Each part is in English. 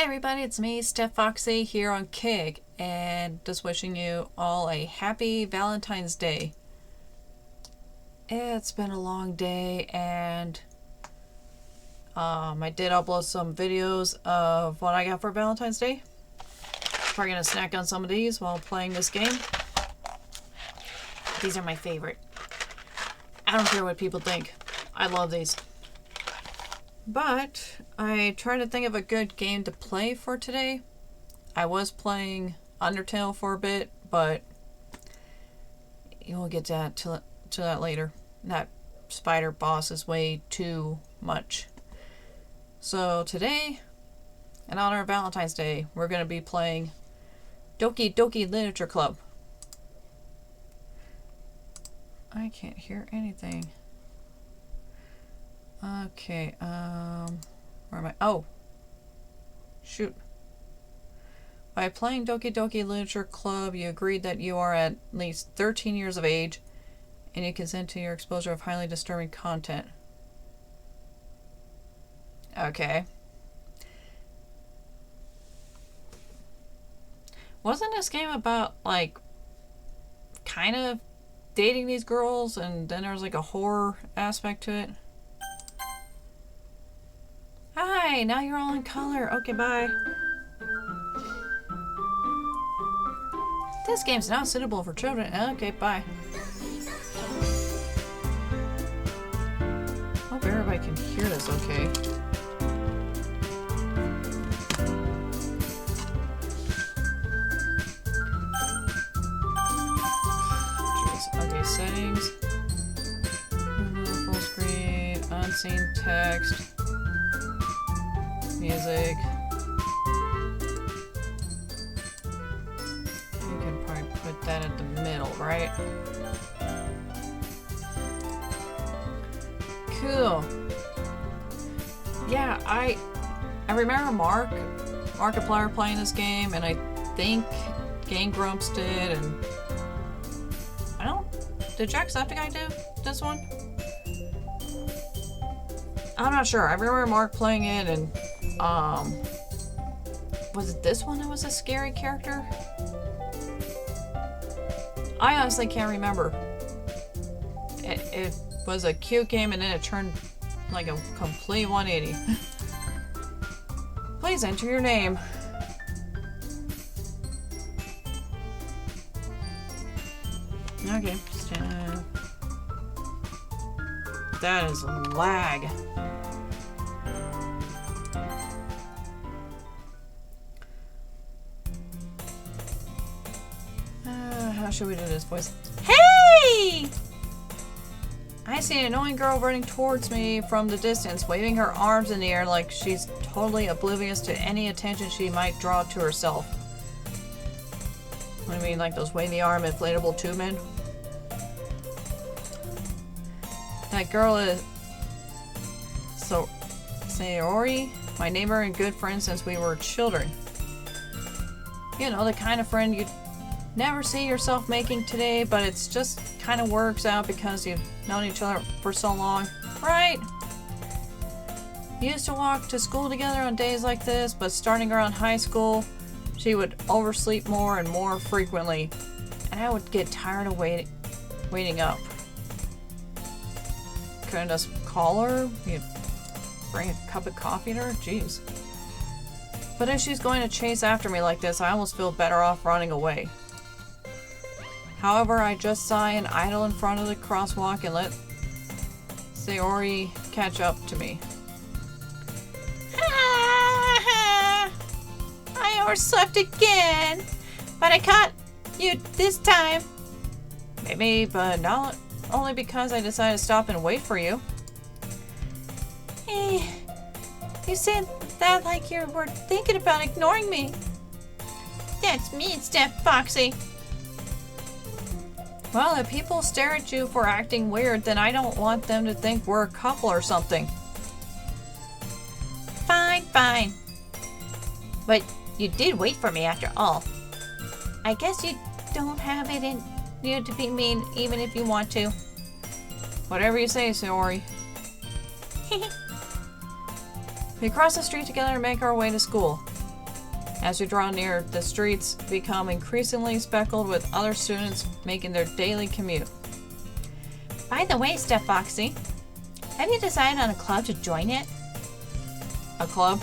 Hey everybody, it's me, Steph Foxy, here on Kig, and just wishing you all a happy Valentine's Day. It's been a long day, and I did upload some videos of what I got for Valentine's Day. Probably gonna snack on some of these while playing this game. These are my favorite. I don't care what people think. I love these. But I tried to think of a good game to play for today. I was playing Undertale for a bit, but we'll get to that later. That spider boss is way too much. So today, in honor of Valentine's Day, we're going to be playing Doki Doki Literature Club. I can't hear anything. Okay, where am I? Oh! Shoot. By playing Doki Doki Literature Club, you agreed that you are at least 13 years of age, and you consent to your exposure of highly disturbing content. Okay. Wasn't this game about, like, kind of dating these girls, and then there was, like, a horror aspect to it? Hi, now you're all in color. Okay, bye. This game's not suitable for children. Okay, bye. Hope everybody can hear this okay. Jeez. Okay, settings. Full screen, unseen text. Music. You can probably put that at the middle, right? Cool. Yeah, I remember Markiplier playing this game, and I think Game Grumps did, and did Jacksepticeye do this one? I'm not sure. I remember Mark playing it, and was it this one that was a scary character? I honestly can't remember. It was a cute game, and then it turned like a complete 180. Please enter your name. Okay. That is lag. How should we do this, boys? Hey! I see an annoying girl running towards me from the distance, waving her arms in the air like she's totally oblivious to any attention she might draw to herself. What do you mean, like those wave the arm inflatable tube men? That girl is Sayori, my neighbor and good friend since we were children. You know, the kind of friend you'd never see yourself making today, but it's just kind of works out because you've known each other for so long, right? We used to walk to school together on days like this, but starting around high school, she would oversleep more and more frequently, and I would get tired of waiting up. Couldn't just call her? You'd bring a cup of coffee to her? Jeez. But if she's going to chase after me like this, I almost feel better off running away. However, I just sigh and idle in front of the crosswalk and let Sayori catch up to me. I overslept again, but I caught you this time. Maybe, but not only because I decided to stop and wait for you. Hey, you said that like you were thinking about ignoring me. That's mean, Steph Foxy. Well, if people stare at you for acting weird, then I don't want them to think we're a couple or something. Fine, fine. But you did wait for me after all. I guess you don't have it in you to be mean even if you want to. Whatever you say, Sayori. We cross the street together and make our way to school. As you draw near, the streets become increasingly speckled with other students making their daily commute. By the way, Steph Foxy, have you decided on a club to join it? A club?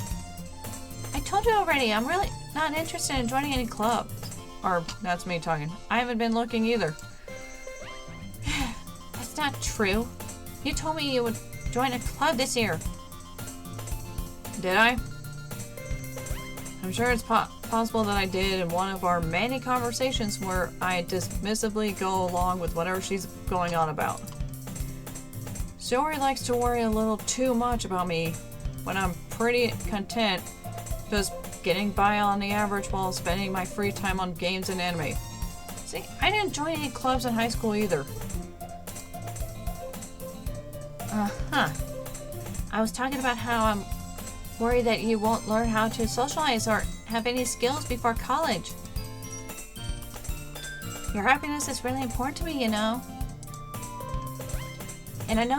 I told you already, I'm really not interested in joining any clubs. Or, that's me talking. I haven't been looking either. That's not true. You told me you would join a club this year. Did I? I'm sure it's possible that I did in one of our many conversations where I dismissively go along with whatever she's going on about. Sayori likes to worry a little too much about me when I'm pretty content just getting by on the average while spending my free time on games and anime. See, I didn't join any clubs in high school either. I was talking about how I'm worried that you won't learn how to socialize or have any skills before college. Your happiness is really important to me, you know. And I know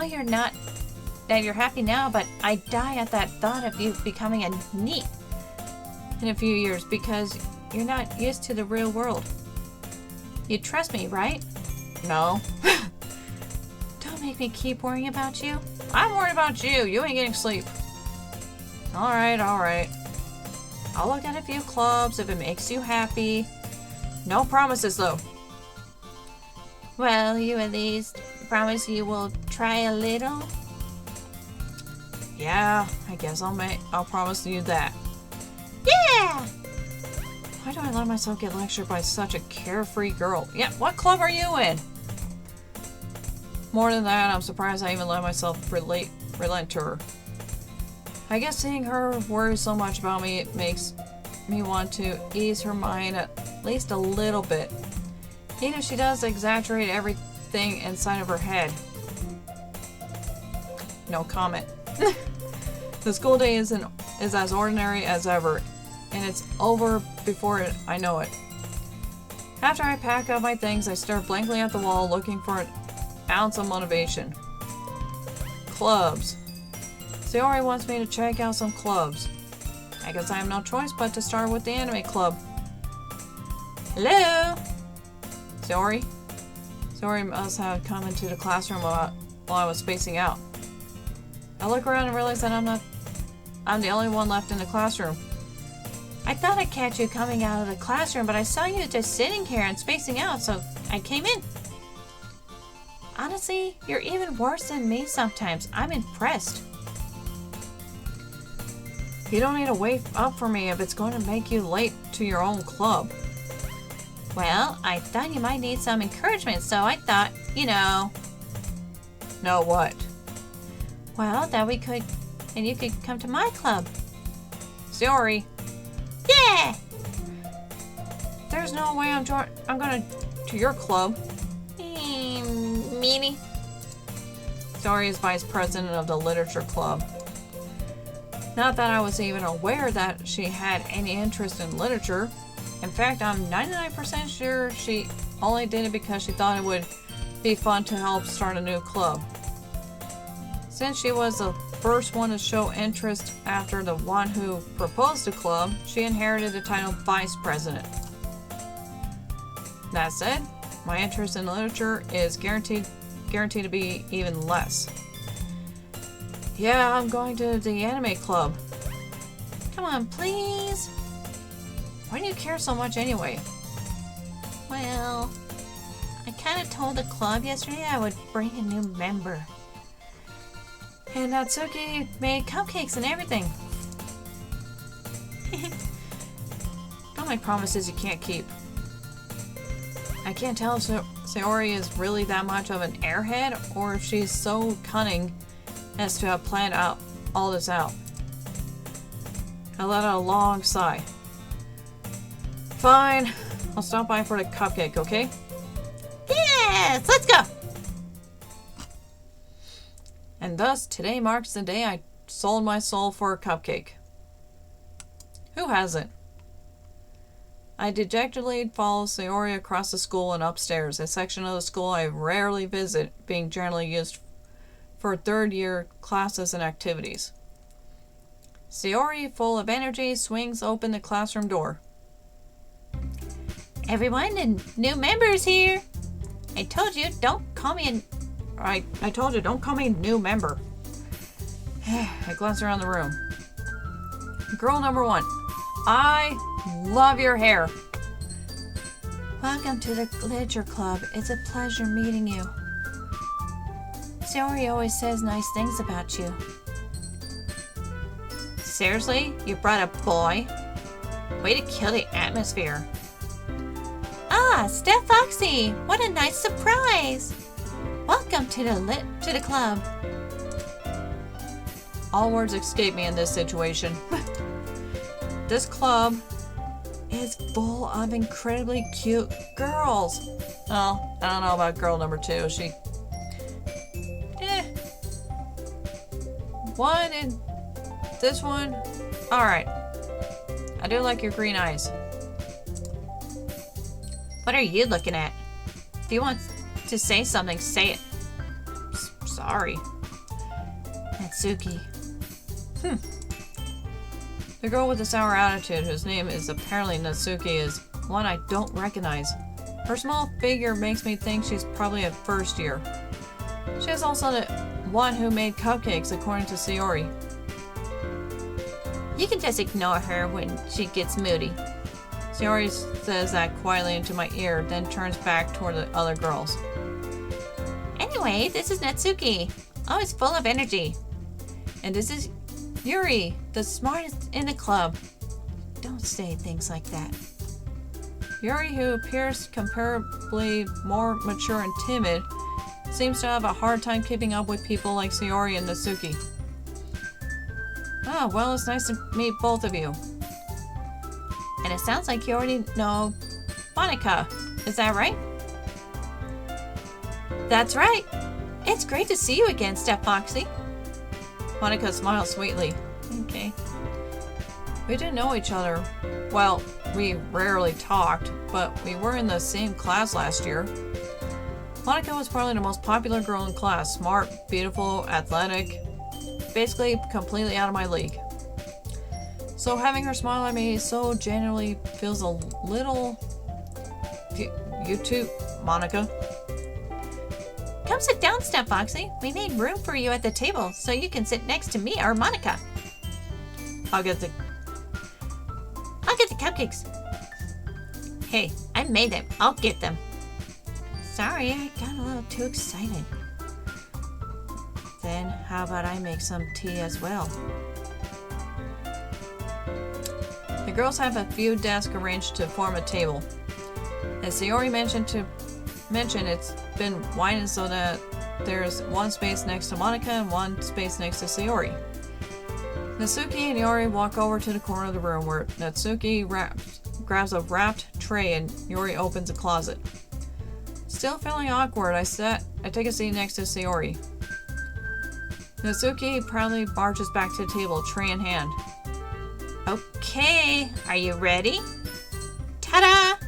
that you're happy now, but I die at that thought of you becoming a NEET in a few years because you're not used to the real world. You trust me, right? No. Don't make me keep worrying about you. I'm worried about you. You ain't getting sleep. Alright. I'll look at a few clubs if it makes you happy. No promises, though. Well, you at least promise you will try a little? Yeah, I guess I'll promise you that. Yeah! Why do I let myself get lectured by such a carefree girl? Yeah, what club are you in? More than that, I'm surprised I even let myself relent to her. I guess seeing her worry so much about me, it makes me want to ease her mind at least a little bit. Even if she does exaggerate everything inside of her head. No comment. The school day is as ordinary as ever, and it's over before I know it. After I pack up my things, I stare blankly at the wall looking for an ounce of motivation. Clubs. Sayori wants me to check out some clubs. I guess I have no choice but to start with the anime club. Hello? Sayori? Sayori must have come into the classroom while I was spacing out. I look around and realize that I'm the only one left in the classroom. I thought I'd catch you coming out of the classroom, but I saw you just sitting here and spacing out, so I came in. Honestly, you're even worse than me sometimes. I'm impressed. You don't need to wait up for me if it's going to make you late to your own club. Well, I thought you might need some encouragement, so I thought, you know. Know what? Well, that you could come to my club. Sayori. Yeah! There's no way I'm going to your club. Meanie. Sayori is vice president of the literature club. Not that I was even aware that she had any interest in literature. In fact, I'm 99% sure she only did it because she thought it would be fun to help start a new club. Since she was the first one to show interest after the one who proposed the club, she inherited the title Vice President. That said, my interest in literature is guaranteed to be even less. Yeah, I'm going to the anime club. Come on, please. Why do you care so much anyway? Well, I kind of told the club yesterday I would bring a new member. And Natsuki made cupcakes and everything. Don't make promises you can't keep. I can't tell if Sayori is really that much of an airhead or if she's so cunning as to have planned all this out. I let out a long sigh. Fine, I'll stop by for the cupcake, okay? Yes, let's go! And thus, today marks the day I sold my soul for a cupcake. Who hasn't? I dejectedly follow Sayori across the school and upstairs, a section of the school I rarely visit, being generally used for third-year classes and activities. Sayori, full of energy, swings open the classroom door. Everyone and new members here. I told you, don't call me I told you, don't call me new member. I glance around the room. Girl number 1. I love your hair. Welcome to the Literature Club. It's a pleasure meeting you. Sayori always says nice things about you. Seriously? You brought a boy? Way to kill the atmosphere. Ah, Steph Foxy! What a nice surprise! Welcome to the club. All words escape me in this situation. This club is full of incredibly cute girls. Well, I don't know about girl number 2. She... One and this one. Alright. I do like your green eyes. What are you looking at? If you want to say something, say it. Sorry. Natsuki. The girl with the sour attitude, whose name is apparently Natsuki, is one I don't recognize. Her small figure makes me think she's probably at first year. She is also the one who made cupcakes, according to Sayori. You can just ignore her when she gets moody. Sayori says that quietly into my ear, then turns back toward the other girls. Anyway, this is Natsuki. Always full of energy. And this is Yuri, the smartest in the club. Don't say things like that. Yuri, who appears comparably more mature and timid, seems to have a hard time keeping up with people like Sayori and Natsuki. Oh, well, it's nice to meet both of you. And it sounds like you already know Monica. Is that right? That's right. It's great to see you again, Steph Foxy. Monica smiles sweetly. Okay. We didn't know each other. Well, we rarely talked, but we were in the same class last year. Monica was probably the most popular girl in class. Smart, beautiful, athletic. Basically, completely out of my league. So having her smile at me so genuinely feels a little... You too, Monica. Come sit down, Steph Foxy. We made room for you at the table so you can sit next to me or Monica. I'll get the cupcakes. Hey, I made them. I'll get them. Sorry, I got a little too excited. Then how about I make some tea as well? The girls have a few desks arranged to form a table. As Sayori mentioned, it's been widened so that there's one space next to Monica and one space next to Sayori. Natsuki and Yori walk over to the corner of the room where Natsuki grabs a wrapped tray and Yori opens a closet. Still feeling awkward, I take a seat next to Sayori. Natsuki proudly marches back to the table, tray in hand. Okay, are you ready? Ta-da!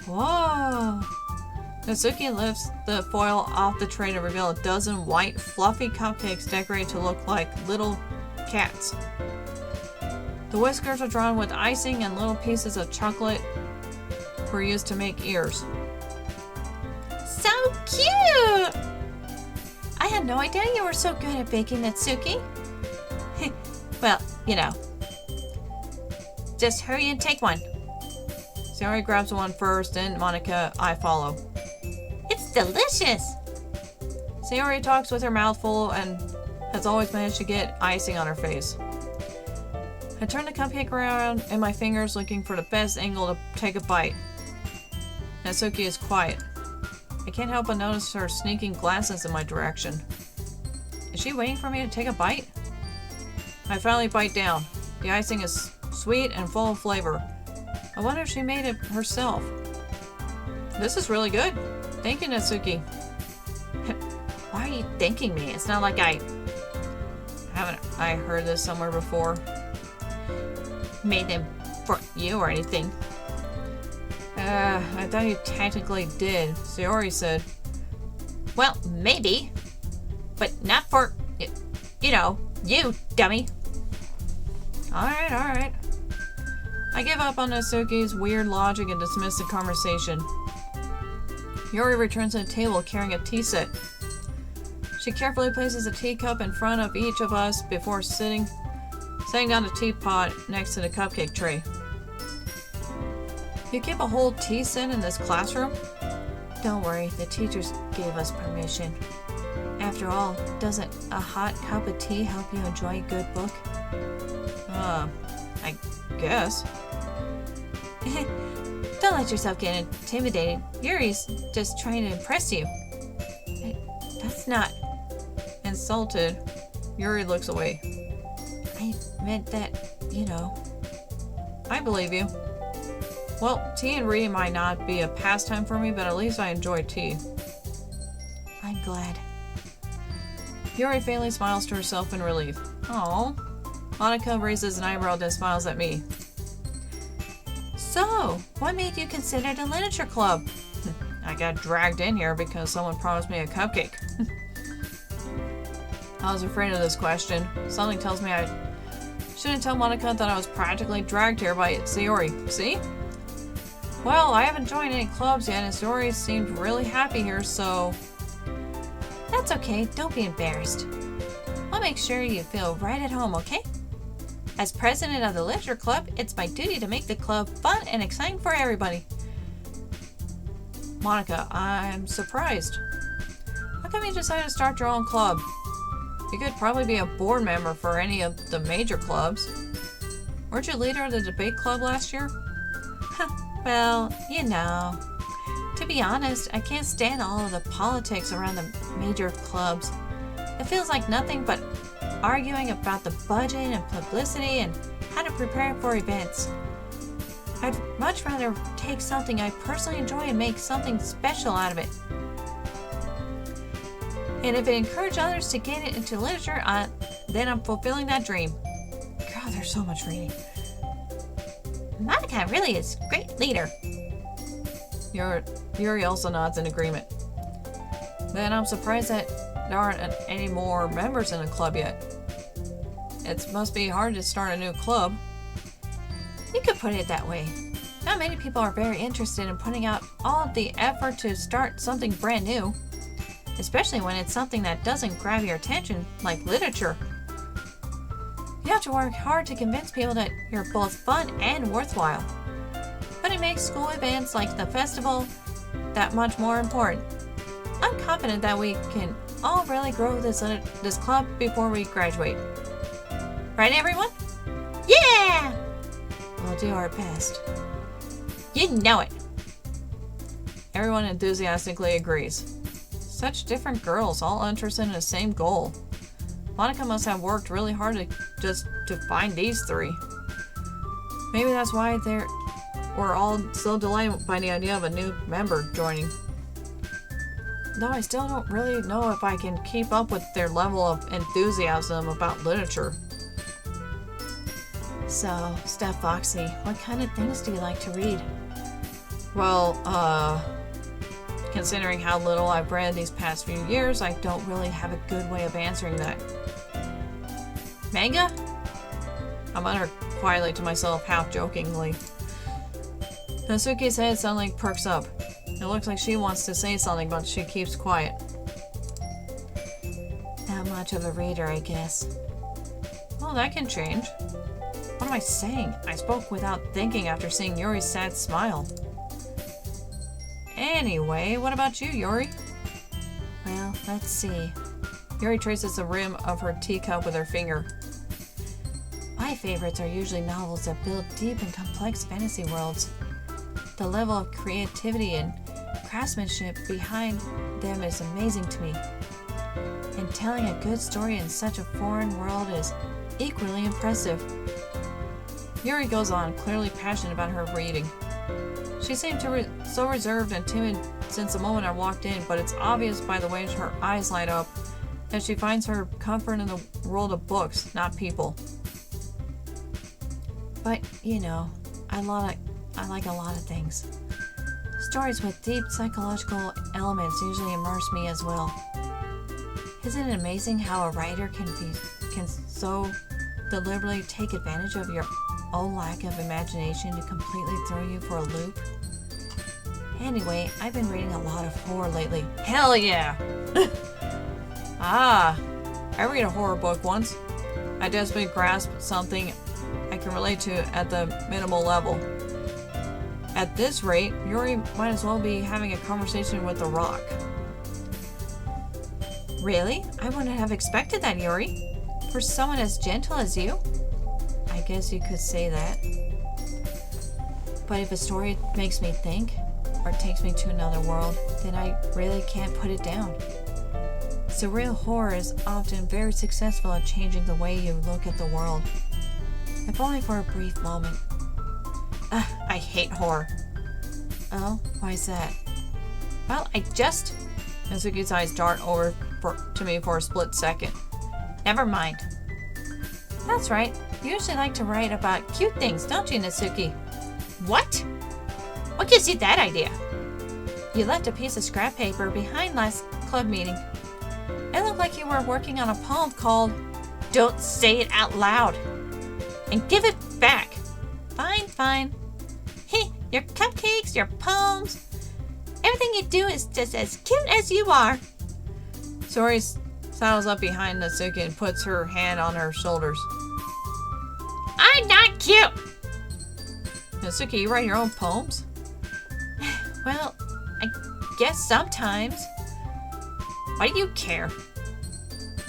Whoa! Natsuki lifts the foil off the tray to reveal a dozen white, fluffy cupcakes decorated to look like little cats. The whiskers are drawn with icing and little pieces of chocolate were used to make ears. So cute! I had no idea you were so good at baking, Natsuki. Well, you know. Just hurry and take one. Sayori grabs one first, then Monica, I follow. It's delicious! Sayori talks with her mouth full and has always managed to get icing on her face. I turn the cupcake around in my fingers looking for the best angle to take a bite. Natsuki is quiet. I can't help but notice her sneaking glances in my direction. Is she waiting for me to take a bite? I finally bite down. The icing is sweet and full of flavor. I wonder if she made it herself. This is really good. Thank you, Natsuki. Why are you thanking me? It's not like I heard this somewhere before. Made them for you or anything. I thought you technically did. Sayori said. Well, maybe. But not for, you know, you, dummy. Alright. I give up on Natsuki's weird logic and dismiss the conversation. Yuri returns to the table carrying a tea set. She carefully places a teacup in front of each of us before setting down the teapot next to the cupcake tray. You keep a whole tea set in this classroom? Don't worry, the teachers gave us permission. After all, doesn't a hot cup of tea help you enjoy a good book? I guess. Don't let yourself get intimidated. Yuri's just trying to impress you. That's not... Insulted, Yuri looks away. I meant that, you know. I believe you. Well, tea and reading might not be a pastime for me, but at least I enjoy tea. I'm glad. Yuri faintly smiles to herself in relief. Aww. Monica raises an eyebrow then smiles at me. So, what made you consider the literature club? I got dragged in here because someone promised me a cupcake. I was afraid of this question. Something tells me I shouldn't tell Monica that I was practically dragged here by Sayori. See? Well, I haven't joined any clubs yet and Sayori seemed really happy here, so... That's okay, don't be embarrassed. I'll make sure you feel right at home, okay? As president of the literature club, it's my duty to make the club fun and exciting for everybody. Monica, I'm surprised. How come you decided to start your own club? You could probably be a board member for any of the major clubs. Weren't you leader of the debate club last year? Well, you know. To be honest, I can't stand all of the politics around the major clubs. It feels like nothing but arguing about the budget and publicity and how to prepare for events. I'd much rather take something I personally enjoy and make something special out of it. And if it encourages others to get into literature, then I'm fulfilling that dream. God, there's so much reading. Monica really is a great leader. Yuri also nods in agreement. Then I'm surprised that there aren't any more members in the club yet. It must be hard to start a new club. You could put it that way. Not many people are very interested in putting out all of the effort to start something brand new, especially when it's something that doesn't grab your attention, like literature. You have to work hard to convince people that you're both fun and worthwhile. But it makes school events like the festival that much more important. I'm confident that we can all really grow this club before we graduate. Right, everyone? Yeah! We'll do our best. You know it. Everyone enthusiastically agrees. Such different girls, all interested in the same goal. Monica must have worked really hard to find these three. Maybe that's why we're all so delighted by the idea of a new member joining. Though I still don't really know if I can keep up with their level of enthusiasm about literature. So, Steph Foxy, what kind of things do you like to read? Well, considering how little I've read these past few years, I don't really have a good way of answering that. Manga? I mutter quietly to myself, half jokingly. Natsuki's head suddenly perks up. It looks like she wants to say something, but she keeps quiet. Not much of a reader, I guess. Well, that can change. What am I saying? I spoke without thinking after seeing Yuri's sad smile. Anyway, what about you, Yuri? Well, let's see. Yuri traces the rim of her teacup with her finger. My favorites are usually novels that build deep and complex fantasy worlds. The level of creativity and craftsmanship behind them is amazing to me. And telling a good story in such a foreign world is equally impressive. Yuri goes on, clearly passionate about her reading. She seemed so reserved and timid since the moment I walked in, but it's obvious by the way her eyes light up that she finds her comfort in the world of books, not people. But, you know, I like a lot of things. Stories with deep psychological elements usually immerse me as well. Isn't it amazing how a writer can so deliberately take advantage of your own lack of imagination to completely throw you for a loop? Anyway, I've been reading a lot of horror lately. Hell yeah! I read a horror book once. I desperately grasped something I can relate to at the minimal level. At this rate, Yuri might as well be having a conversation with The Rock. Really? I wouldn't have expected that, Yuri. For someone as gentle as you? I guess you could say that. But if a story makes me think, or takes me to another world, then I really can't put it down. Surreal horror is often very successful at changing the way you look at the world, if only for a brief moment. I hate horror. Oh, why is that? Well, Natsuki's eyes dart over to me for a split second. Never mind. That's right. You usually like to write about cute things, don't you, Natsuki? What? What gives you that idea? You left a piece of scrap paper behind last club meeting. It looked like you were working on a poem called Don't Say It Out Loud. And give it back. Fine. Hey, your cupcakes, your poems. Everything you do is just as cute as you are. Sori saddles up behind Natsuki and puts her hand on her shoulders. I'm not cute! Natsuki, you write your own poems? Well, I guess sometimes. Why do you care?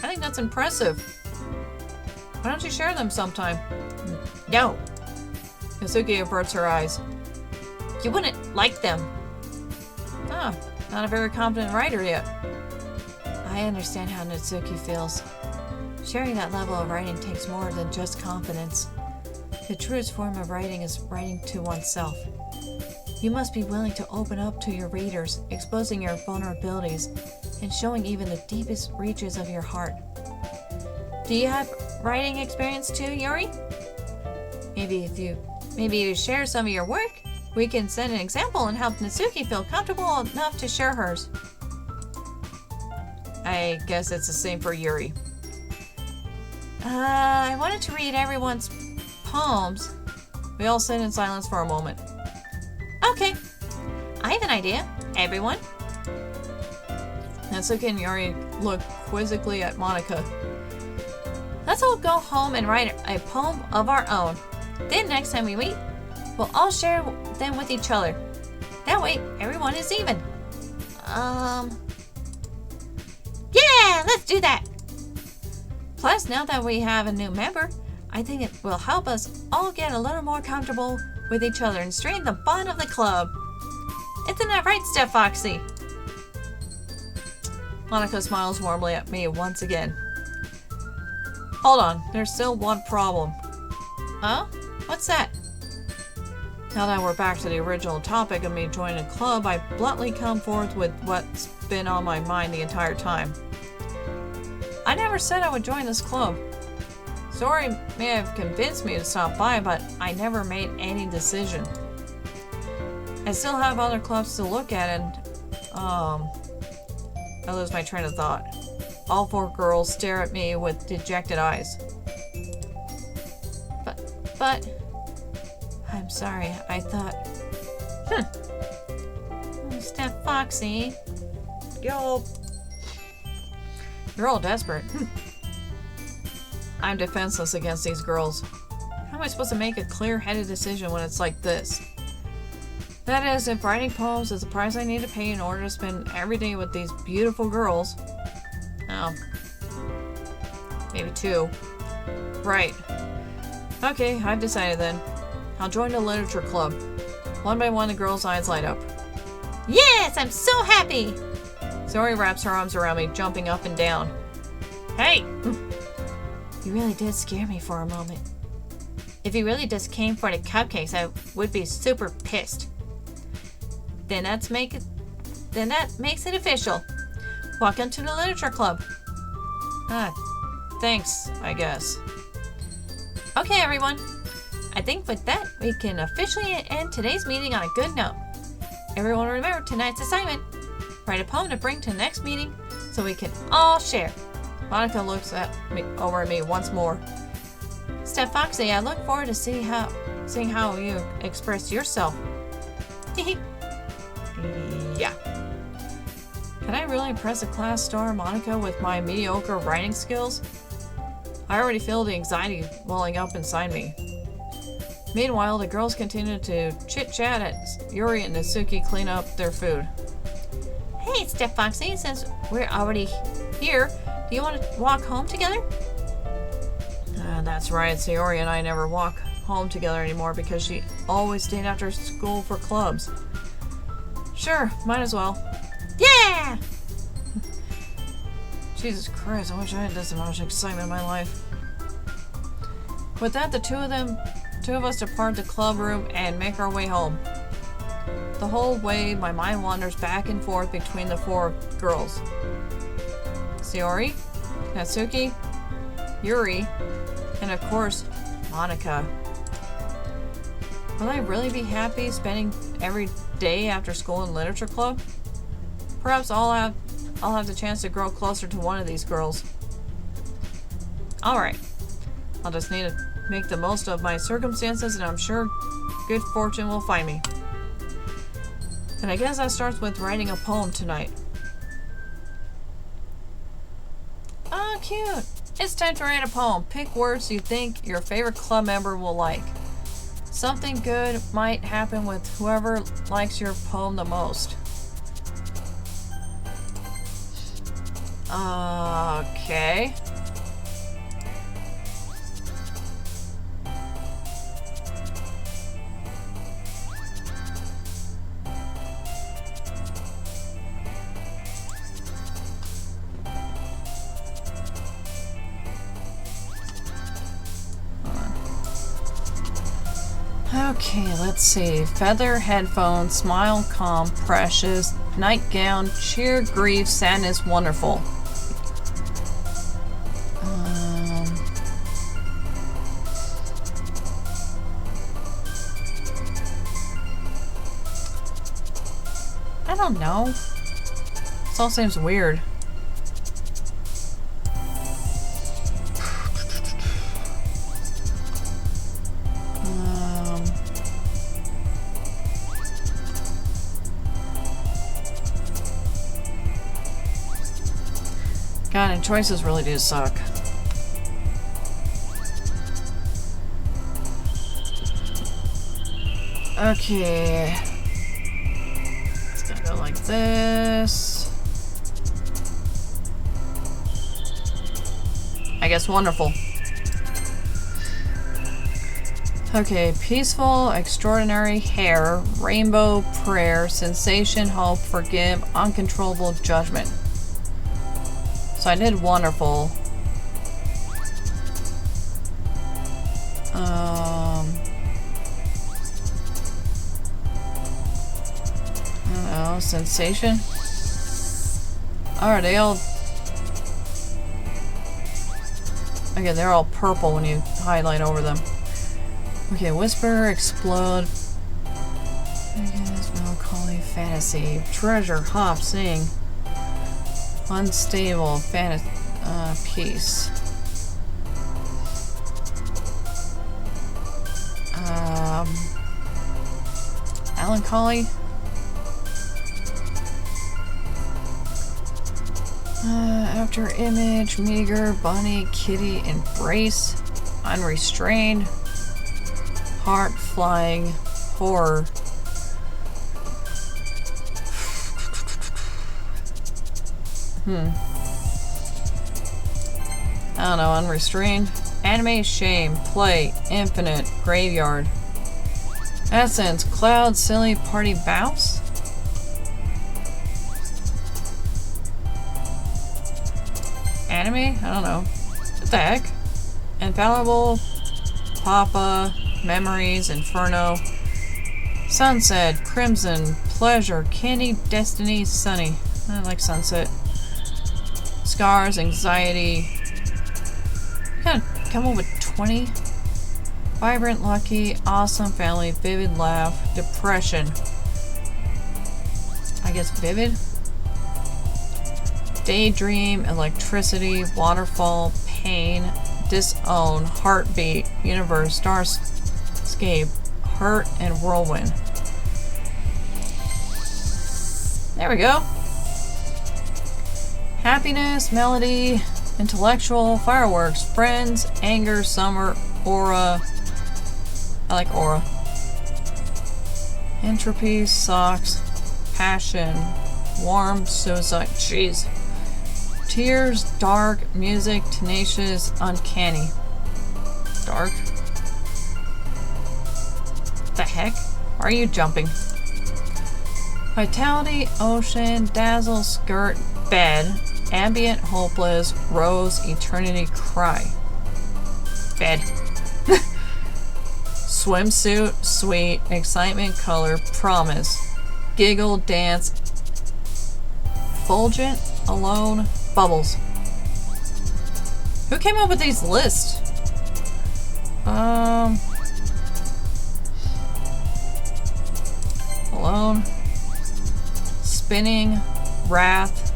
I think that's impressive. Why don't you share them sometime? No. Natsuki averts her eyes. You wouldn't like them. Not a very confident writer yet. I understand how Natsuki feels. Sharing that level of writing takes more than just confidence. The truest form of writing is writing to oneself. You must be willing to open up to your readers, exposing your vulnerabilities, and showing even the deepest reaches of your heart. Do you have writing experience too, Yuri? Maybe you share some of your work, we can set an example and help Natsuki feel comfortable enough to share hers. I guess it's the same for Yuri. I wanted to read everyone's poems. We all sit in silence for a moment. Okay, I have an idea. Everyone? Natsuki and Yuri look quizzically at Monica. Let's all go home and write a poem of our own. Then next time we meet, we'll all share them with each other. That way, everyone is even. Yeah, let's do that. Plus, now that we have a new member, I think it will help us all get a little more comfortable with each other and strengthen the bond of the club. Isn't that right, Steph Foxy? Monica smiles warmly at me once again. Hold on, there's still one problem. Oh? What's that? Now that we're back to the original topic of me joining a club, I bluntly come forth with what's been on my mind the entire time. I never said I would join this club. Sori may have convinced me to stop by, but I never made any decision. I still have other clubs to look at and, I lose my train of thought. All four girls stare at me with dejected eyes. But, I'm sorry, I thought, Steph Foxy. Yo. You're all desperate. I'm defenseless against these girls. How am I supposed to make a clear-headed decision when it's like this? That is, if writing poems is the price I need to pay in order to spend every day with these beautiful girls. Oh. Maybe two. Right. Okay, I've decided then. I'll join the literature club. One by one, the girls' eyes light up. Yes, I'm so happy! Sori wraps her arms around me, jumping up and down. Hey! You really did scare me for a moment. If you really just came for the cupcakes, I would be super pissed. Then that makes it official. Welcome to the literature club. Thanks, I guess. Okay, everyone. I think with that, we can officially end today's meeting on a good note. Everyone remember tonight's assignment. Write a poem to bring to the next meeting so we can all share. Monica looks over at me once more. Steph Foxy, I look forward to seeing how you express yourself. Yeah. Can I really impress a class star Monica with my mediocre writing skills? I already feel the anxiety welling up inside me. Meanwhile, the girls continue to chit-chat as Yuri and Natsuki clean up their food. Hey, Steph Foxy, since we're already here, do you want to walk home together? That's right, Sayori and I never walk home together anymore because she always stayed after school for clubs. Sure, might as well. Yeah! Jesus Christ, I wish I had this much excitement in my life. With that, the two of us depart the club room and make our way home. The whole way, my mind wanders back and forth between the four girls. Sayori, Natsuki, Yuri, and of course, Monica. Will I really be happy spending every day after school in literature club? Perhaps I'll have the chance to grow closer to one of these girls. Alright. I'll just need to make the most of my circumstances, and I'm sure good fortune will find me. And I guess that starts with writing a poem tonight. Oh, cute! It's time to write a poem. Pick words you think your favorite club member will like. Something good might happen with whoever likes your poem the most. Okay. Okay, let's see. Feather, headphones, smile, calm, precious, nightgown, cheer, grief, sadness, wonderful. I don't know. This all seems weird. God, and choices really do suck. Okay. It's gonna go like this. I guess wonderful. Okay, peaceful, extraordinary, hair, rainbow, prayer, sensation, hope, forgive, uncontrollable judgment. So I did wonderful. I don't know, sensation? Are they all... Okay, they're all purple when you highlight over them. Okay, whisper, explode. I guess melancholy, fantasy, treasure, hop, sing. Unstable, fantasy, peace. Melancholy. After image, meager, bunny, kitty, embrace, unrestrained, heart, flying, horror. I don't know, unrestrained. Anime, shame, play, infinite, graveyard. Essence, cloud, silly, party, bounce. Anime? I don't know. What the heck? Infallible, Papa, memories, inferno. Sunset, crimson, pleasure, candy, destiny, sunny. I like sunset. Scars, anxiety. You gotta come up with 20. Vibrant, lucky, awesome, family, vivid, laugh, depression. I guess vivid. Daydream, electricity, waterfall, pain, Disown, Heartbeat, Universe, Starscape, Hurt, and Whirlwind. There we go. Happiness, Melody, Intellectual, Fireworks, Friends, Anger, Summer, Aura. I like Aura. Entropy, Socks, Passion, Warm, Suicide. Jeez. Tears, Dark, Music, Tenacious, Uncanny. Dark? The heck? Why are you jumping? Vitality, Ocean, Dazzle, Skirt, Bed, Ambient, Hopeless, Rose, Eternity, Cry. Bed. Swimsuit, Sweet, Excitement, Color, Promise, Giggle, Dance, Fulgent, Alone, Bubbles. Who came up with these lists? Alone, Spinning, Wrath,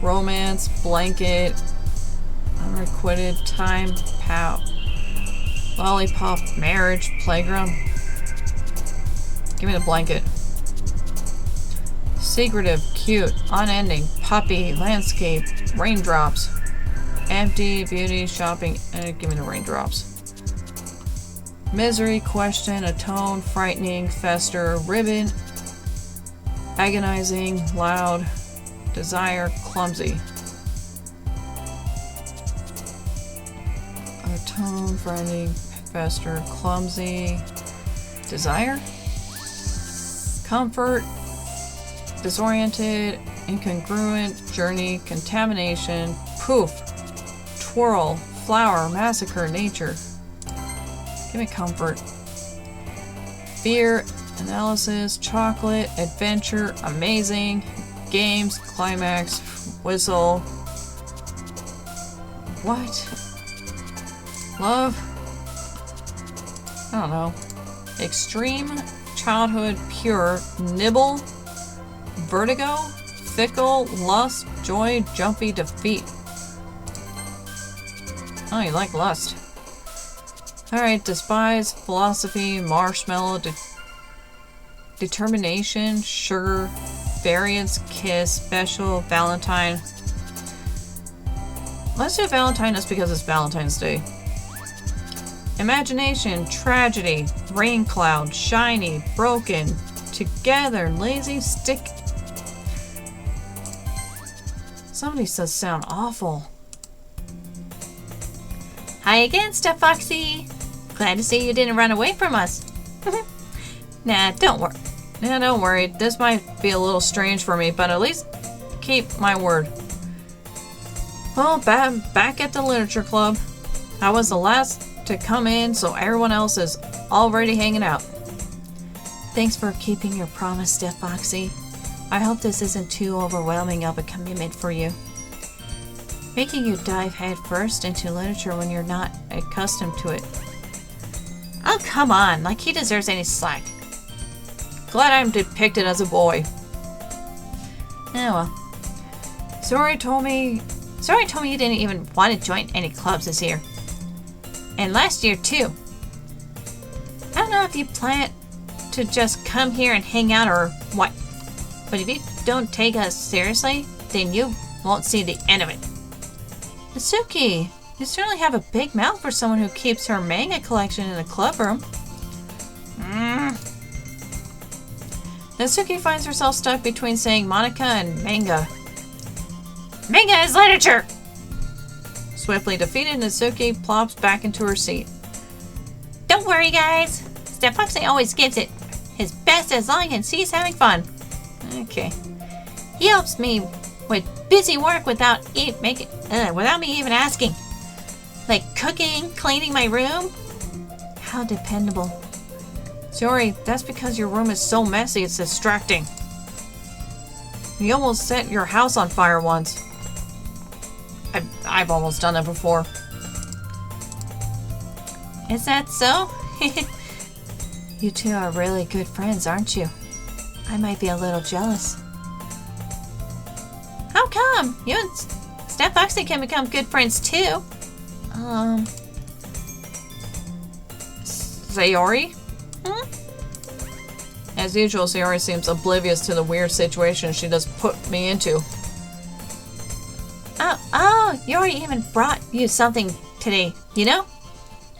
Romance, Blanket, Unrequited, Time, Pout, Lollipop, Marriage, Playground. Give me the blanket. Secretive, Cute, Unending, Puppy, Landscape, Raindrops, Empty, Beauty, Shopping, and give me the raindrops. Misery, Question, Atone, Frightening, Fester, Ribbon, Agonizing, Loud, Desire, Clumsy. Atone, Frightening, Fester, Clumsy, Desire, Comfort, Disoriented, Incongruent, Journey, Contamination, Poof, Twirl, Flower, Massacre, Nature. Give me Comfort. Fear, Analysis, Chocolate, Adventure, Amazing, Games, Climax, Whistle. What? Love? I don't know. Extreme, Childhood, Pure, Nibble, Vertigo, Fickle, Lust, Joy, Jumpy, Defeat. Oh, you like Lust. Alright, Despise, Philosophy, Marshmallow, Determination, Sugar, Variance, Kiss, Special, Valentine. Let's do Valentine just because it's Valentine's Day. Imagination, Tragedy, Rain Cloud, Shiny, Broken, Together, Lazy, Stick. Some of these does sound awful. Hi again, Step Foxy. Glad to see you didn't run away from us. Nah, don't worry. Yeah, don't worry. This might be a little strange for me, but at least keep my word. Well, back at the literature club. I was the last to come in, so everyone else is already hanging out. Thanks for keeping your promise, Step Foxy. I hope this isn't too overwhelming of a commitment for you. Making you dive headfirst into literature when you're not accustomed to it. Oh, come on, like he deserves any slack. Glad I'm depicted as a boy. Oh well. Sorry told me you didn't even want to join any clubs this year. And last year too. I don't know if you plan to just come here and hang out or what. But if you don't take us seriously, then you won't see the end of it. Natsuki, you certainly have a big mouth for someone who keeps her manga collection in a club room. Natsuki finds herself stuck between saying Monica and manga. Manga is literature! Swiftly defeated, Natsuki plops back into her seat. Don't worry, guys. Step Foxy always gives it his best as long as he's having fun. Okay. He helps me with busy work without me even asking. Like cooking, cleaning my room. How dependable. Sorry, that's because your room is so messy it's distracting. You almost set your house on fire once. I've almost done it before. Is that so? You two are really good friends, aren't you? I might be a little jealous. How come? You and Step Foxy can become good friends too. Sayori? Hmm? As usual, Sayori seems oblivious to the weird situation she just put me into. Oh, Yori even brought you something today, you know?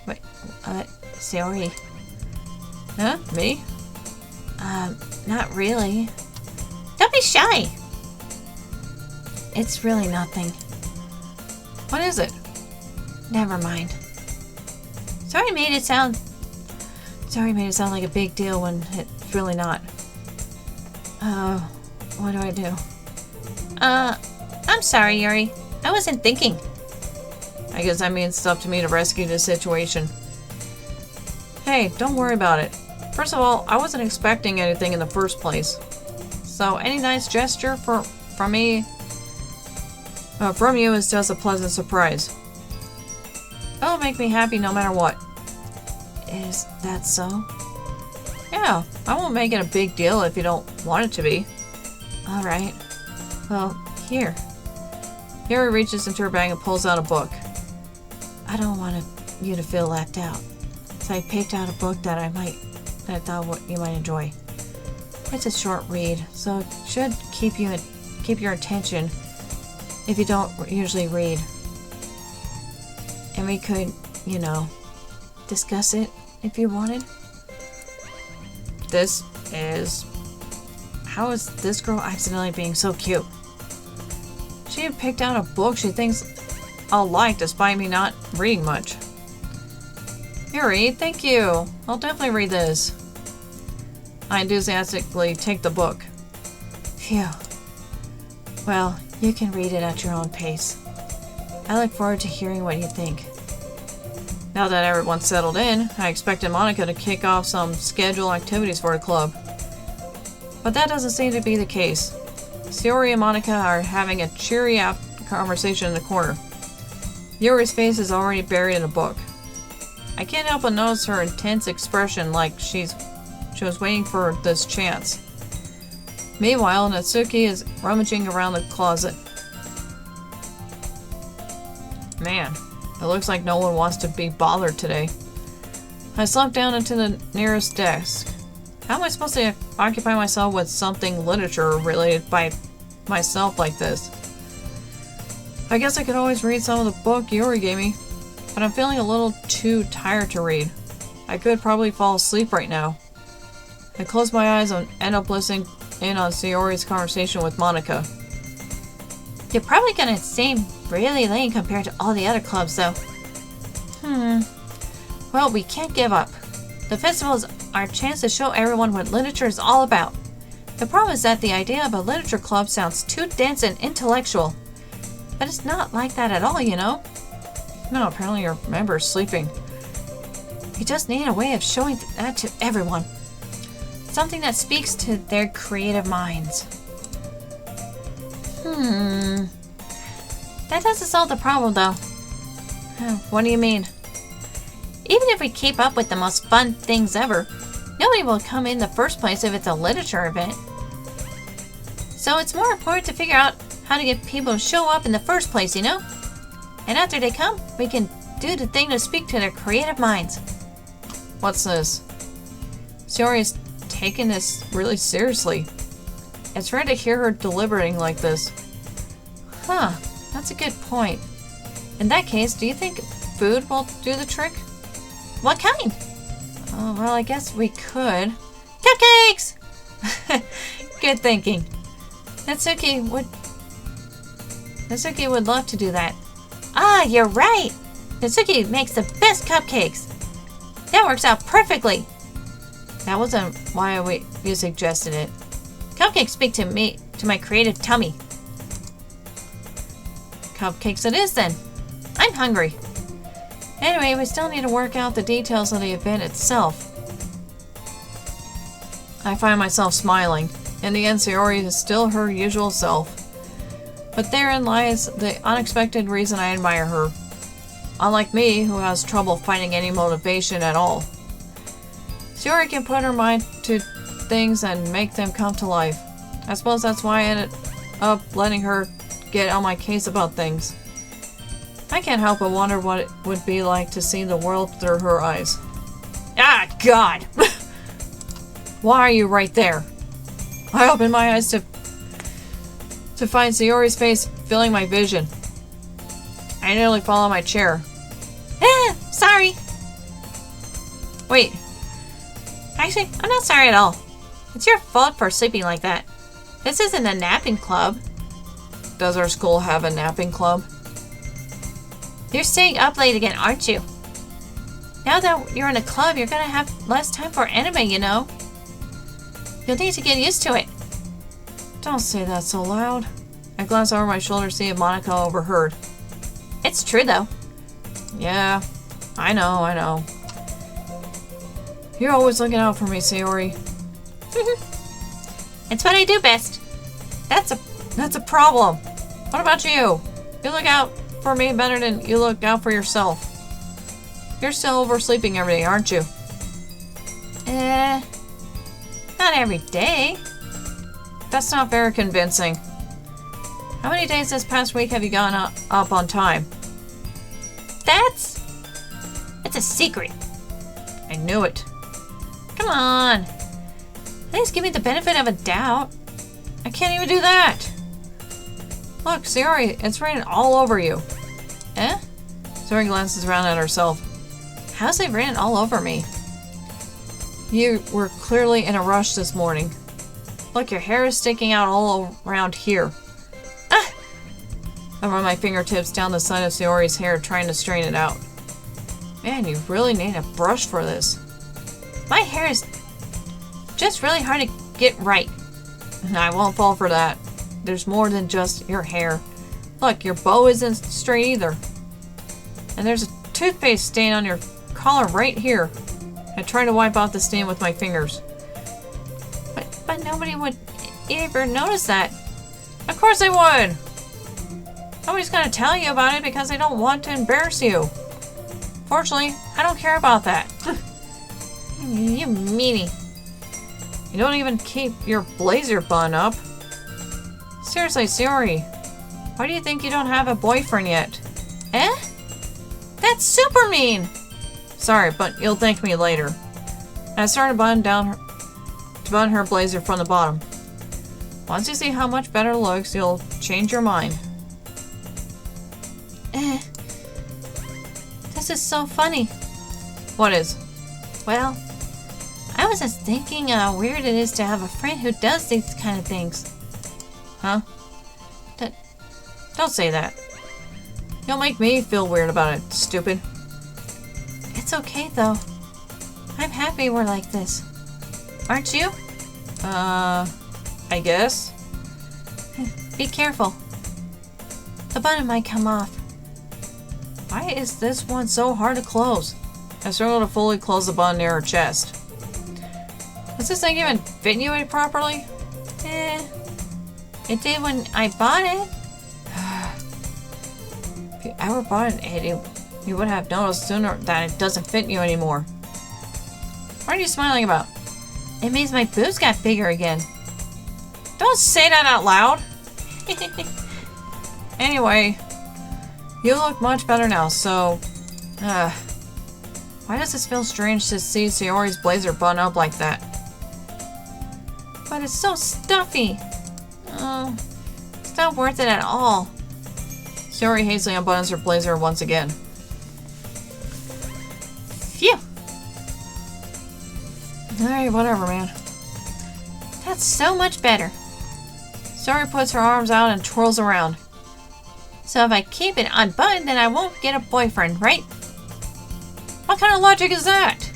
Wait, Sayori. Huh? Me? Not really. Don't be shy. It's really nothing. What is it? Never mind. Sorry made it sound like a big deal when it's really not. What do I do? I'm sorry, Yuri. I wasn't thinking. I guess that means it's up to me to rescue this situation. Hey, don't worry about it. First of all, I wasn't expecting anything in the first place. So any nice gesture from me, from you is just a pleasant surprise. It'll make me happy no matter what. Is that so? Yeah, I won't make it a big deal if you don't want it to be. Alright. Well, here. Yuri reaches into her bag and pulls out a book. I don't want you to feel left out. So I picked out a book that I thought you might enjoy. It's a short read, so it should keep your attention if you don't usually read. And we could, discuss it if you wanted. How is this girl accidentally being so cute? She had picked out a book she thinks I'll like despite me not reading much. Yuri, thank you. I'll definitely read this. I enthusiastically take the book. Phew. Well, you can read it at your own pace. I look forward to hearing what you think. Now that everyone's settled in, I expected Monica to kick off some scheduled activities for the club. But that doesn't seem to be the case. Sayori and Monica are having a cheery conversation in the corner. Yuri's face is already buried in a book. I can't help but notice her intense expression, like she was waiting for this chance. Meanwhile, Natsuki is rummaging around the closet. Man, it looks like no one wants to be bothered today. I slump down into the nearest desk. How am I supposed to occupy myself with something literature related by myself like this? I guess I could always read some of the book Yuri gave me, but I'm feeling a little too tired to read. I could probably fall asleep right now. I close my eyes and end up listening in on Sayori's conversation with Monica. You're probably gonna seem really lame compared to all the other clubs, though. Well, we can't give up. The festival is our chance to show everyone what literature is all about. The problem is that the idea of a literature club sounds too dense and intellectual. But it's not like that at all, you know? No, apparently your member's sleeping. We just need a way of showing that to everyone. Something that speaks to their creative minds. That doesn't solve the problem, though. What do you mean? Even if we keep up with the most fun things ever, nobody will come in the first place if it's a literature event. So it's more important to figure out how to get people to show up in the first place, you know? And after they come, we can do the thing to speak to their creative minds. What's this? Sayori's taking this really seriously. It's rare to hear her deliberating like this. That's a good point. In that case, do you think food will do the trick? What kind? Oh, well, I guess we could. Cupcakes! Good thinking. Natsuki would love to do that. Ah, you're right! Natsuki makes the best cupcakes. That works out perfectly. That wasn't why you suggested it. Cupcakes speak to me, to my creative tummy. Cupcakes it is then. I'm hungry. Anyway, we still need to work out the details of the event itself. I find myself smiling. In the end, Sayori is still her usual self. But therein lies the unexpected reason I admire her. Unlike me, who has trouble finding any motivation at all. Sayori can put her mind to things and make them come to life. I suppose that's why I ended up letting her get on my case about things. I can't help but wonder what it would be like to see the world through her eyes. Ah, God! Why are you right there? I opened my eyes to find Sayori's face filling my vision. I nearly fell on my chair. Sorry. Wait, Actually, I'm not sorry at all. It's your fault for sleeping like that. This isn't a napping club. does our school have a napping club? You're staying up late again, aren't you? Now that you're in a club, you're gonna have less time for anime, you know? You'll need to get used to it. Don't say that so loud. I glanced over my shoulder to see if Monica overheard. It's true, though. Yeah, I know. You're always looking out for me, Sayori. It's what I do best. That's a problem. What about you? You look out for me better than you look out for yourself. You're still oversleeping every day, aren't you? Not every day. That's not very convincing. How many days this past week have you gone up on time? That's a secret. I knew it. Come on. At least give me the benefit of a doubt. I can't even do that. Look, Sayori, it's raining all over you. Eh? Sayori glances around at herself. How's it raining all over me? You were clearly in a rush this morning. Look, your hair is sticking out all around here. Ah! I run my fingertips down the side of Sayori's hair, trying to straighten it out. Man, you really need a brush for this. My hair is just really hard to get right. I won't fall for that. There's more than just your hair. Look, your bow isn't straight either. And there's a toothpaste stain on your collar right here. I tried to wipe out the stain with my fingers. But nobody would ever notice that. Of course they would! Nobody's gonna tell you about it because they don't want to embarrass you. Fortunately, I don't care about that. You meanie. You don't even keep your blazer bun up. Seriously, Sayori, why do you think you don't have a boyfriend yet? Eh? That's super mean! Sorry, but you'll thank me later. And I started to button her blazer from the bottom. Once you see how much better it looks, you'll change your mind. This is so funny. What is? Well, I was just thinking how weird it is to have a friend who does these kind of things. Huh? Don't say that. You'll make me feel weird about it, stupid. It's okay, though. I'm happy we're like this. Aren't you? I guess. Be careful. The button might come off. Why is this one so hard to close? I struggled to fully close the button near her chest. Does this thing even fit you properly? It did when I bought it. If you ever bought it, you would have noticed sooner that it doesn't fit you anymore. What are you smiling about? It means my boobs got bigger again. Don't say that out loud! Anyway, you look much better now, so... why does this feel strange to see Sayori's blazer bun up like that? But it's so stuffy. It's not worth it at all. Sayori hastily unbuttons her blazer once again. Phew! Alright, whatever, man. That's so much better. Sayori puts her arms out and twirls around. So if I keep it unbuttoned, then I won't get a boyfriend, right? What kind of logic is that?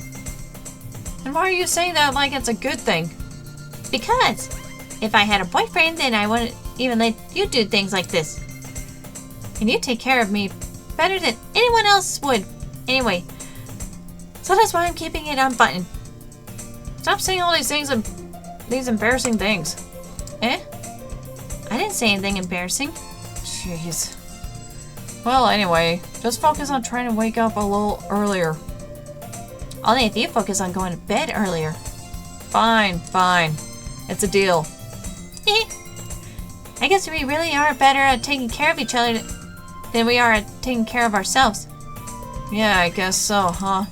And why are you saying that like it's a good thing? Because if I had a boyfriend, then I wouldn't even let you do things like this. And you take care of me better than anyone else would. Anyway, so that's why I'm keeping it unbuttoned. Stop saying all these things, these embarrassing things. Eh? I didn't say anything embarrassing. Jeez. Well, anyway, just focus on trying to wake up a little earlier. Only if you focus on going to bed earlier. Fine. It's a deal. I guess we really are better at taking care of each other than we are at taking care of ourselves. Yeah, I guess so, huh?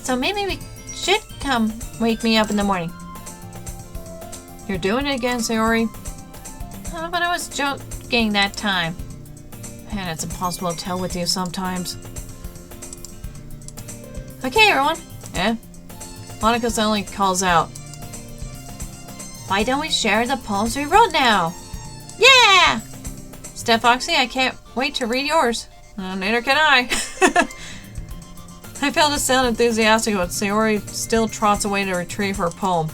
So maybe we should come wake me up in the morning. You're doing it again, Sayori? Oh, but I was joking that time. Man, it's impossible to tell with you sometimes. Okay, everyone. Eh? Monica suddenly calls out. Why don't we share the poems we wrote now? Yeah! Steph Foxy, I can't wait to read yours. Neither can I. I fail to sound enthusiastic, but Sayori still trots away to retrieve her poem.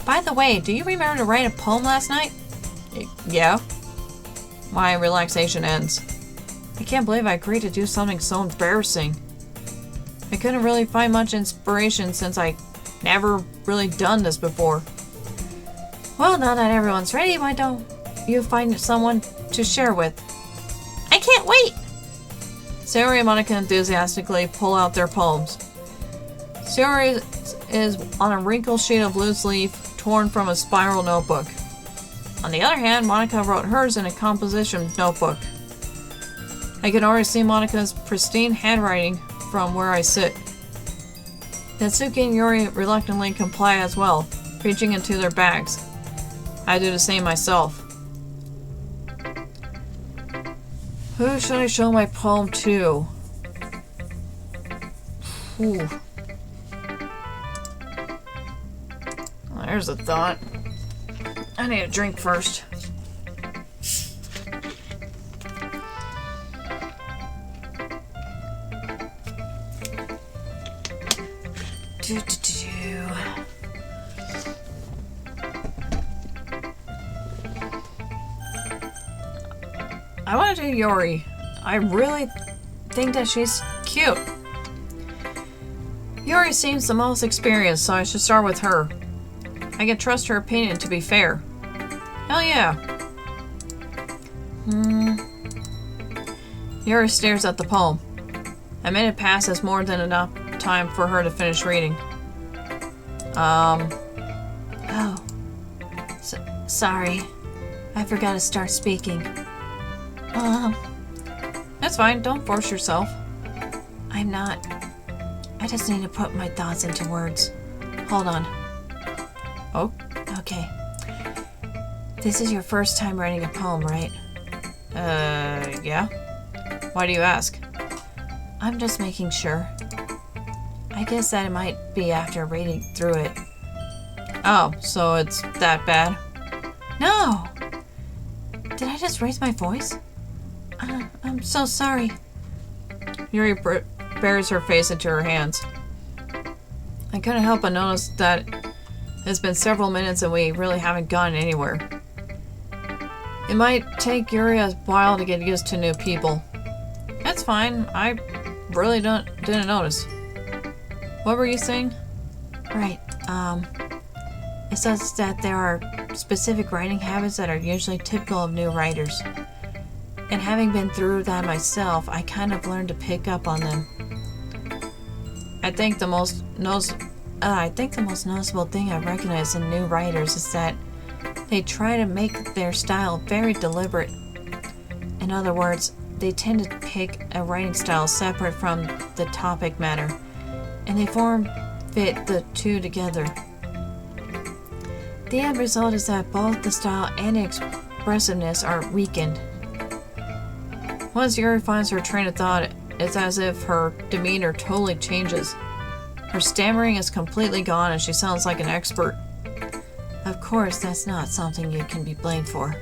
By the way, do you remember to write a poem last night? Yeah. My relaxation ends. I can't believe I agreed to do something so embarrassing. I couldn't really find much inspiration since I never really done this before. Well, now that everyone's ready, why don't you find someone to share with? I can't wait! Sayori and Monica enthusiastically pull out their poems. Sayori is on a wrinkled sheet of loose leaf torn from a spiral notebook. On the other hand, Monica wrote hers in a composition notebook. I can already see Monica's pristine handwriting from where I sit. Natsuki and Yuri reluctantly comply as well, reaching into their bags. I do the same myself. Who should I show my poem to? Ooh. Well, there's a thought. I need a drink first. I want to do Yuri. I really think that she's cute. Yuri seems the most experienced, so I should start with her. I can trust her opinion to be fair. Hell yeah. Yuri stares at the poem. A minute passes more than enough time for her to finish reading. Oh. Sorry. I forgot to start speaking. That's fine. Don't force yourself. I'm not. I just need to put my thoughts into words. Hold on. Oh? Okay. This is your first time writing a poem, right? Yeah? Why do you ask? I'm just making sure. I guess that it might be after reading through it. Oh, so it's that bad? No! Did I just raise my voice? I'm so sorry. Yuri buries her face into her hands. I couldn't help but notice that it's been several minutes and we really haven't gone anywhere. It might take Yuri a while to get used to new people. That's fine. I really didn't notice. What were you saying? Right. It says that there are specific writing habits that are usually typical of new writers. And having been through that myself, I kind of learned to pick up on them. I think the most noticeable thing I recognize in new writers is that they try to make their style very deliberate. In other words, they tend to pick a writing style separate from the topic matter, and they fit the two together. The end result is that both the style and expressiveness are weakened. Once Yuri finds her train of thought, it's as if her demeanor totally changes. Her stammering is completely gone and she sounds like an expert. Of course, that's not something you can be blamed for.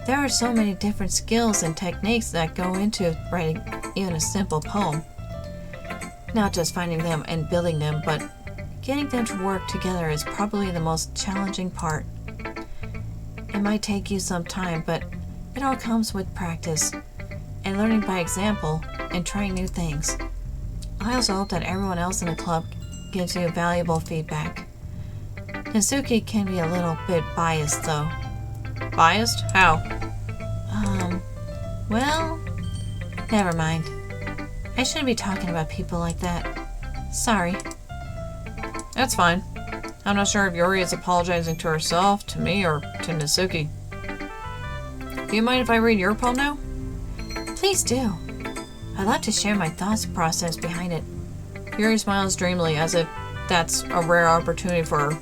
There are so many different skills and techniques that go into writing even a simple poem. Not just finding them and building them, but getting them to work together is probably the most challenging part. It might take you some time, but it all comes with practice and learning by example and trying new things. I also hope that everyone else in the club gives you valuable feedback. Natsuki can be a little bit biased though. Biased? How? Well, never mind. I shouldn't be talking about people like that. Sorry. That's fine. I'm not sure if Yuri is apologizing to herself, to me, or to Natsuki. Do you mind if I read your poem now? Please do. I'd love to share my thoughts process behind it. Yuri smiles dreamily as if that's a rare opportunity for her,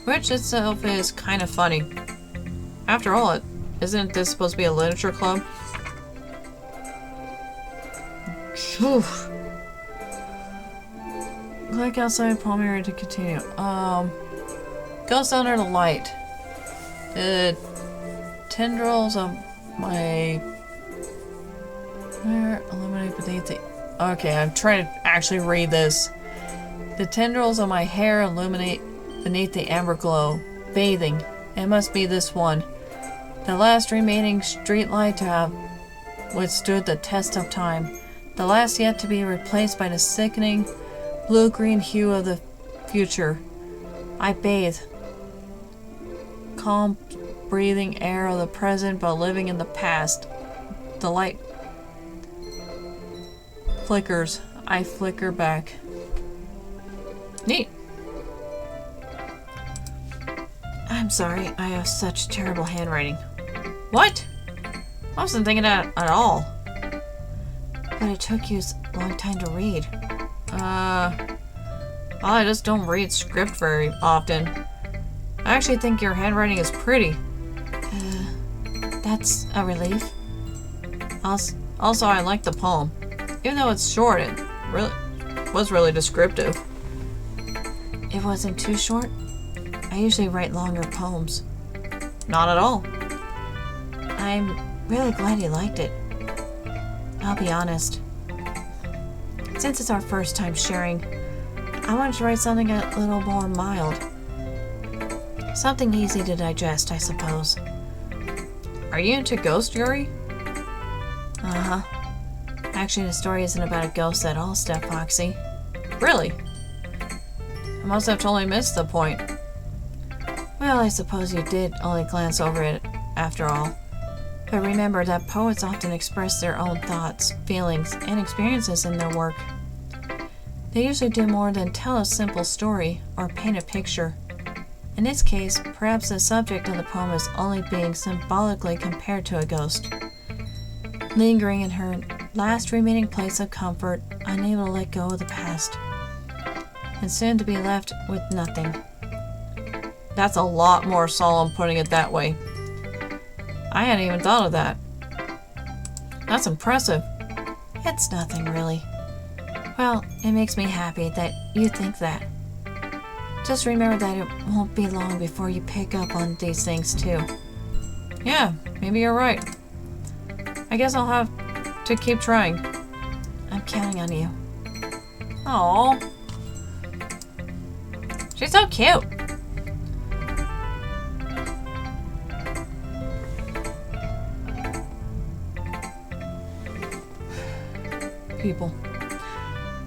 which itself is kind of funny. After all, isn't this supposed to be a literature club? Whew. Click outside palm area to continue. Ghost under the light. The tendrils of my hair illuminate beneath the... Okay, I'm trying to actually read this. The tendrils of my hair illuminate beneath the amber glow. Bathing. It must be this one. The last remaining streetlight to have withstood the test of time. The last yet to be replaced by the sickening blue-green hue of the future. I bathe. Calm, breathing air of the present, but living in the past. The light flickers. I flicker back. Neat. I'm sorry, I have such terrible handwriting. What? I wasn't thinking that at all. But it took you a long time to read. I just don't read script very often. I actually think your handwriting is pretty. That's a relief. Also, I like the poem. Even though it's short, it was really descriptive. It wasn't too short? I usually write longer poems. Not at all. I'm really glad you liked it. I'll be honest. Since it's our first time sharing, I wanted to write something a little more mild. Something easy to digest, I suppose. Are you into ghost, Yuri? Uh-huh. Actually, the story isn't about a ghost at all, Steph Foxy. Really? I must have totally missed the point. Well, I suppose you did only glance over it after all. But remember that poets often express their own thoughts, feelings, and experiences in their work. They usually do more than tell a simple story or paint a picture. In this case, perhaps the subject of the poem is only being symbolically compared to a ghost, lingering in her last remaining place of comfort, unable to let go of the past, and soon to be left with nothing. That's a lot more solemn putting it that way. I hadn't even thought of that. That's impressive. It's nothing, really. Well, it makes me happy that you think that. Just remember that it won't be long before you pick up on these things, too. Yeah, maybe you're right. I guess I'll have to keep trying. I'm counting on you. Aww. She's so cute. People.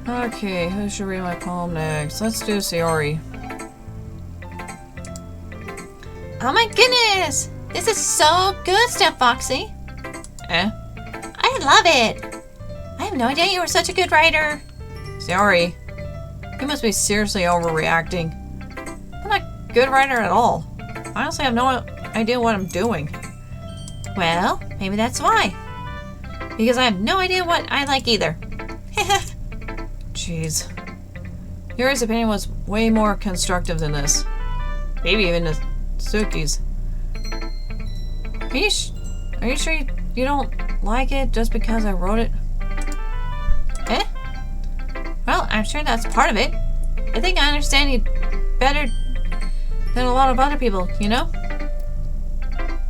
Okay, who should read my poem next? Let's do Sayori. Oh my goodness! This is so good, Steph Foxy. Eh? I love it. I have no idea you were such a good writer. Sayori, you must be seriously overreacting. I'm not a good writer at all. I honestly have no idea what I'm doing. Well, maybe that's why. Because I have no idea what I like either. Jeez. Yuri's opinion was way more constructive than this. Maybe even Suki's. Are you sure you don't like it just because I wrote it? Eh? Well, I'm sure that's part of it. I think I understand you better than a lot of other people, you know?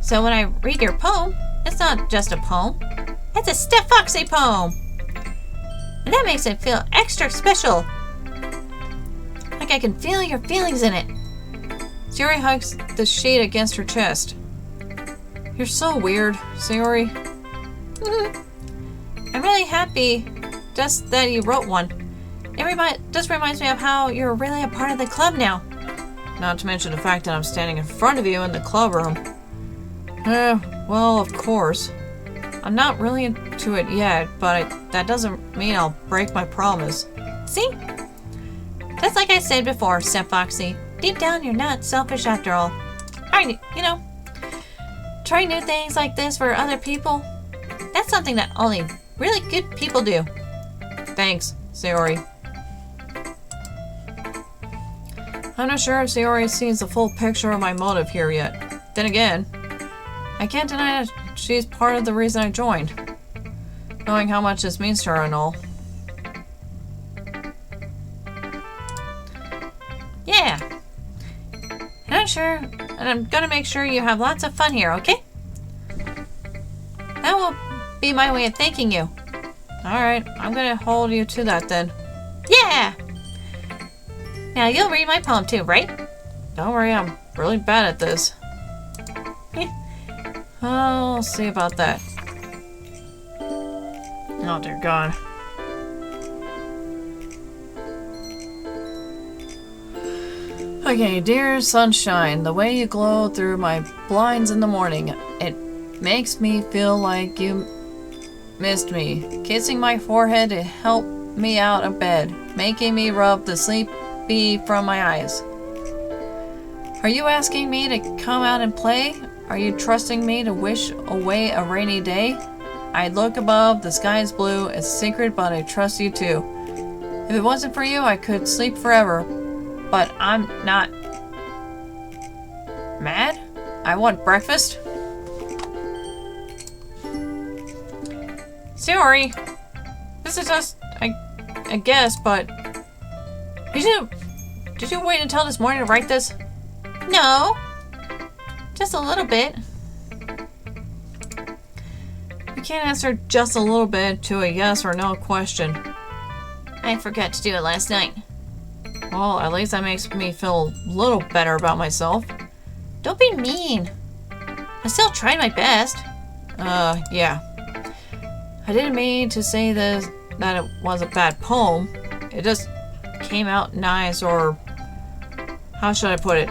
So when I read your poem, it's not just a poem. It's a Steph Foxy poem. And that makes it feel extra special. Like I can feel your feelings in it. Sayori hugs the sheet against her chest. You're so weird, Sayori. I'm really happy just that you wrote one. It just reminds me of how you're really a part of the club now. Not to mention the fact that I'm standing in front of you in the club room. Well, of course. I'm not really into it yet, but that doesn't mean I'll break my promise. See? Just like I said before, Steph Foxy. Deep down, you're not selfish after all. Try new things like this for other people. That's something that only really good people do. Thanks, Sayori. I'm not sure if Sayori sees the full picture of my motive here yet. Then again, I can't deny that she's part of the reason I joined. Knowing how much this means to her and all. Yeah. And I'm gonna make sure you have lots of fun here, okay? That will be my way of thanking you. Alright, I'm gonna hold you to that then. Yeah! Now you'll read my poem too, right? Don't worry, I'm really bad at this. I'll see about that. Oh dear God. Okay, dear sunshine, the way you glow through my blinds in the morning, it makes me feel like you missed me. Kissing my forehead to help me out of bed, making me rub the sleepy from my eyes. Are you asking me to come out and play? Are you trusting me to wish away a rainy day? I look above, the sky is blue, it's secret, but I trust you too. If it wasn't for you, I could sleep forever. But I'm not mad. I want breakfast. Sorry. This is just, I guess, but did you wait until this morning to write this? No. Just a little bit. You can't answer just a little bit to a yes or no question. I forgot to do it last night. Well, at least that makes me feel a little better about myself. Don't be mean. I still tried my best. Yeah. I didn't mean to say this, that it was a bad poem. It just came out nice, or how should I put it?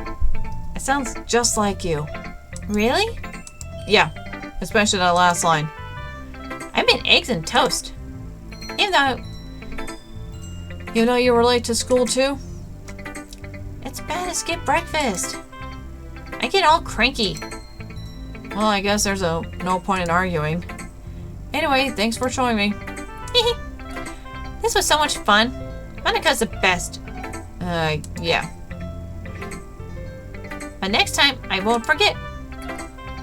It sounds just like you. Really? Yeah, especially that last line. I made eggs and toast. Even though you know you were late to school too? It's bad to skip breakfast. I get all cranky. Well, I guess there's no point in arguing. Anyway, thanks for showing me. This was so much fun. Monika's the best. Yeah. But next time, I won't forget.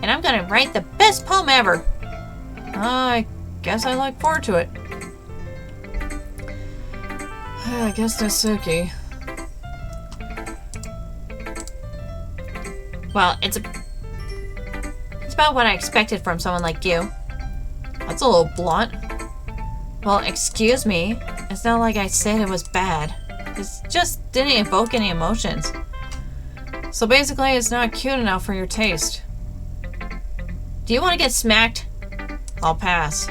And I'm gonna write the best poem ever. I guess I look forward to it. I guess Natsuki. Well, it's about what I expected from someone like you. That's a little blunt. Well, excuse me. It's not like I said it was bad. It just didn't evoke any emotions. So basically, it's not cute enough for your taste. Do you want to get smacked? I'll pass.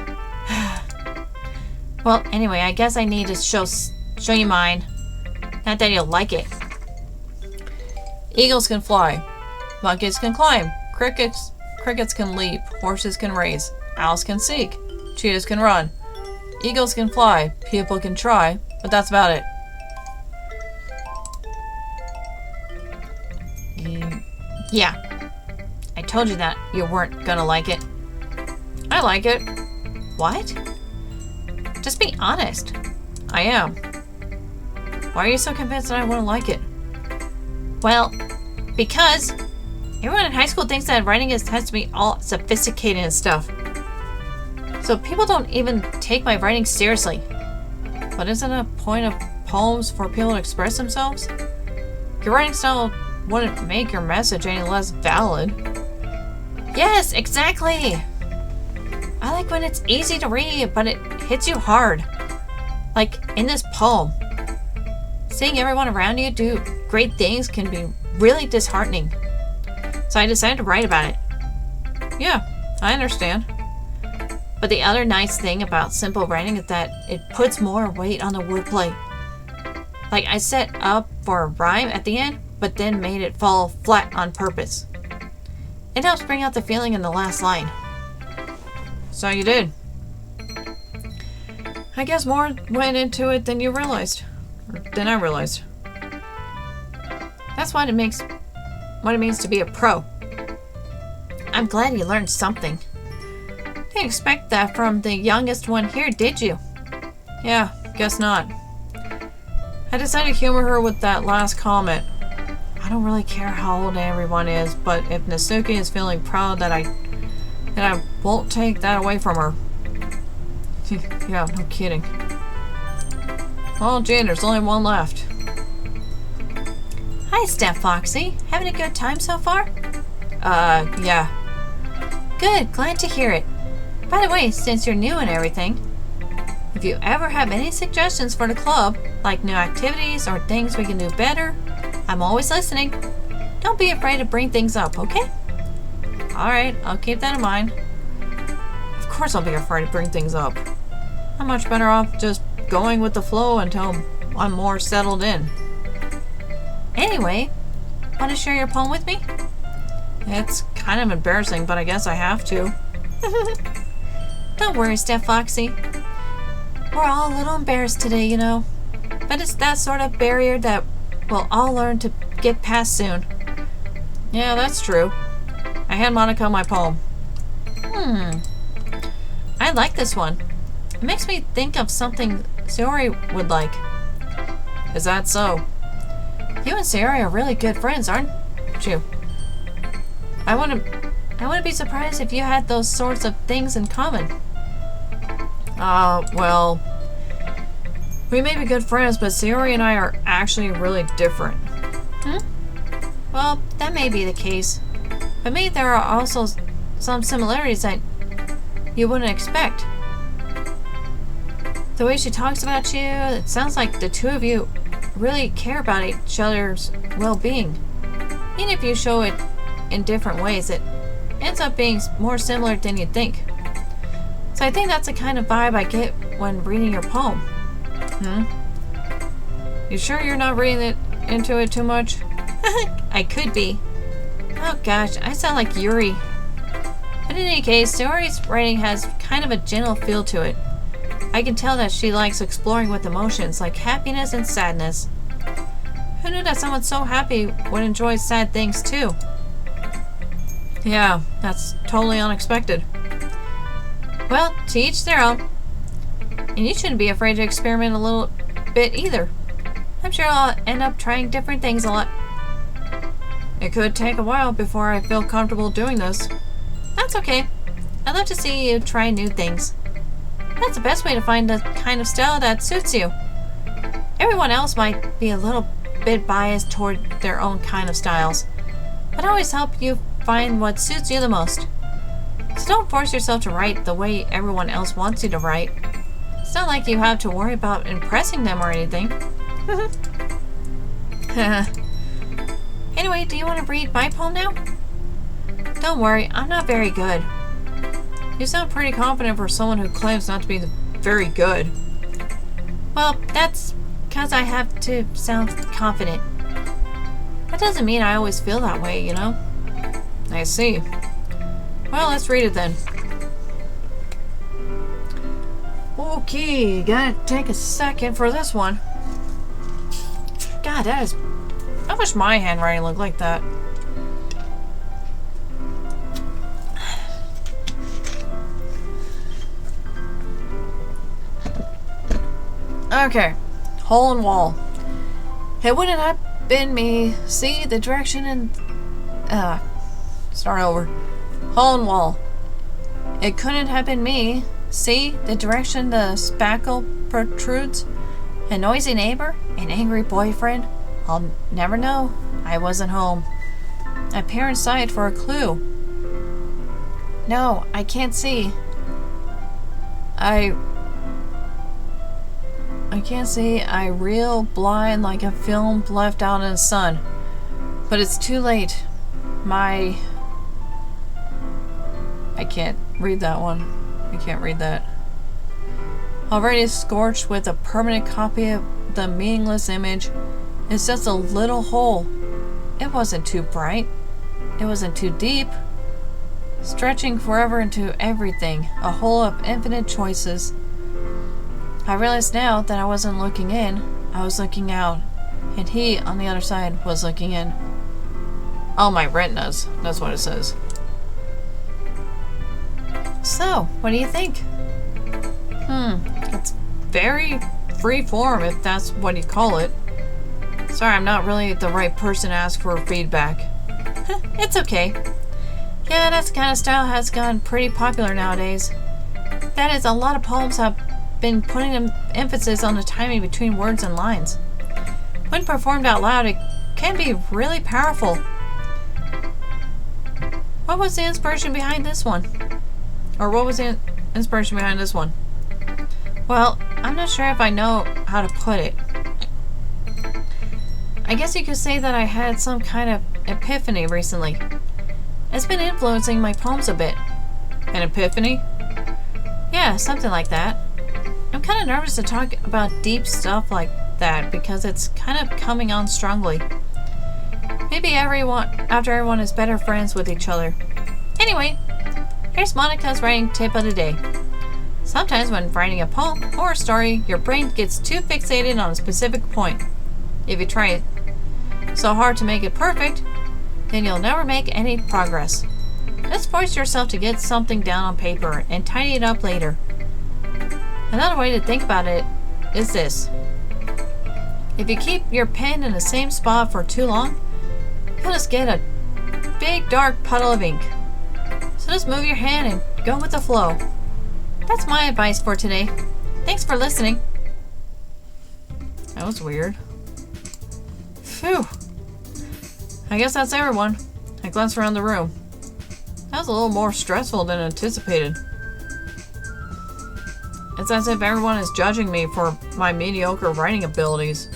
Well, anyway, I guess I need to show you mine. Not that you'll like it. Eagles can fly. Monkeys can climb. Crickets can leap. Horses can race. Owls can seek. Cheetahs can run. Eagles can fly. People can try. But that's about it. Yeah. I told you that you weren't gonna like it. I like it. What? Just be honest. I am. Why are you so convinced that I wouldn't like it? Well, because everyone in high school thinks that writing has to be all sophisticated and stuff. So people don't even take my writing seriously. But isn't a point of poems for people to express themselves? Your writing style wouldn't make your message any less valid. Yes, exactly. I like when it's easy to read, but it hits you hard. Like in this poem. Seeing everyone around you do great things can be really disheartening. So I decided to write about it. Yeah, I understand. But the other nice thing about simple writing is that it puts more weight on the wordplay. Like I set up for a rhyme at the end, but then made it fall flat on purpose. It helps bring out the feeling in the last line. So you did. I guess more went into it than you realized. Or than I realized. That's what it means to be a pro. I'm glad you learned something. Didn't expect that from the youngest one here, did you? Yeah, guess not. I decided to humor her with that last comment. I don't really care how old everyone is, but if Nasuke is feeling proud that I won't take that away from her. Yeah, no kidding. Well, Jane, there's only one left. Hi, Steph Foxy. Having a good time so far? Yeah. Good, glad to hear it. By the way, since you're new and everything, if you ever have any suggestions for the club, like new activities or things we can do better, I'm always listening. Don't be afraid to bring things up, okay? Alright, I'll keep that in mind. Of course I'll be afraid to bring things up. I'm much better off just going with the flow until I'm more settled in. Anyway, want to share your poem with me? It's kind of embarrassing, but I guess I have to. Don't worry, Steph Foxy. We're all a little embarrassed today, you know. But it's that sort of barrier that we'll all learn to get past soon. Yeah, that's true. I hand Monica my poem. I like this one. It makes me think of something Sayori would like. Is that so? You and Sayori are really good friends, aren't you? I wouldn't be surprised if you had those sorts of things in common. Well, we may be good friends, but Sayori and I are actually really different. Well, that may be the case. But maybe there are also some similarities that you wouldn't expect. The way she talks about you, it sounds like the two of you really care about each other's well-being. Even if you show it in different ways, it ends up being more similar than you'd think. So I think that's the kind of vibe I get when reading your poem. You sure you're not reading it into it too much? I could be. Oh gosh, I sound like Yuri. But in any case, Sayori's writing has kind of a gentle feel to it. I can tell that she likes exploring with emotions like happiness and sadness. Who knew that someone so happy would enjoy sad things too? Yeah, that's totally unexpected. Well, to each their own. And you shouldn't be afraid to experiment a little bit either. I'm sure I'll end up trying different things a lot. It could take a while before I feel comfortable doing this. That's okay. I'd love to see you try new things. That's the best way to find the kind of style that suits you. Everyone else might be a little bit biased toward their own kind of styles, but I always help you find what suits you the most. So don't force yourself to write the way everyone else wants you to write. It's not like you have to worry about impressing them or anything. Anyway, do you want to read my poem now? Don't worry, I'm not very good. You sound pretty confident for someone who claims not to be very good. Well, that's because I have to sound confident. That doesn't mean I always feel that way, you know? I see. Well, let's read it then. Okay, gotta take a second for this one. God, that is... I wish my handwriting looked like that. Okay, hole in wall. It wouldn't have been me. See the direction and start over. Hole in wall. It couldn't have been me. See the direction the spackle protrudes. A noisy neighbor, an angry boyfriend. I'll never know. I wasn't home. My parents sighed for a clue. No, I can't see. I can't see. I reel blind like a film left out in the sun. But it's too late. I can't read that one. I can't read that. Already scorched with a permanent copy of the meaningless image. It's just a little hole. It wasn't too bright. It wasn't too deep. Stretching forever into everything. A hole of infinite choices. I realized now that I wasn't looking in, I was looking out, and he on the other side was looking in. Oh, my retinas. That's what it says. So, what do you think? It's very free form, if that's what you call it. Sorry, I'm not really the right person to ask for feedback. It's okay. Yeah, that kind of style has gotten pretty popular nowadays. That is, a lot of poems have been putting an emphasis on the timing between words and lines. When performed out loud, it can be really powerful. What was the inspiration behind this one? Or what was the inspiration behind this one? Well, I'm not sure if I know how to put it. I guess you could say that I had some kind of epiphany recently. It's been influencing my poems a bit. An epiphany? Yeah, something like that. I'm kind of nervous to talk about deep stuff like that because it's kind of coming on strongly. Maybe after everyone is better friends with each other. Anyway, here's Monica's writing tip of the day. Sometimes when writing a poem or a story, your brain gets too fixated on a specific point. If you try so hard to make it perfect, then you'll never make any progress. Just force yourself to get something down on paper and tidy it up later. Another way to think about it is this. If you keep your pen in the same spot for too long, you'll just get a big dark puddle of ink. So just move your hand and go with the flow. That's my advice for today. Thanks for listening. That was weird. Phew. I guess that's everyone. I glanced around the room. That was a little more stressful than anticipated. It's as if everyone is judging me for my mediocre writing abilities.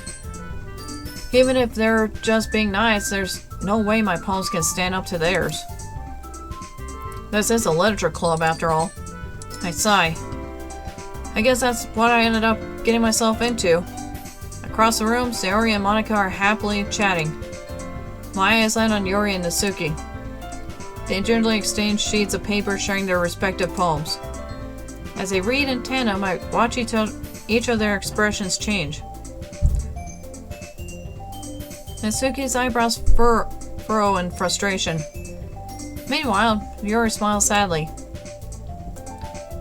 Even if they're just being nice, there's no way my poems can stand up to theirs. This is a literature club after all. I sigh. I guess that's what I ended up getting myself into. Across the room, Sayori and Monica are happily chatting. My eyes land on Yuri and Natsuki. They gingerly exchange sheets of paper sharing their respective poems. As they read in tandem, I watch each of their expressions change. Natsuki's eyebrows furrow in frustration. Meanwhile, Yuri smiles sadly.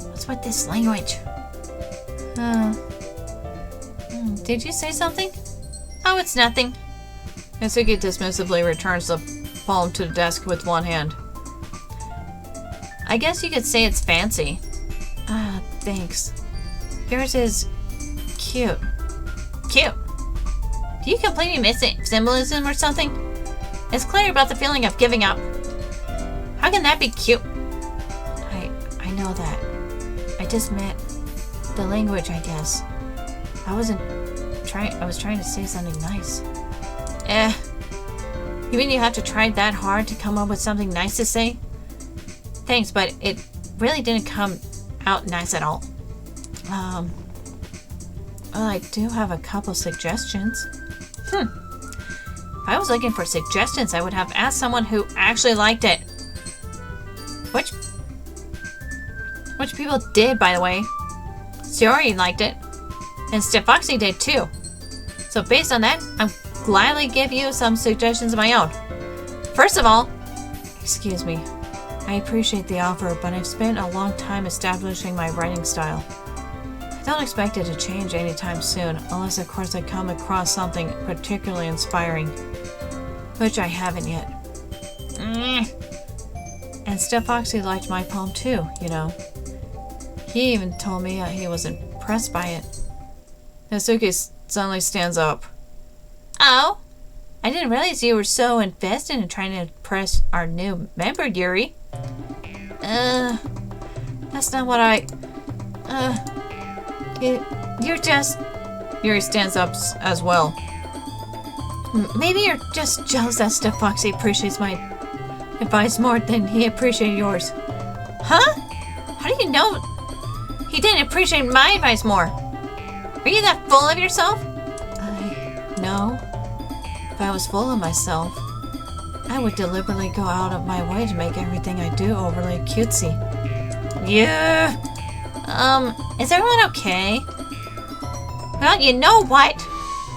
What's with this language? Did you say something? Oh, it's nothing. Natsuki dismissively returns the poem to the desk with one hand. I guess you could say it's fancy. Thanks. Yours is cute. Cute? Do you completely miss it? Symbolism or something? It's clear about the feeling of giving up. How can that be cute? I know that. I just meant the language, I guess. I was trying to say something nice. You mean you have to try that hard to come up with something nice to say? Thanks, but it really didn't come out nice at all. Well, I do have a couple suggestions. If I was looking for suggestions, I would have asked someone who actually liked it. Which people did, by the way. Sayori liked it. And Stefoxy did too. So based on that, I'll gladly give you some suggestions of my own. First of all, excuse me. I appreciate the offer, but I've spent a long time establishing my writing style. I don't expect it to change anytime soon, unless of course I come across something particularly inspiring. Which I haven't yet. And Stefoxy liked my poem too, you know. He even told me he was impressed by it. Natsuki suddenly stands up. Oh? I didn't realize you were so invested in trying to impress our new member, Yuri. That's not what you're just... Yuri stands up as well. Maybe you're just jealous that Stefoxy appreciates my advice more than he appreciated yours. Huh? How do you know he didn't appreciate my advice more? Are you that full of yourself? No. If I was full of myself, I would deliberately go out of my way to make everything I do overly cutesy. Yeah. Is everyone okay? Well, you know what?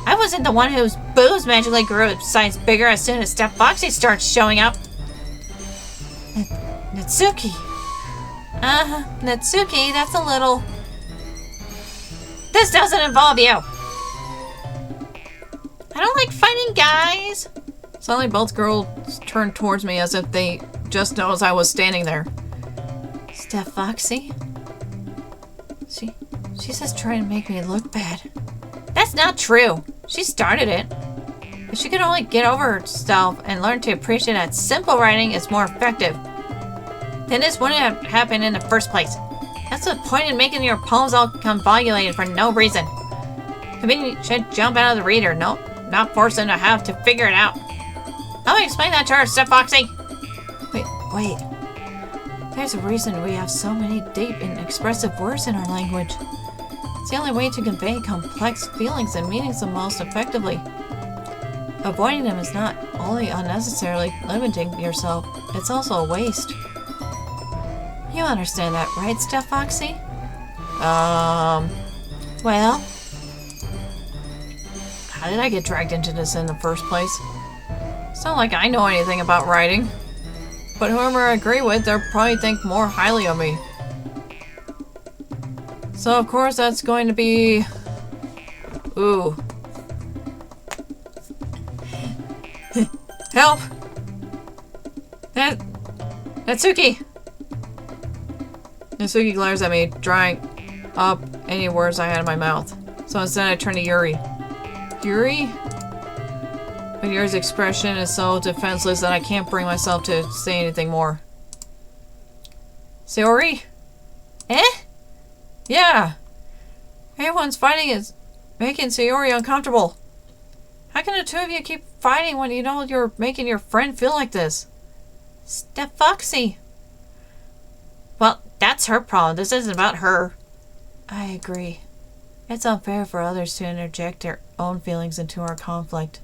I wasn't the one whose boobs magically grew a size bigger as soon as Stefoxy starts showing up. Natsuki. Natsuki, that's a little... This doesn't involve you! I don't like fighting guys! Suddenly both girls turned towards me as if they just noticed I was standing there. Steph Foxy? She's just trying to make me look bad. That's not true! She started it. If she could only get over herself and learn to appreciate that simple writing is more effective, then this wouldn't have happened in the first place. That's the point in making your poems all convolulated for no reason. Convenience should jump out of the reader. Nope, not force them to have to figure it out. Let me explain that to her, Steph Foxy. Wait. There's a reason we have so many deep and expressive words in our language. It's the only way to convey complex feelings and meanings the most effectively. Avoiding them is not only unnecessarily limiting yourself, it's also a waste. You understand that, right, Steph Foxy? Well? How did I get dragged into this in the first place? It's not like I know anything about writing. But whoever I agree with, they'll probably think more highly of me. So of course that's going to be... Ooh. Help! Natsuki! Natsuki glares at me, drying up any words I had in my mouth. So instead I turn to Yuri. Yuri? But Yuri's expression is so defenseless that I can't bring myself to say anything more. Sayori? Eh? Yeah! Everyone's fighting is making Sayori uncomfortable. How can the two of you keep fighting when you know you're making your friend feel like this? Steph Foxy. Well, that's her problem. This isn't about her. I agree. It's unfair for others to interject their own feelings into our conflict.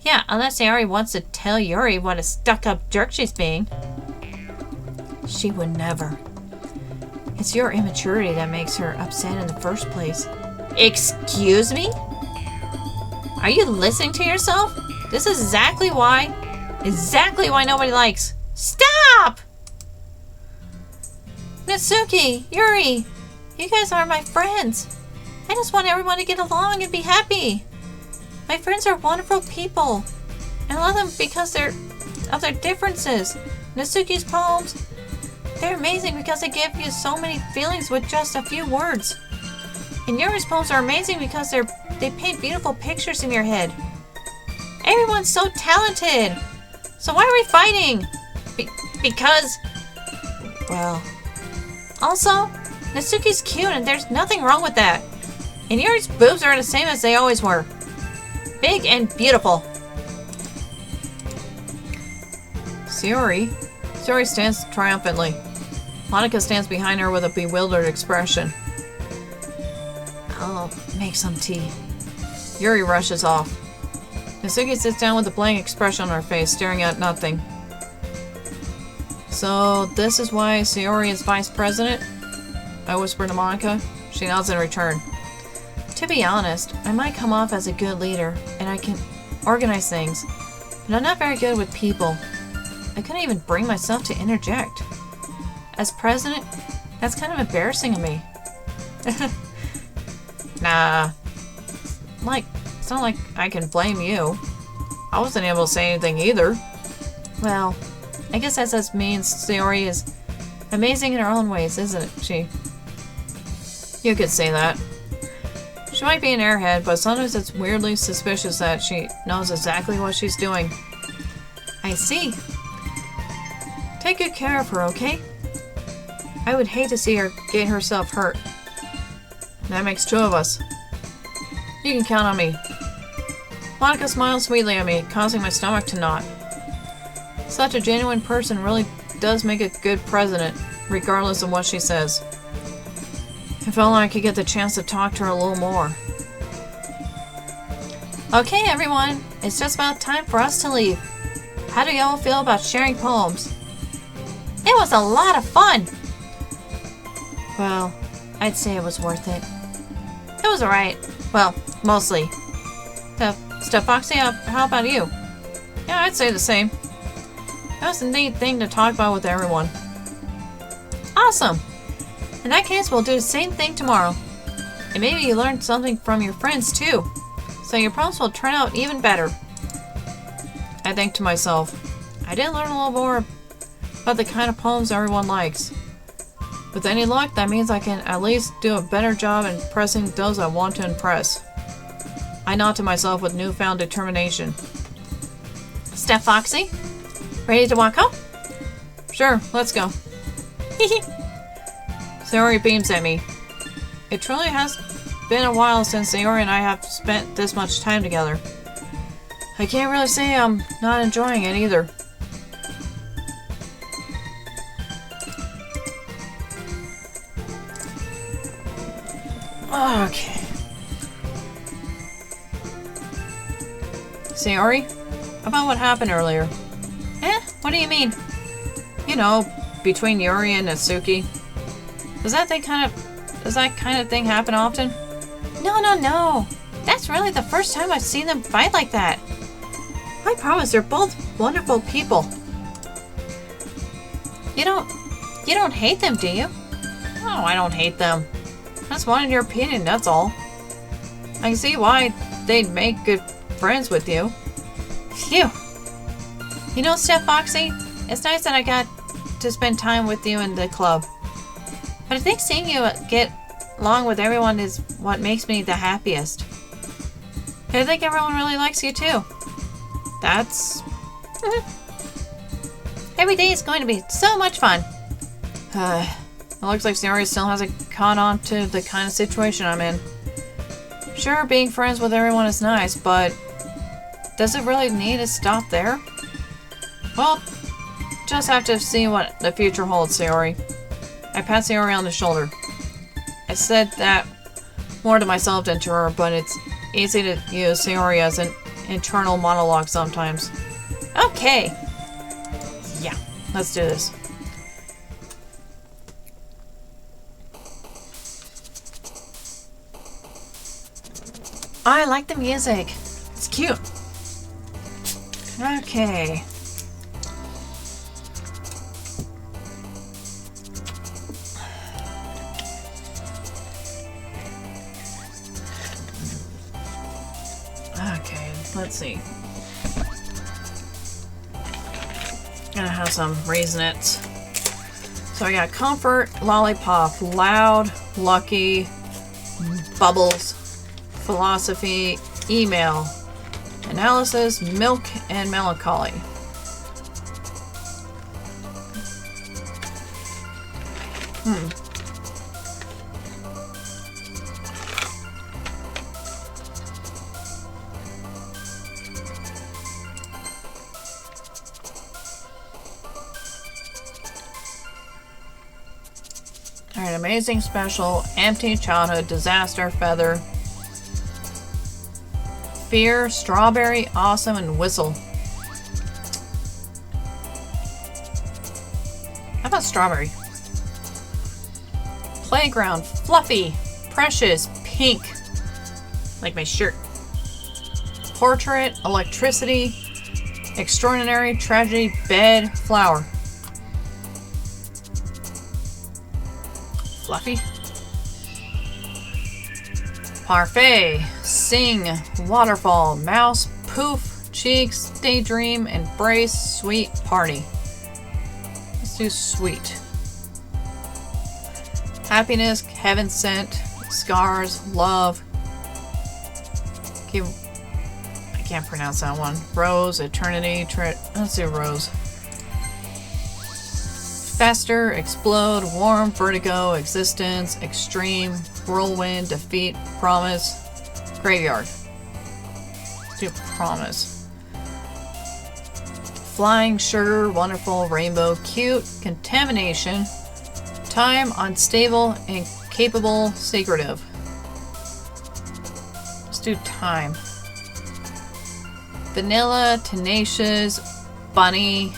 Yeah, unless Sayori wants to tell Yuri what a stuck-up jerk she's being. She would never. It's your immaturity that makes her upset in the first place. Excuse me? Are you listening to yourself? This is exactly why nobody likes. Stop! Natsuki, Yuri, you guys are my friends. I just want everyone to get along and be happy. My friends are wonderful people. I love them because of their differences. Natsuki's poems, they're amazing because they give you so many feelings with just a few words. And Yuri's poems are amazing because they paint beautiful pictures in your head. Everyone's so talented. So why are we fighting? Because... Well... Also, Natsuki's cute and there's nothing wrong with that. And Yuri's boobs are the same as they always were. Big and beautiful. Sayori stands triumphantly. Monica stands behind her with a bewildered expression. I'll make some tea. Yuri rushes off. Natsuki sits down with a blank expression on her face, staring at nothing. So, this is why Sayori is vice president? I whisper to Monica. She nods in return. To be honest, I might come off as a good leader, and I can organize things, but I'm not very good with people. I couldn't even bring myself to interject. As president, that's kind of embarrassing of me. Nah. It's not like I can blame you. I wasn't able to say anything either. Well, I guess that just means Sayori is amazing in her own ways, isn't she? You could say that. She might be an airhead, but sometimes it's weirdly suspicious that she knows exactly what she's doing. I see. Take good care of her, okay? I would hate to see her get herself hurt. That makes two of us. You can count on me. Monica smiled sweetly at me, causing my stomach to knot. Such a genuine person really does make a good president, regardless of what she says. If only I could get the chance to talk to her a little more. Okay, everyone. It's just about time for us to leave. How do y'all feel about sharing poems? It was a lot of fun! Well, I'd say it was worth it. It was alright. Well, mostly. Steph Foxy, how about you? Yeah, I'd say the same. That was a neat thing to talk about with everyone. Awesome! In that case, we'll do the same thing tomorrow. And maybe you learned something from your friends too. So your poems will turn out even better. I think to myself, I did learn a little more about the kind of poems everyone likes. With any luck, that means I can at least do a better job impressing those I want to impress. I nod to myself with newfound determination. Steph Foxy, ready to walk home? Sure, let's go. Sayori beams at me. It truly has been a while since Sayori and I have spent this much time together. I can't really say I'm not enjoying it either. Okay. Sayori, about what happened earlier? What do you mean? You know, between Yuri and Natsuki. Does that kind of thing happen often? No. That's really the first time I've seen them fight like that. I promise they're both wonderful people. You don't hate them, do you? Oh, I don't hate them. I just wanted your opinion, that's all. I can see why they'd make good friends with you. Phew. You know, Steph Foxy, it's nice that I got to spend time with you in the club. But I think seeing you get along with everyone is what makes me the happiest. I think everyone really likes you too. That's... Every day is going to be so much fun. It looks like Sayori still hasn't caught on to the kind of situation I'm in. Sure, being friends with everyone is nice, but does it really need to stop there? Well, just have to see what the future holds, Sayori. I pat Sayori on the shoulder. I said that more to myself than to her, but it's easy to use Sayori as an internal monologue sometimes. Okay. Yeah, let's do this. I like the music. It's cute. Okay. Okay, let's see. Gonna have some Raisinets. So I got comfort, lollipop, loud, lucky, bubbles, philosophy, email, analysis, milk, and melancholy. Alright, amazing special, empty childhood, disaster, feather, fear, strawberry, awesome, and whistle. How about strawberry? Playground, fluffy, precious, pink. Like my shirt. Portrait, electricity, extraordinary, tragedy, bed, flower. Fluffy. Parfait, sing, waterfall, mouse, poof, cheeks, daydream, embrace, sweet, party. Let's do sweet. Happiness, heaven sent, scars, love. I can't pronounce that one. Rose, eternity, let's do rose. Fester, explode, warm, vertigo, existence, extreme, whirlwind, defeat, promise, graveyard. Let's do promise. Flying, sugar, wonderful, rainbow, cute, contamination, time, unstable, incapable, secretive. Let's do time. Vanilla, tenacious, bunny,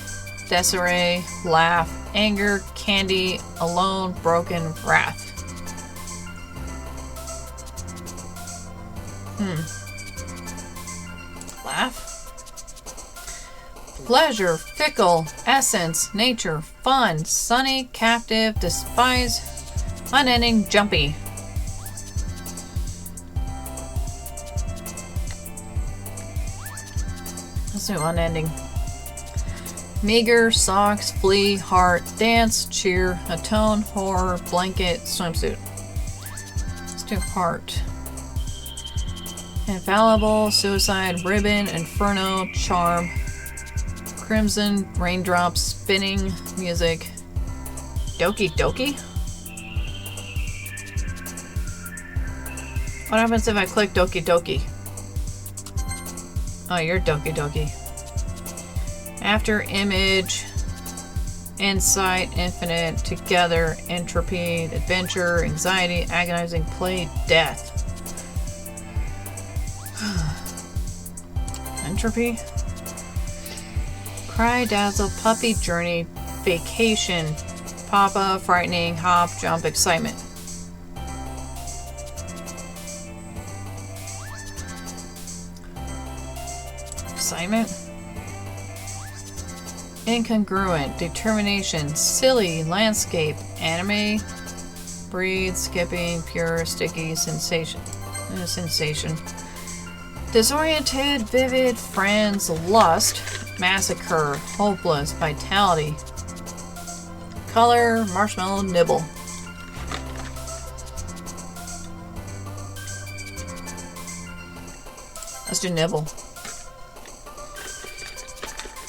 Desiree, laugh, anger, candy, alone, broken, wrath. Laugh. Pleasure, fickle, essence, nature, fun, sunny, captive, despise, unending, jumpy. Let's do unending. Meager, socks, flea, heart, dance, cheer, atone, horror, blanket, swimsuit. Let's do heart. Infallible, suicide, ribbon, inferno, charm, crimson, raindrops, spinning, music. Doki Doki? What happens if I click Doki Doki? Oh, you're Doki Doki. After image, insight, infinite, together, entropy, adventure, anxiety, agonizing, play, death. Entropy? Cry, dazzle, puppy, journey, vacation, papa, frightening, hop, jump, excitement. Excitement? Incongruent, determination, silly, landscape, anime, breathe, skipping, pure, sticky, sensation. Sensation. Disoriented, vivid, friends, lust, massacre, hopeless, vitality, color, marshmallow, nibble. Let's do nibble.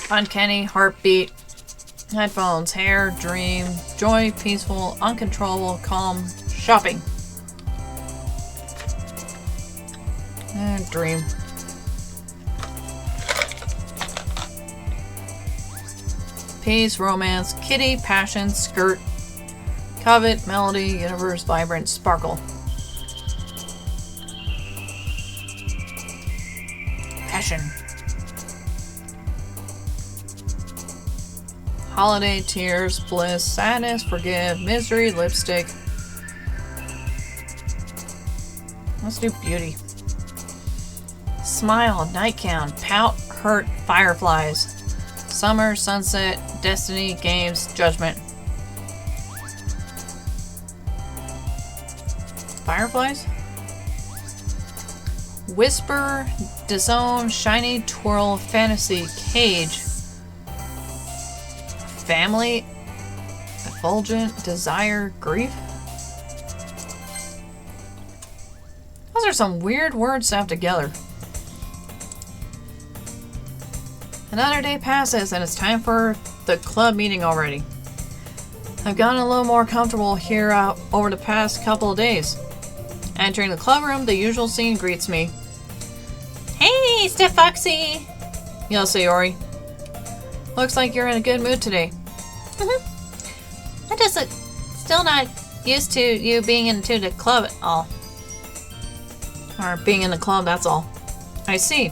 Uncanny, heartbeat, headphones, hair, dream, joy, peaceful, uncontrollable, calm, shopping. And dream. Peace, romance, kitty, passion, skirt, covet, melody, universe, vibrant, sparkle. Passion. Holiday, tears, bliss, sadness, forgive, misery, lipstick. Let's do beauty. Smile, nightgown, pout, hurt, fireflies. Summer, sunset, destiny, games, judgment. Fireflies? Whisper, disown, shiny, twirl, fantasy, cage. Family, effulgent, desire, grief. Those are some weird words to have together. Another day passes and it's time for the club meeting already. I've gotten a little more comfortable here over the past couple of days. Entering the club room, the usual scene greets me. Hey, Steph Foxy! Yo, Sayori. Looks like you're in a good mood today. I'm just still not used to you being into the club at all. Or being in the club, that's all. I see.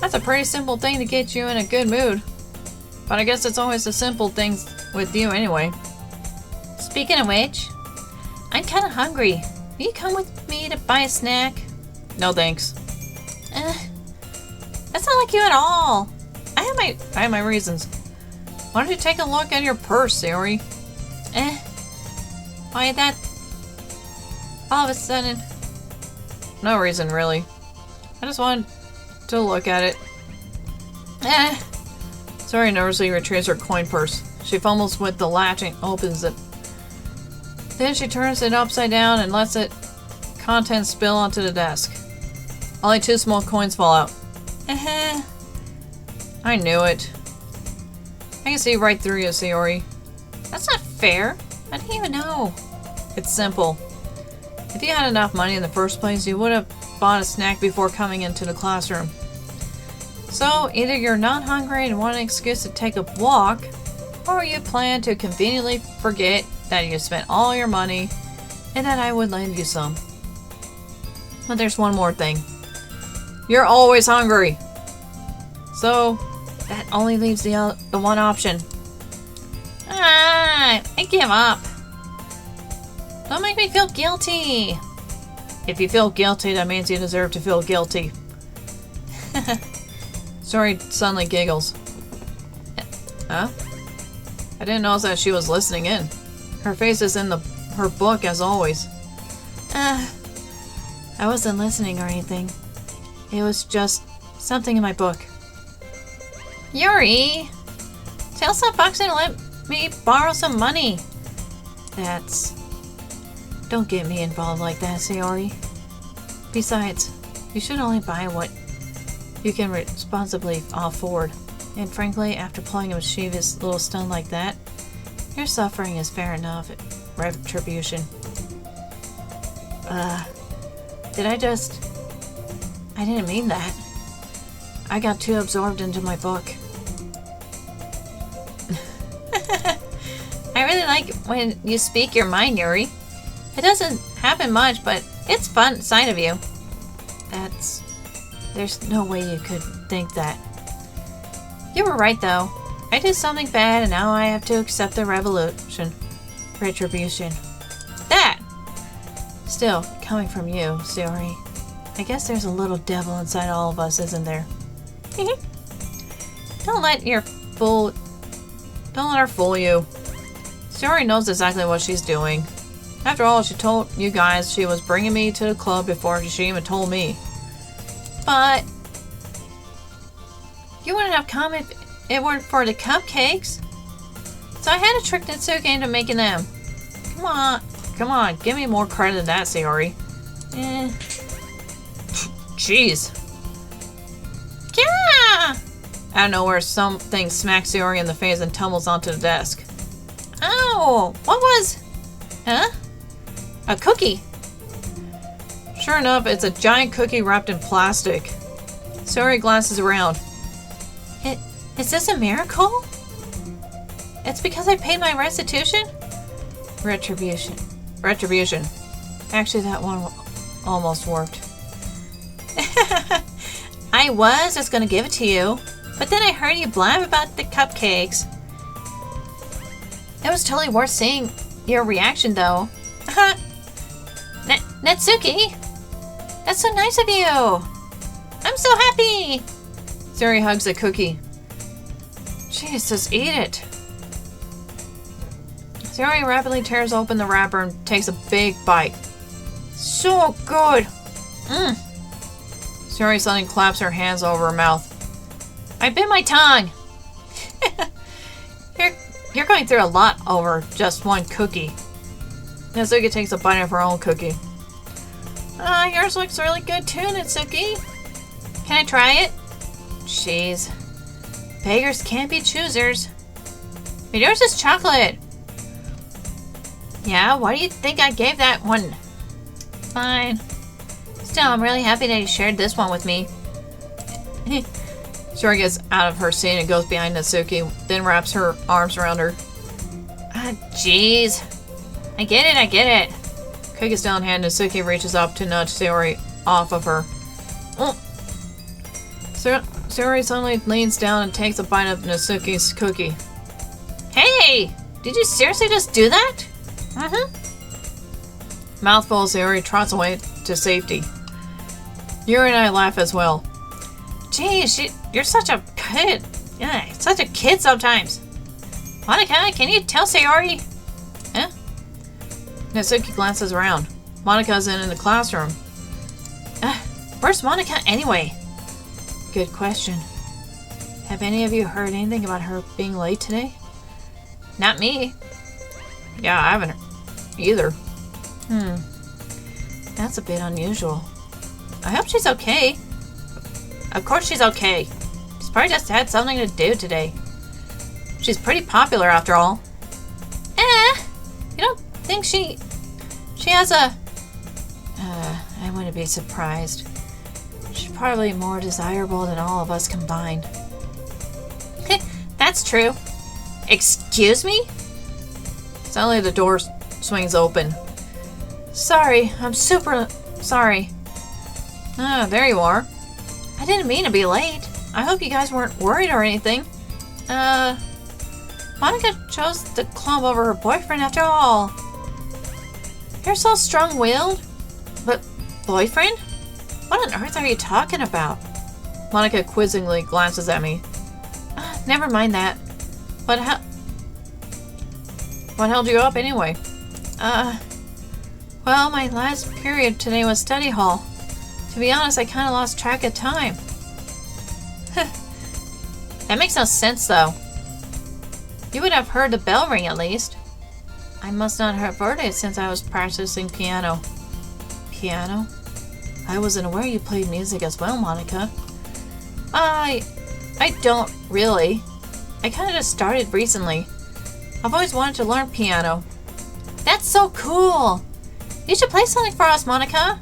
That's a pretty simple thing to get you in a good mood. But I guess it's always the simple things with you anyway. Speaking of which, I'm kind of hungry. Will you come with me to buy a snack? No thanks. That's not like you at all. I have my reasons. Why don't you take a look at your purse, Sayori? Why that? All of a sudden. No reason, really. I just wanted to look at it. Sayori nervously retrieves her coin purse. She fumbles with the latch and opens it. Then she turns it upside down and lets it contents spill onto the desk. Only 2 small coins fall out. I knew it. I can see right through you, Sayori. That's not fair. I didn't even know. It's simple. If you had enough money in the first place, you would have bought a snack before coming into the classroom. So, either you're not hungry and want an excuse to take a walk, or you plan to conveniently forget that you spent all your money and that I would lend you some. But there's one more thing. You're always hungry. So, that only leaves the one option. I give up. Don't make me feel guilty. If you feel guilty, that means you deserve to feel guilty. Saori suddenly giggles. Huh? I didn't notice that she was listening in. Her face is in her book as always. I wasn't listening or anything. It was just something in my book. Yuri! Tell some bucks and let me borrow some money. Don't get me involved like that, Saori. Besides, you should only buy what you can responsibly afford. And frankly, after pulling a mischievous little stunt like that, your suffering is fair enough. Retribution. I didn't mean that. I got too absorbed into my book. I really like when you speak your mind, Yuri. It doesn't happen much, but it's fun side of you. There's no way you could think that. You were right, though. I did something bad, and now I have to accept the retribution. That! Still, coming from you, Saori, I guess there's a little devil inside all of us, isn't there? Don't let her fool you. Saori knows exactly what she's doing. After all, she told you guys she was bringing me to the club before she even told me. But you wouldn't have come if it weren't for the cupcakes. So I had to trick Natsuki into making them. Come on, give me more credit than that, Saori. Jeez. Yeah! Out of nowhere, something smacks Saori in the face and tumbles onto the desk. Oh, what was... Huh? A cookie. Sure enough, it's a giant cookie wrapped in plastic. Saori glances around. Is this a miracle? It's because I paid my restitution? Retribution. Actually, that one almost worked. I was just gonna give it to you, but then I heard you blab about the cupcakes. It was totally worth seeing your reaction, though. Natsuki! That's so nice of you! I'm so happy! Saori hugs the cookie. Jeez, just eat it. Saori rapidly tears open the wrapper and takes a big bite. So good! Saori suddenly claps her hands over her mouth. I bit my tongue! You're going through a lot over just one cookie. Natsuki takes a bite of her own cookie. Yours looks really good too, Natsuki. Can I try it? Jeez. Beggars can't be choosers. But yours is chocolate. Yeah, why do you think I gave that one? Fine. Still, I'm really happy that you shared this one with me. Saori gets out of her seat and goes behind Natsuki, then wraps her arms around her. Jeez. I get it. Cookie still in hand, Natsuki reaches up to nudge Saori off of her. Saori suddenly leans down and takes a bite of Natsuki's cookie. Hey! Did you seriously just do that? Mouthful, Saori trots away to safety. Yuri and I laugh as well. Geez, you're such a kid. Yeah, such a kid sometimes. Monica, can you tell Saori? Huh? Natsuki glances around. Monika's in the classroom. Where's Monica anyway? Good question. Have any of you heard anything about her being late today? Not me. Yeah, I haven't either. That's a bit unusual. I hope she's okay. Of course she's okay. She's probably just had something to do today. She's pretty popular after all. You don't think she has a... I wouldn't be surprised. She's probably more desirable than all of us combined. That's true. Excuse me? Suddenly the door swings open. Sorry, I'm super sorry. There you are. I didn't mean to be late. I hope you guys weren't worried or anything. Monica chose the club over her boyfriend after all. You're so strong-willed? But boyfriend? What on earth are you talking about? Monica quizzingly glances at me. Never mind that. What held you up anyway? Well, my last period today was study hall. To be honest, I kind of lost track of time. That makes no sense, though. You would have heard the bell ring at least. I must not have heard it since I was practicing piano. Piano? I wasn't aware you played music as well, Monica. I don't really. I kind of just started recently. I've always wanted to learn piano. That's so cool! You should play something for us, Monica.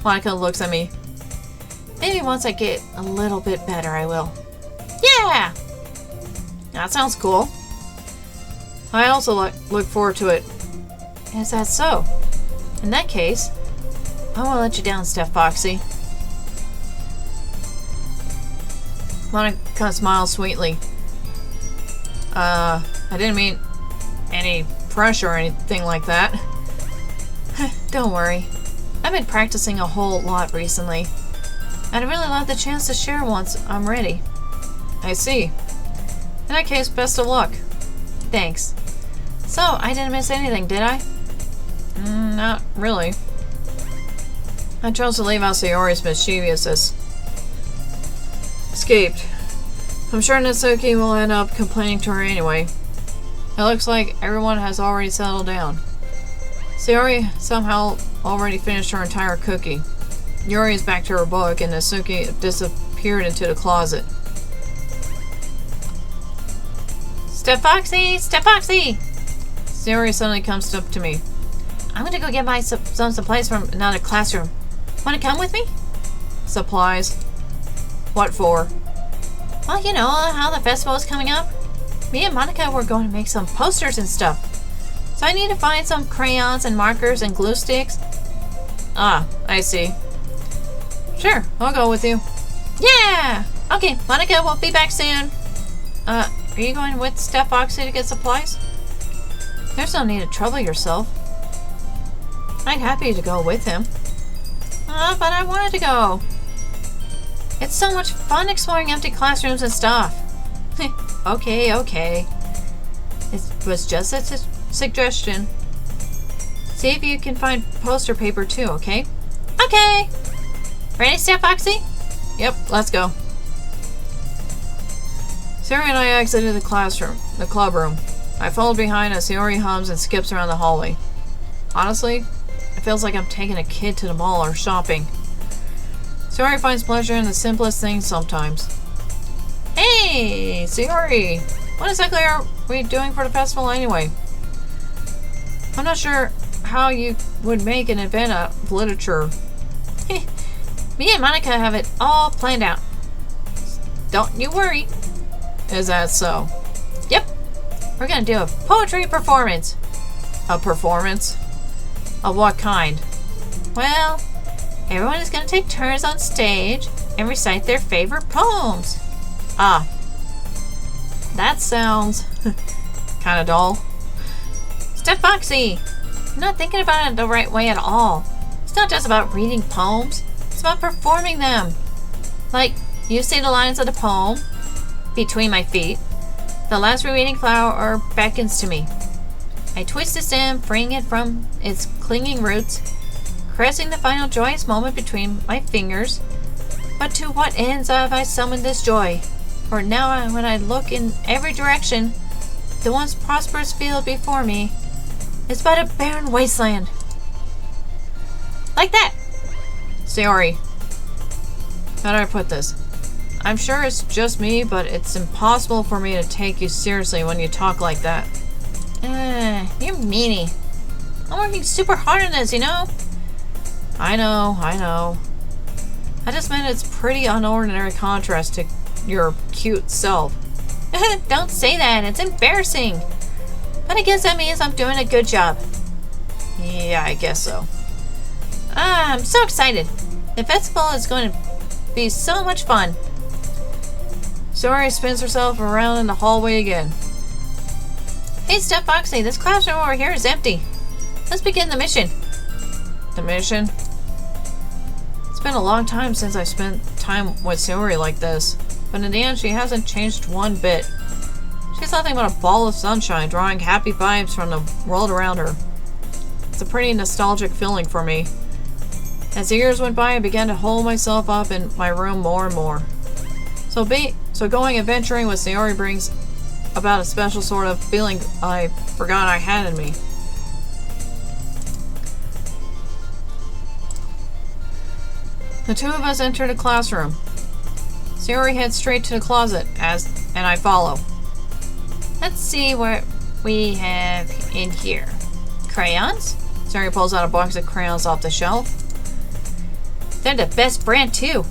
Monica looks at me. Maybe once I get a little bit better, I will. Yeah! That sounds cool. I also look forward to it. Is that so? In that case, I won't let you down, Steph Foxy. Monica smiles sweetly. I didn't mean any pressure or anything like that. Don't worry. I've been practicing a whole lot recently. I'd really love the chance to share once I'm ready. I see. In that case, best of luck. Thanks. So, I didn't miss anything, did I? Not really. I chose to leave out Sayori's mischievousness. Escaped. I'm sure Natsuki will end up complaining to her anyway. It looks like everyone has already settled down. Sayori somehow already finished her entire cookie. Yuri is back to her book and Natsuki disappeared into the closet. Steph Foxy! Steph Foxy! Sayori suddenly comes up to me. I'm gonna go get some supplies from another classroom. Wanna come with me? Supplies? What for? Well, you know how the festival is coming up. Me and Monica were going to make some posters and stuff. So I need to find some crayons and markers and glue sticks. Ah, I see. Sure, I'll go with you. Yeah! Okay, Monica, we'll be back soon. Are you going with Steph Foxy to get supplies? There's no need to trouble yourself. I'm happy to go with him. But I wanted to go. It's so much fun exploring empty classrooms and stuff. Okay. It was just a suggestion. See if you can find poster paper too, okay? Okay. Ready, Steph Foxy? Yep, let's go. Sayori and I exited the club room. I followed behind as Sayori hums and skips around the hallway. Honestly, it feels like I'm taking a kid to the mall or shopping. Sayori finds pleasure in the simplest things sometimes. Hey, Sayori! What exactly are we doing for the festival anyway? I'm not sure how you would make an event of literature. Me and Monica have it all planned out. Don't you worry. Is that so? Yep. We're gonna do a poetry performance. A performance? Of what kind? Well, everyone is gonna take turns on stage and recite their favorite poems. Ah. That sounds kind of dull. Steph Foxy, you're not thinking about it the right way at all. It's not just about reading poems. It's about performing them. Like, you say the lines of the poem, between my feet. The last remaining flower beckons to me. I twist the stem, freeing it from its clinging roots, caressing the final joyous moment between my fingers. But to what ends have I summoned this joy? For now, when I look in every direction, the once prosperous field before me is but a barren wasteland. Like that! Sayori, how do I put this? I'm sure it's just me, but it's impossible for me to take you seriously when you talk like that. You're meanie. I'm working super hard on this, you know? I know. I just meant it's pretty unordinary contrast to your cute self. Don't say that, it's embarrassing. But I guess that means I'm doing a good job. Yeah, I guess so. I'm so excited. The festival is going to be so much fun. Sayori spins herself around in the hallway again. Hey, Steph Foxy, this classroom over here is empty. Let's begin the mission. The mission? It's been a long time since I spent time with Sayori like this. But in the end, she hasn't changed one bit. She's nothing but a ball of sunshine, drawing happy vibes from the world around her. It's a pretty nostalgic feeling for me. As the years went by, I began to hole myself up in my room more and more. So going adventuring with Sayori brings about a special sort of feeling I forgot I had in me. The two of us enter the classroom. Sayori heads straight to the closet and I follow. Let's see what we have in here. Crayons? Sayori pulls out a box of crayons off the shelf. They're the best brand too.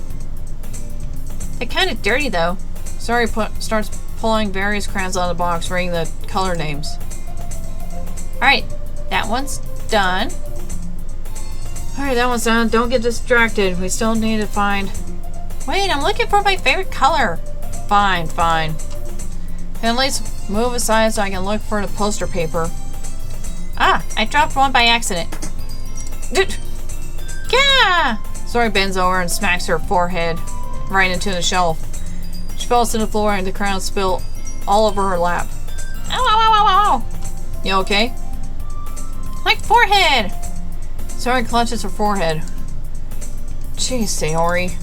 They're kind of dirty though. Sayori starts pulling various crayons out of the box, reading the color names. Alright, that one's done. Alright, that one's done. Don't get distracted. We still need to find... Wait, I'm looking for my favorite color. Fine. And at least move aside so I can look for the poster paper. Ah, I dropped one by accident. Yeah! Sayori bends over and smacks her forehead right into the shelf. She falls to the floor and the crayons spill all over her lap. Ow. You okay? My forehead! Sayori clutches her forehead. Jeez, Sayori.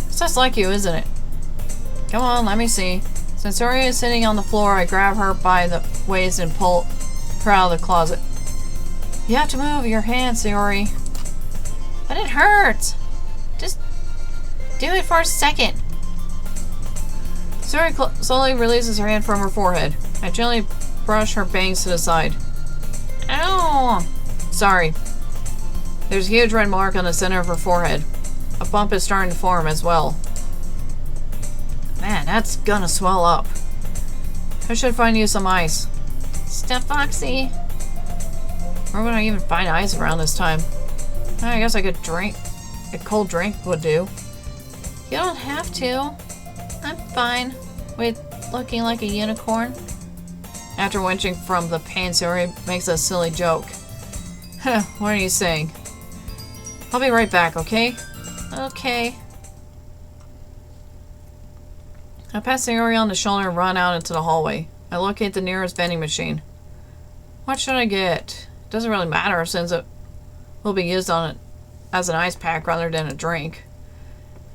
It's just like you, isn't it? Come on, let me see. Since Sayori is sitting on the floor, I grab her by the waist and pull her out of the closet. You have to move your hand, Sayori. But it hurts. Just do it for a second. Sayori slowly releases her hand from her forehead. I gently brush her bangs to the side. Ow! Sorry. There's a huge red mark on the center of her forehead. A bump is starting to form as well. Man, that's gonna swell up. I should find you some ice. Stuff Foxy. Where would I even find ice around this time? I guess I could drink. A cold drink would do. You don't have to. I'm fine with looking like a unicorn. After winching from the pain, Sayori makes a silly joke. What are you saying? I'll be right back, okay? Okay. I pass Sayori on the shoulder and run out into the hallway. I locate the nearest vending machine. What should I get? It doesn't really matter since it will be used on it as an ice pack rather than a drink.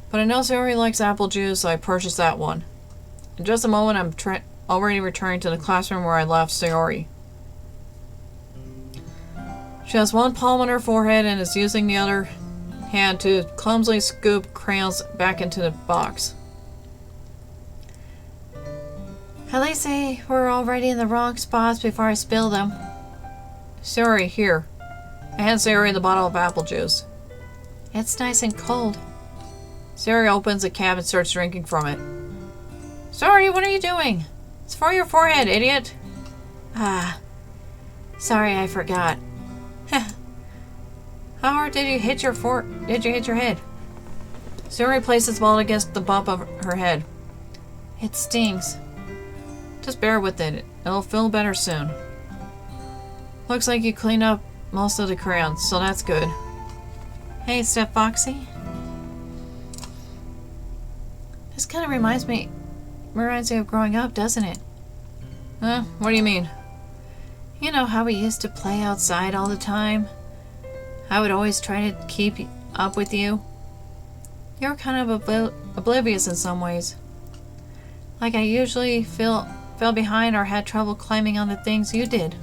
But I know Sayori likes apple juice, so I purchase that one. In just a moment, I'm already returning to the classroom where I left Sayori. She has one palm on her forehead and is using the other hand to clumsily scoop crayons back into the box. At least they were already in the wrong spots before I spilled them. Sayori, here. I hand Sayori the bottle of apple juice. It's nice and cold. Sayori opens the cap and starts drinking from it. Sorry, what are you doing? It's for your forehead, idiot. Ah. Sorry, I forgot. How hard did you hit your head? Sayori places the ball against the bump of her head. It stings. Just bear with it. It'll feel better soon. Looks like you cleaned up most of the crayons, so that's good. Hey, Steph Foxy. This kind of reminds me of growing up, doesn't it? What do you mean? You know how we used to play outside all the time? I would always try to keep up with you. You were kind of oblivious in some ways. Like I usually fell behind or had trouble climbing on the things you did.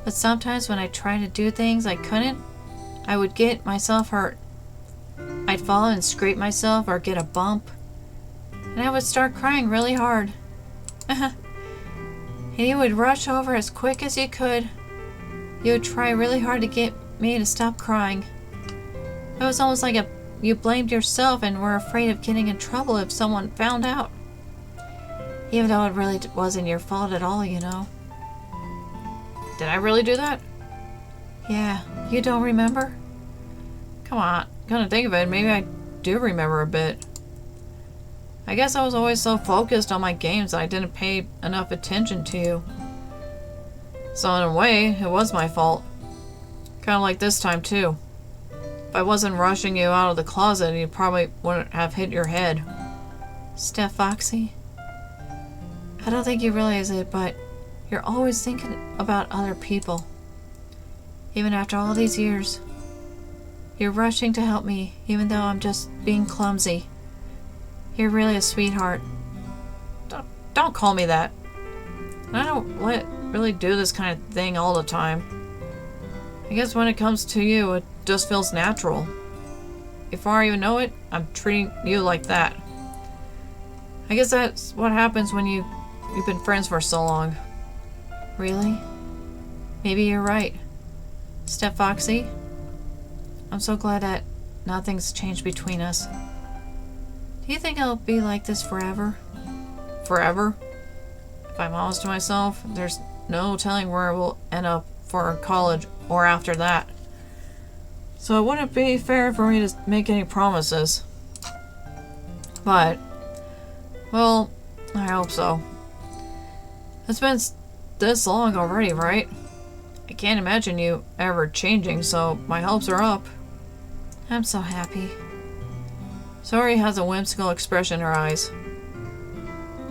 But sometimes when I tried to do things I couldn't, I would get myself hurt. I'd fall and scrape myself or get a bump. And I would start crying really hard. And you would rush over as quick as you could. You would try really hard to get me to stop crying. It was almost like you blamed yourself and were afraid of getting in trouble if someone found out. Even though it really wasn't your fault at all, you know. Did I really do that? Yeah, you don't remember? Come on, come to think of it, maybe I do remember a bit. I guess I was always so focused on my games that I didn't pay enough attention to you. So in a way, it was my fault. Kind of like this time too. If I wasn't rushing you out of the closet, you probably wouldn't have hit your head. Steph Foxy, I don't think you realize it, but you're always thinking about other people. Even after all these years, you're rushing to help me, even though I'm just being clumsy. You're really a sweetheart. Don't call me that. I don't really do this kind of thing all the time. I guess when it comes to you, it just feels natural. Before I even know it, I'm treating you like that. I guess that's what happens when you've been friends for so long. Really? Maybe you're right. Steph Foxy, I'm so glad that nothing's changed between us. Do you think I'll be like this forever? Forever? If I'm honest to myself, there's no telling where I will end up for college or after that. So it wouldn't be fair for me to make any promises. But, well, I hope so. It's been this long already, right? I can't imagine you ever changing, so my hopes are up. I'm so happy. Saori has a whimsical expression in her eyes.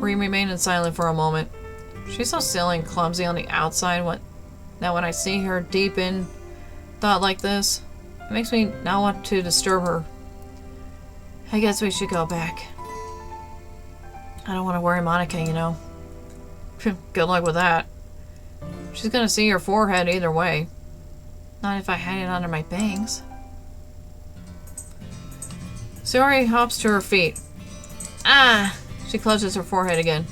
We remain silent for a moment. She's so silly and clumsy on the outside that when I see her deep in thought like this, it makes me not want to disturb her. I guess we should go back. I don't want to worry Monica, you know. Good luck with that. She's gonna see your forehead either way. Not if I hide it under my bangs. Saori hops to her feet. Ah! She clutches her forehead again.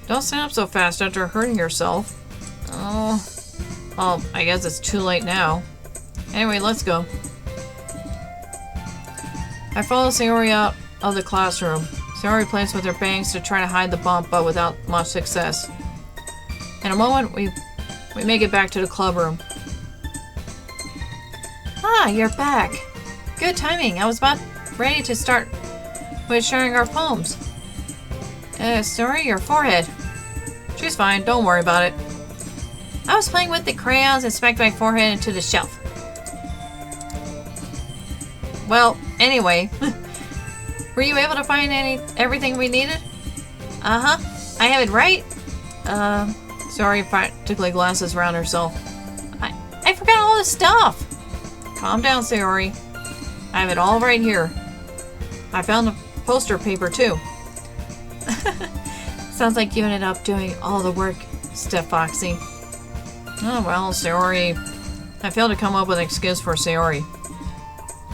Don't stand up so fast after hurting yourself. Oh. Well, I guess it's too late now. Anyway, let's go. I follow Saori out of the classroom. Saori plays with her bangs to try to hide the bump, but without much success. In a moment, we make it back to the clubroom. Ah, you're back. Good timing. I was about ready to start with sharing our poems. Sorry, your forehead. She's fine, don't worry about it. I was playing with the crayons and smacked my forehead into the shelf. Well, anyway, were you able to find everything we needed? Uh-huh. I have it right. Saori practically glances around herself. I forgot all the stuff. Calm down, Saori. I have it all right here. I found the poster paper too. Sounds like you ended up doing all the work, Steph Foxy. Oh well, Saori. I failed to come up with an excuse for Saori.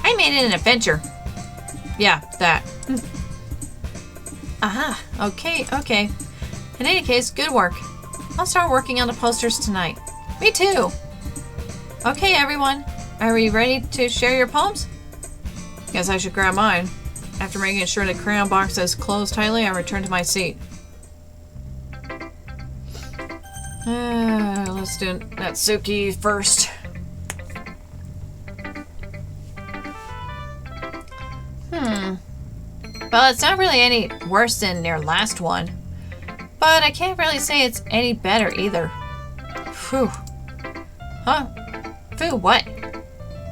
I made it an adventure. Yeah, that. Aha, okay. In any case, good work. I'll start working on the posters tonight. Me too. Okay, everyone. Are we ready to share your poems? Guess I should grab mine. After making sure the crayon box is closed tightly, I return to my seat. Let's do Natsuki first. Well, it's not really any worse than their last one. But I can't really say it's any better either. Phew. Huh? Phew, what?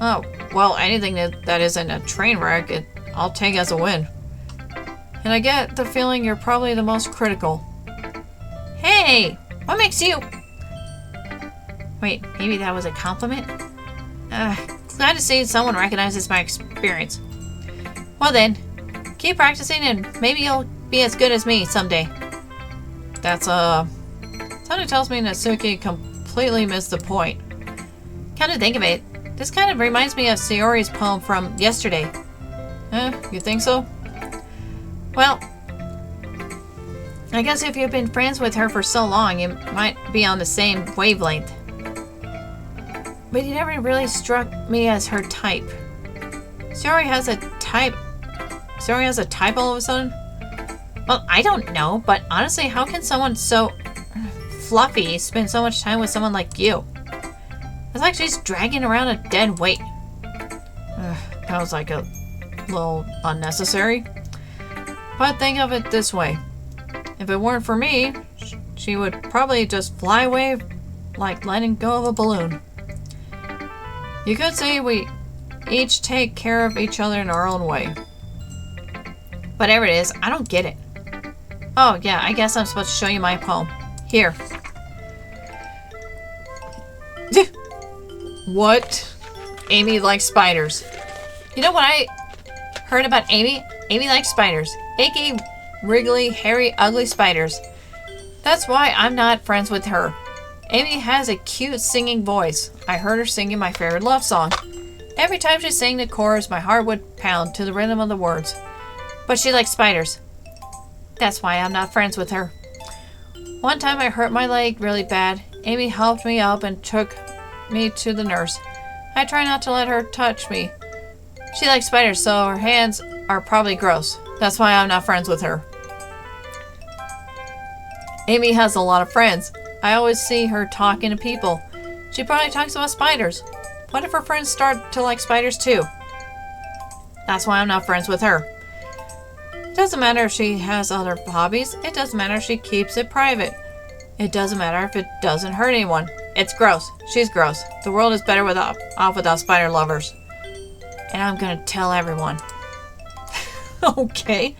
Oh, well, anything that isn't a train wreck, I'll take as a win. And I get the feeling you're probably the most critical. Hey! What makes you... Wait, maybe that was a compliment? Glad to see someone recognizes my experience. Well then, keep practicing and maybe you'll be as good as me someday. That's, something tells me Natsuki completely missed the point. Come to think of it, this kind of reminds me of Saori's poem from yesterday. You think so? Well, I guess if you've been friends with her for so long, you might be on the same wavelength. But you never really struck me as her type. Saori has a type. Saori has a type all of a sudden? Well, I don't know, but honestly, how can someone so fluffy spend so much time with someone like you? It's like she's dragging around a dead weight. That was like a little unnecessary. But think of it this way. If it weren't for me, she would probably just fly away like letting go of a balloon. You could say we each take care of each other in our own way. Whatever it is, I don't get it. Oh, yeah, I guess I'm supposed to show you my poem. Here. What? Amy likes spiders. You know what I heard about Amy? Amy likes spiders. A.k.a. wriggly, hairy, ugly spiders. That's why I'm not friends with her. Amy has a cute singing voice. I heard her singing my favorite love song. Every time she sang the chorus, my heart would pound to the rhythm of the words. But she likes spiders. That's why I'm not friends with her. One time I hurt my leg really bad. Amy helped me up and took me to the nurse. I try not to let her touch me. She likes spiders, so her hands are probably gross. That's why I'm not friends with her. Amy has a lot of friends. I always see her talking to people. She probably talks about spiders. What if her friends start to like spiders too? That's why I'm not friends with her. It doesn't matter if she has other hobbies. It doesn't matter if she keeps it private. It doesn't matter if it doesn't hurt anyone. It's gross. She's gross. The world is better off without spider lovers. And I'm gonna tell everyone. Okay.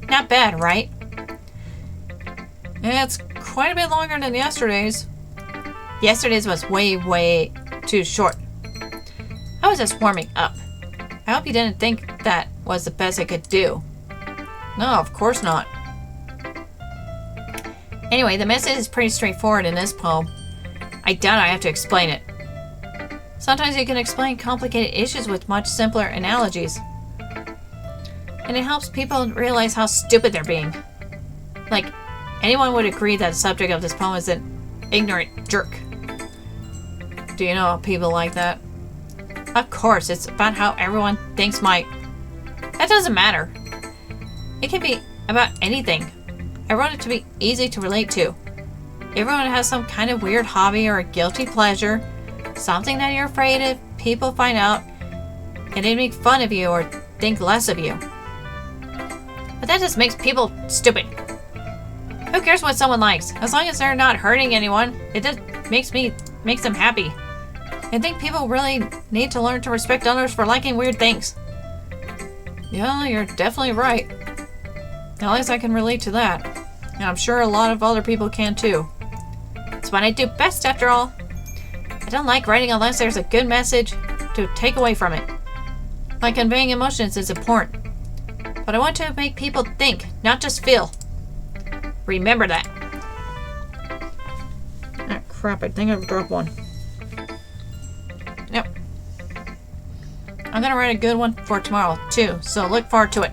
Not bad, right? It's quite a bit longer than yesterday's. Yesterday's was way too short. I was just warming up. I hope you didn't think that was the best I could do. No, of course not. Anyway, the message is pretty straightforward in this poem. I doubt I have to explain it. Sometimes you can explain complicated issues with much simpler analogies. And it helps people realize how stupid they're being. Like, anyone would agree that the subject of this poem is an ignorant jerk. Do you know people like that? Of course, it's about how everyone thinks That doesn't matter. It can be about anything. I wrote it to be easy to relate to. Everyone has some kind of weird hobby or a guilty pleasure, something that you're afraid if people find out and they make fun of you or think less of you. But that just makes people stupid. Who cares what someone likes? As long as they're not hurting anyone, it just makes them happy. I think people really need to learn to respect others for liking weird things. Yeah, you're definitely right. At least I can relate to that. And I'm sure a lot of other people can too. It's what I do best, after all. I don't like writing unless there's a good message to take away from it. Like conveying emotions is important. But I want to make people think, not just feel. Remember that. Ah, crap, I think I've dropped one. Yep. I'm gonna write a good one for tomorrow, too, so look forward to it.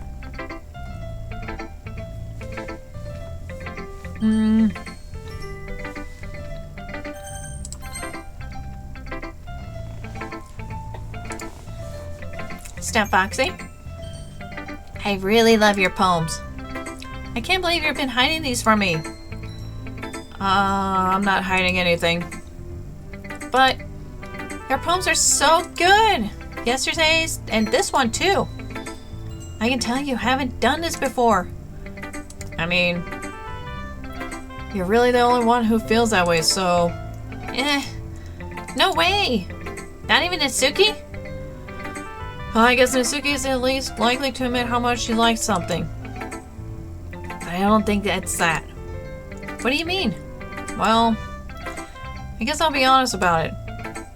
Step Foxy, I really love your poems. I can't believe you've been hiding these from me. I'm not hiding anything. But your poems are so good. Yesterday's and this one too. I can tell you haven't done this before. I mean, you're really the only one who feels that way, so... No way. Not even Natsuki? Well, I guess Natsuki is at least likely to admit how much she likes something. But I don't think that's that. What do you mean? Well, I guess I'll be honest about it.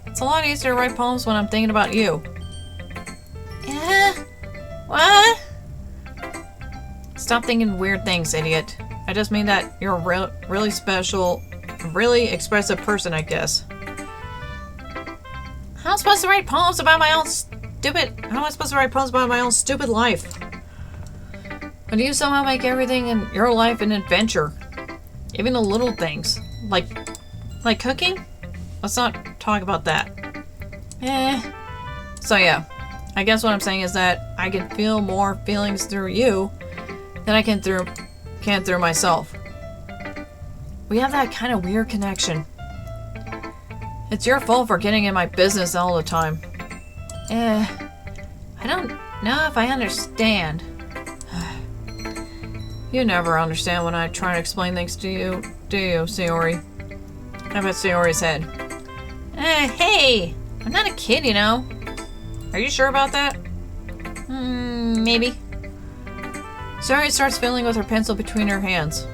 It's a lot easier to write poems when I'm thinking about you. What? Stop thinking weird things, idiot. I just mean that you're a really special, really expressive person, I guess. How am I supposed to write poems about my own How am I supposed to write poems about my own stupid life? But you somehow make everything in your life an adventure. Even the little things. Like cooking? Let's not talk about that. So yeah. I guess what I'm saying is that I can feel more feelings through you than I can through myself. We have that kind of weird connection. It's your fault for getting in my business all the time. I don't know if I understand. You never understand when I try to explain things to you, do you, Sayori? I bet Sayori's head. Hey! I'm not a kid, you know. Are you sure about that? Maybe. Sayori starts fiddling with her pencil between her hands.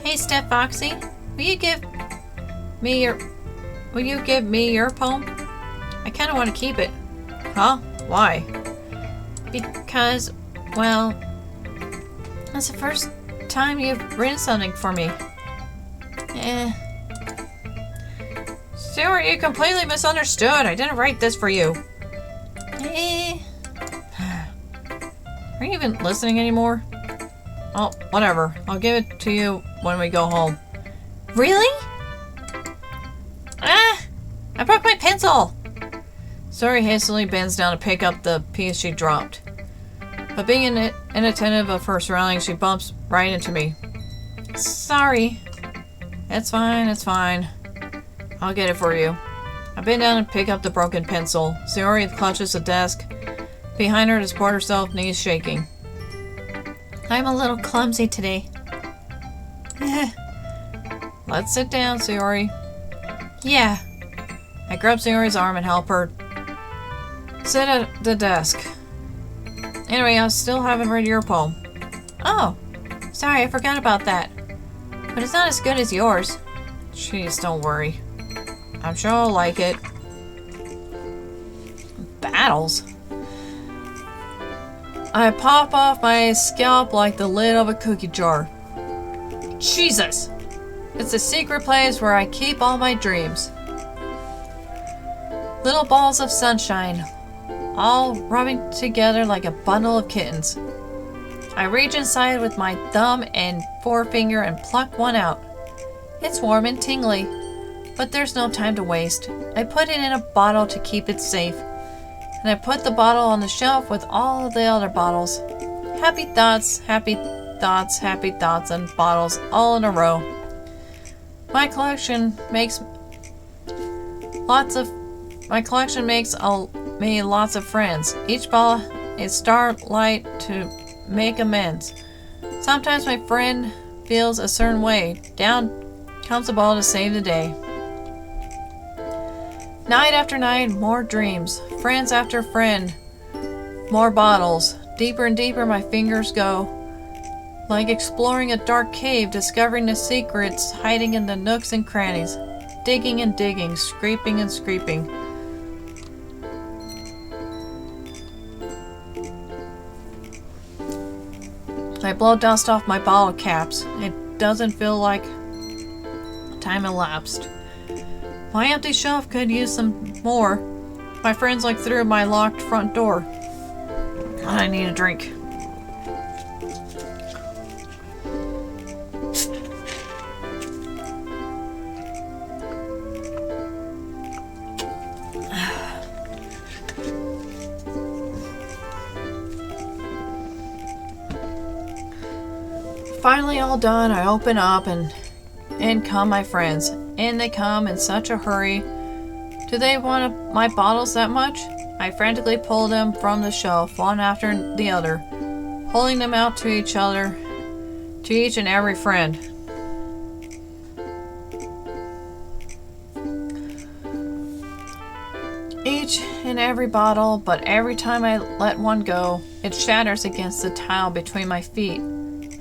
Hey, Steph Foxy, will you give me your poem? I kind of want to keep it. Huh? Why? Because, well, that's the first time you've written something for me. Sayori, you completely misunderstood. I didn't write this for you. Are you even listening anymore? Oh, whatever. I'll give it to you when we go home. Really? I broke my pencil! Sayori hastily bends down to pick up the piece she dropped. But being inattentive of her surroundings, she bumps right into me. Sorry. It's fine, it's fine. I'll get it for you. I bend down and pick up the broken pencil. Sayori clutches the desk behind her to support herself, knees shaking. I'm a little clumsy today. Let's sit down, Sayori. Yeah. I grab Sayori's arm and help her sit at the desk. Anyway, I still haven't read your poem. Oh, sorry, I forgot about that. But it's not as good as yours. Jeez, don't worry. I'm sure I'll like it. Battles? I pop off my scalp like the lid of a cookie jar. Jesus! It's a secret place where I keep all my dreams. Little balls of sunshine, all rubbing together like a bundle of kittens. I reach inside with my thumb and forefinger and pluck one out. It's warm and tingly, but there's no time to waste. I put it in a bottle to keep it safe, and I put the bottle on the shelf with all of the other bottles. Happy thoughts, happy thoughts, happy thoughts, and bottles all in a row. My collection makes me lots of friends. Each bottle is starlight to make amends. Sometimes my friend feels a certain way. Down comes a ball to save the day. Night after night, more dreams. Friends after friend. More bottles. Deeper and deeper my fingers go. Like exploring a dark cave, discovering the secrets hiding in the nooks and crannies. Digging and digging, scraping and scraping. I blow dust off my bottle caps. It doesn't feel like time elapsed. My empty shelf could use some more. My friends look through my locked front door. I need a drink. Finally all done, I open up and in come my friends. In they come in such a hurry. Do they want my bottles that much? I frantically pull them from the shelf, one after the other, holding them out to each other, to each and every friend. Each and every bottle, but every time I let one go, it shatters against the tile between my feet.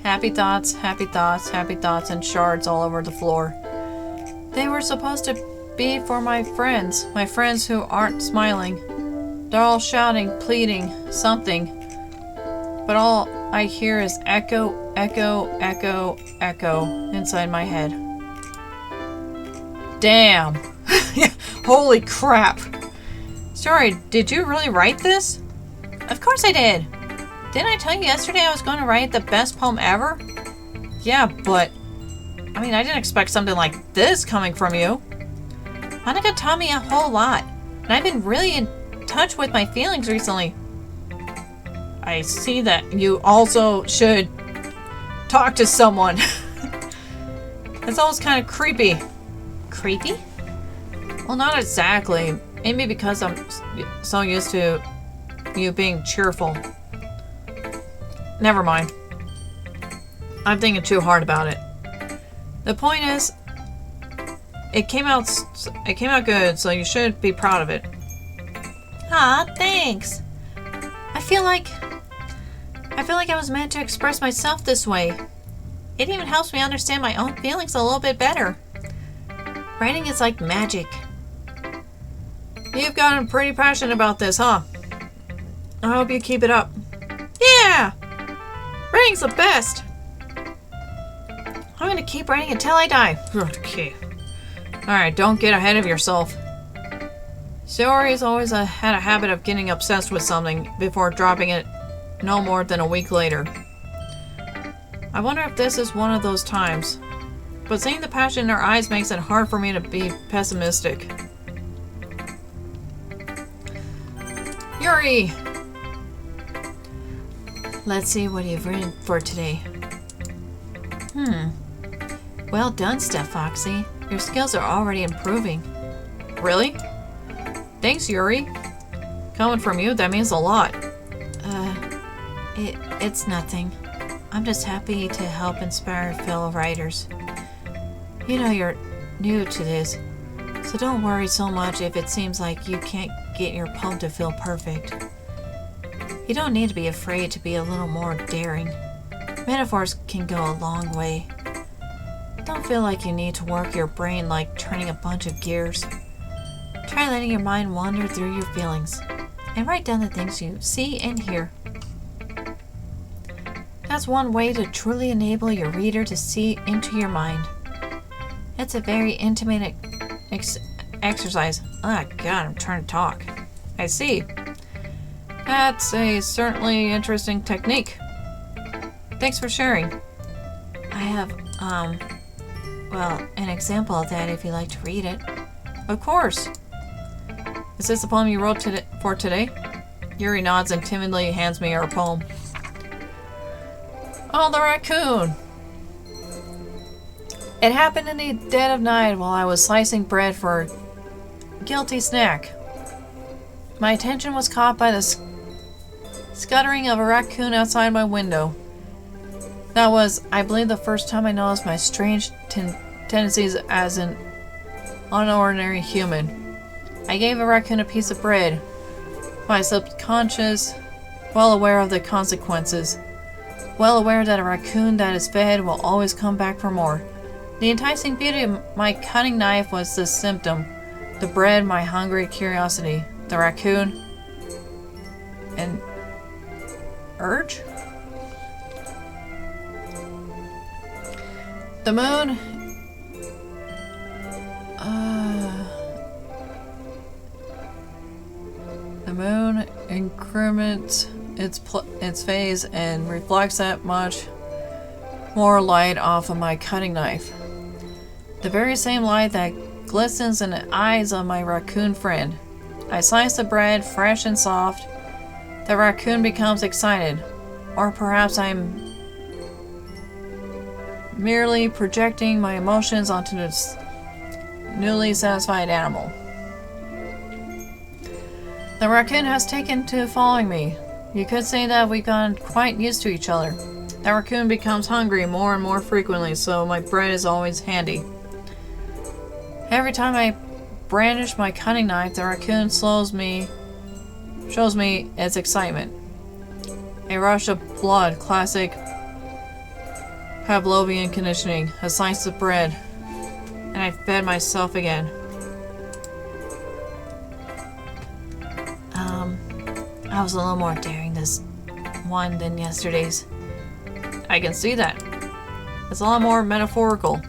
Happy thoughts, happy thoughts, happy thoughts, and shards all over the floor. They were supposed to be for my friends who aren't smiling. They're all shouting, pleading, something. But all I hear is echo, echo, echo, echo inside my head. Damn. Holy crap. Sorry, did you really write this? Of course I did. Didn't I tell you yesterday I was going to write the best poem ever? Yeah, but I didn't expect something like this coming from you. Monica taught me a whole lot, and I've been really in touch with my feelings recently. I see that you also should talk to someone. It's almost kind of creepy. Creepy? Well, not exactly. Maybe because I'm so used to you being cheerful. Never mind. I'm thinking too hard about it. The point is, it came out good, so you should be proud of it. Ah, thanks. I feel like I was meant to express myself this way. It even helps me understand my own feelings a little bit better. Writing is like magic. You've gotten pretty passionate about this, huh? I hope you keep it up. Yeah! Writing's the best! I'm gonna keep writing until I die. Okay. Alright, don't get ahead of yourself. Sayori's always had a habit of getting obsessed with something before dropping it no more than a week later. I wonder if this is one of those times. But seeing the passion in her eyes makes it hard for me to be pessimistic. Yuri! Let's see what you've written for today. Well done, Steph Foxy. Your skills are already improving. Really? Thanks, Yuri. Coming from you, that means a lot. It's nothing. I'm just happy to help inspire fellow writers. You know you're new to this, so don't worry so much if it seems like you can't get your poem to feel perfect. You don't need to be afraid to be a little more daring. Metaphors can go a long way. Don't feel like you need to work your brain like turning a bunch of gears. Try letting your mind wander through your feelings and write down the things you see and hear. That's one way to truly enable your reader to see into your mind. It's a very intimate exercise. Ah, God, I'm trying to talk. I see. That's a certainly interesting technique. Thanks for sharing. I have, an example of that if you'd like to read it. Of course. Is this the poem you wrote for today? Yuri nods and timidly hands me her poem. Oh, the raccoon! It happened in the dead of night while I was slicing bread for a guilty snack. My attention was caught by the scuttering of a raccoon outside my window. That was, I believe, the first time I noticed my strange tendencies as an unordinary human. I gave a raccoon a piece of bread, my subconscious, well aware of the consequences, well aware that a raccoon that is fed will always come back for more. The enticing beauty of my cutting knife was the symptom, the bread, my hungry curiosity, the raccoon, an urge? The moon increments its phase and reflects that much more light off of my cutting knife. The very same light that glistens in the eyes of my raccoon friend. I slice the bread fresh and soft. The raccoon becomes excited, or perhaps I'm merely projecting my emotions onto this newly satisfied animal. The raccoon has taken to following me. You could say that we've gotten quite used to each other. The raccoon becomes hungry more and more frequently, so my bread is always handy. Every time I brandish my cutting knife, the raccoon shows me its excitement. A rush of blood, classic Pavlovian conditioning, a slice of bread, and I fed myself again. I was a little more daring this one than yesterday's. I can see that. It's a lot more metaphorical.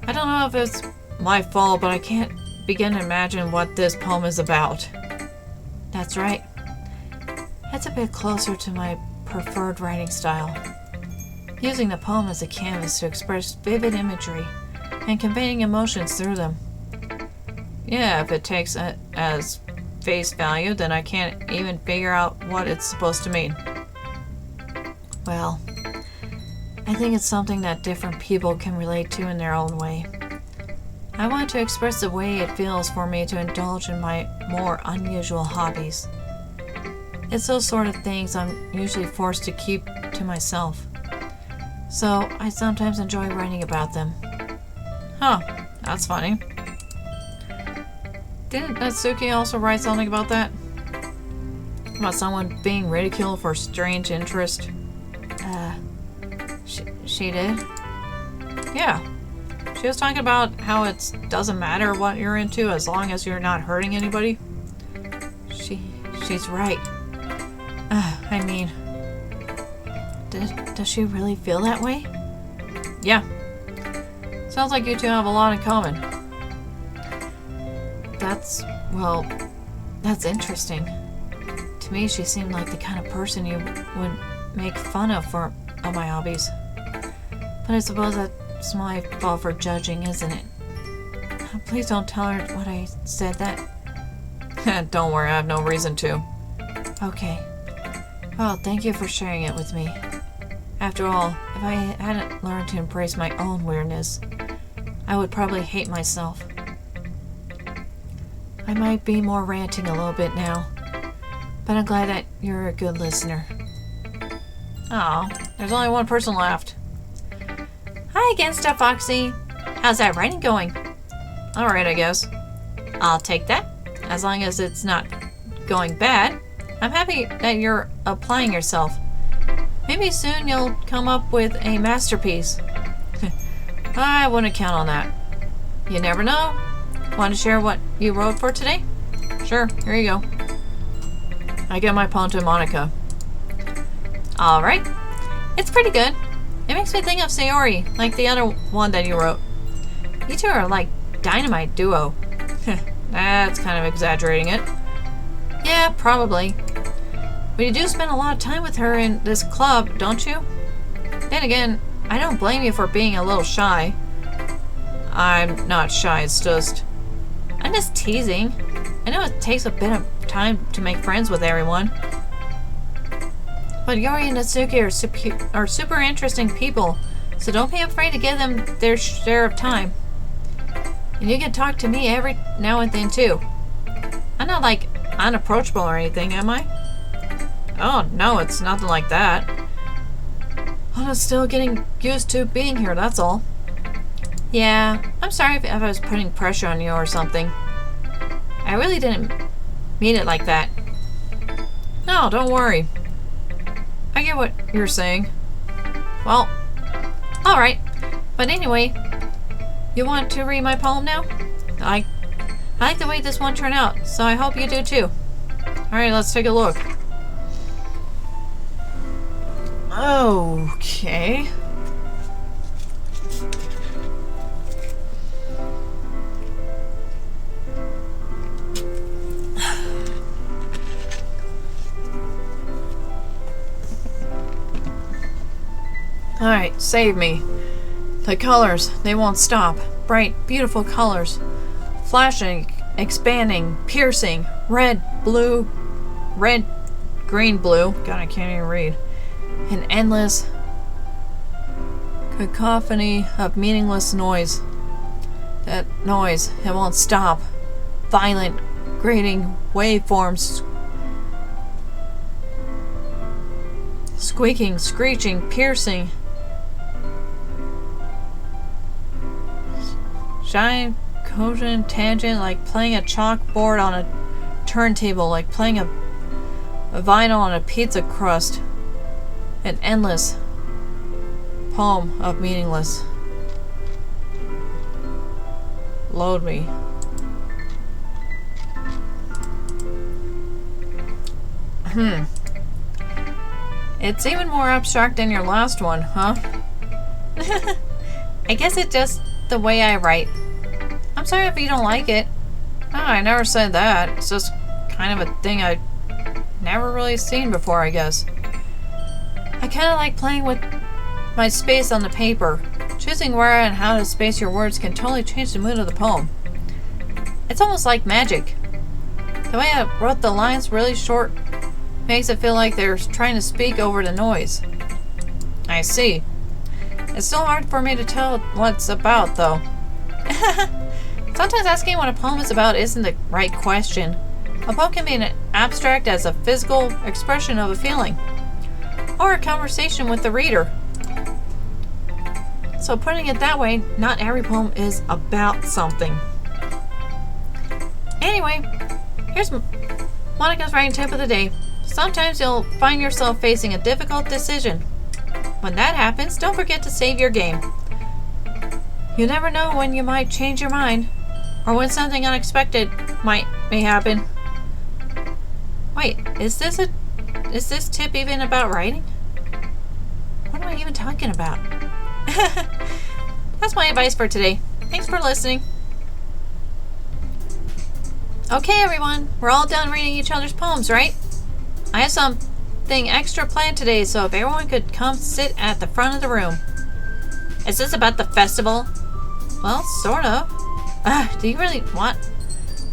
I don't know if it's my fault, but I can't begin to imagine what this poem is about. That's right. It's a bit closer to my preferred writing style. Using the poem as a canvas to express vivid imagery and conveying emotions through them. Yeah, if it takes it as face value, then I can't even figure out what it's supposed to mean. Well, I think it's something that different people can relate to in their own way. I want to express the way it feels for me to indulge in my more unusual hobbies. It's those sort of things I'm usually forced to keep to myself. So I sometimes enjoy writing about them. Huh, that's funny. Didn't Natsuki also write something about that? About someone being ridiculed for strange interest? She did? Yeah. She was talking about how it doesn't matter what you're into as long as you're not hurting anybody. She's right. I mean, does she really feel that way? Yeah. Sounds like you two have a lot in common. That's interesting. To me, she seemed like the kind of person you would make fun of for all my hobbies. But I suppose that's my fault for judging, isn't it? Please don't tell her what I said that. Don't worry, I have no reason to. Okay. Well, thank you for sharing it with me. After all, if I hadn't learned to embrace my own weirdness, I would probably hate myself. I might be more ranting a little bit now, but I'm glad that you're a good listener. Aw, there's only one person left. Hi again, Stuff Foxy. How's that writing going? Alright, I guess. I'll take that. As long as it's not going bad. I'm happy that you're applying yourself. Maybe soon you'll come up with a masterpiece. I wouldn't count on that. You never know. Want to share what you wrote for today? Sure, here you go. I get my poem to Monica. Alright. It's pretty good. It makes me think of Sayori, like the other one that you wrote. You two are like dynamite duo. That's kind of exaggerating it. Yeah, probably. But you do spend a lot of time with her in this club, don't you? Then again, I don't blame you for being a little shy. I'm not shy, it's just... I'm just teasing. I know it takes a bit of time to make friends with everyone. But Yori and Natsuki are super interesting people, so don't be afraid to give them their share of time. And you can talk to me every now and then too. I'm not like unapproachable or anything, am I? Oh no, it's nothing like that. I'm just still getting used to being here, that's all. Yeah, I'm sorry if I was putting pressure on you or something. I really didn't mean it like that. No, don't worry. I get what you're saying. Well, alright. But anyway, you want to read my poem now? I like the way this one turned out, so I hope you do too. Alright, let's take a look. Okay. Alright, save me. The colors, they won't stop. Bright, beautiful colors. Flashing, expanding, piercing. Red, blue, red, green, blue. God, I can't even read. An endless cacophony of meaningless noise. That noise, it won't stop. Violent, grating waveforms. Squeaking, screeching, piercing. Giant cogent tangent, like playing a chalkboard on a turntable, like playing a vinyl on a pizza crust. An endless poem of meaningless. Load me. It's even more abstract than your last one, huh? I guess it's just the way I write. I'm sorry if you don't like it. Oh, I never said that. It's just kind of a thing I've never really seen before, I guess. I kind of like playing with my space on the paper. Choosing where and how to space your words can totally change the mood of the poem. It's almost like magic. The way I wrote the lines really short makes it feel like they're trying to speak over the noise. I see. It's still hard for me to tell what it's about, though. Sometimes asking what a poem is about isn't the right question. A poem can be an abstract as a physical expression of a feeling, or a conversation with the reader. So putting it that way, not every poem is about something. Anyway, here's Monica's writing tip of the day. Sometimes you'll find yourself facing a difficult decision. When that happens, don't forget to save your game. You never know when you might change your mind, or when something unexpected may happen. Wait, is this tip even about writing? What am I even talking about? That's my advice for today. Thanks for listening. Okay, everyone, we're all done reading each other's poems, right? I have something extra planned today, so if everyone could come sit at the front of the room. Is this about the festival? Well, sort of. Do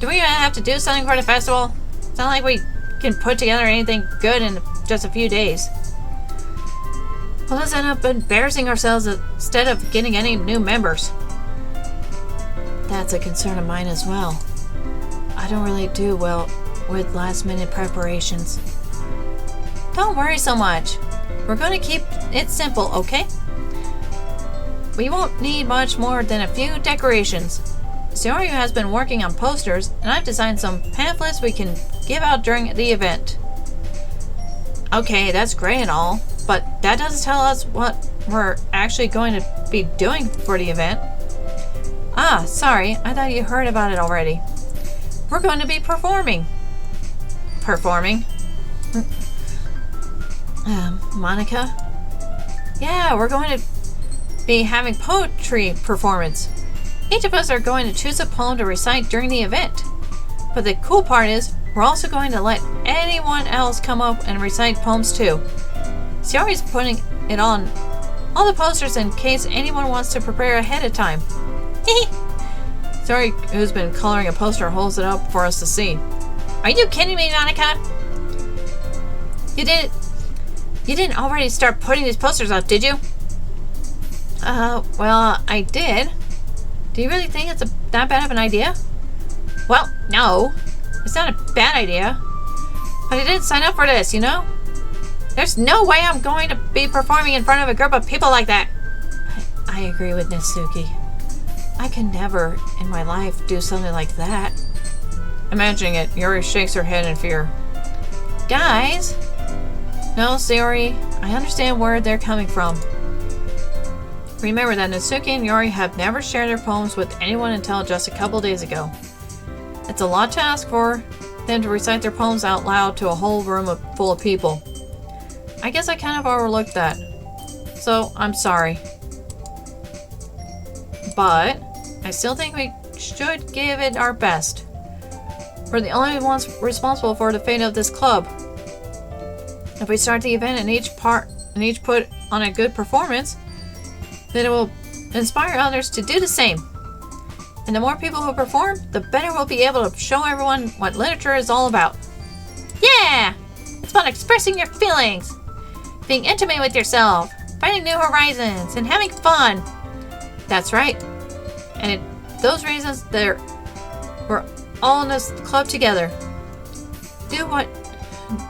we even have to do something for the festival? It's not like we can put together anything good in just a few days. We'll just end up embarrassing ourselves instead of getting any new members. That's a concern of mine as well. I don't really do well with last-minute preparations. Don't worry so much. We're going to keep it simple, okay? We won't need much more than a few decorations. Saori has been working on posters, and I've designed some pamphlets we can give out during the event. Okay, that's great and all, but that doesn't tell us what we're actually going to be doing for the event. Ah, sorry, I thought you heard about it already. We're going to be performing. Performing? Monica? Yeah, we're going to be having poetry performance. Each of us are going to choose a poem to recite during the event. But the cool part is, we're also going to let anyone else come up and recite poems too. Saori's putting it on all the posters in case anyone wants to prepare ahead of time. Saori, who's been coloring a poster, holds it up for us to see. Are you kidding me, Monica? You didn't already start putting these posters up, did you? Well, I did. Do you really think it's that bad of an idea? Well, no. It's not a bad idea. But I didn't sign up for this, you know? There's no way I'm going to be performing in front of a group of people like that. I agree with Natsuki. I can never in my life do something like that. Imagining it, Yuri shakes her head in fear. Guys? No, Saori, I understand where they're coming from. Remember that Natsuki and Yuri have never shared their poems with anyone until just a couple days ago. It's a lot to ask for them to recite their poems out loud to a whole room full of people. I guess I kind of overlooked that. So, I'm sorry. But I still think we should give it our best. We're the only ones responsible for the fate of this club. If we start the event and each put on a good performance, then it will inspire others to do the same. And the more people who perform, the better we'll be able to show everyone what literature is all about. Yeah! It's about expressing your feelings, being intimate with yourself, finding new horizons, and having fun. That's right. And those reasons, we're all in this club together.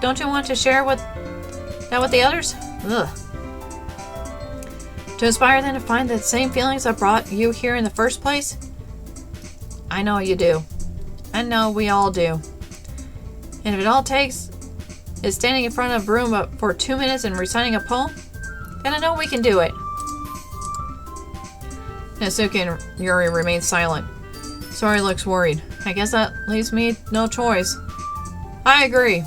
Don't you want to share that with the others? Ugh. To inspire them to find the same feelings that brought you here in the first place? I know you do. I know we all do. And if it all takes is standing in front of a room for 2 minutes and reciting a poem, then I know we can do it. Natsuki and Yuri remain silent. Saori looks worried. I guess that leaves me no choice. I agree.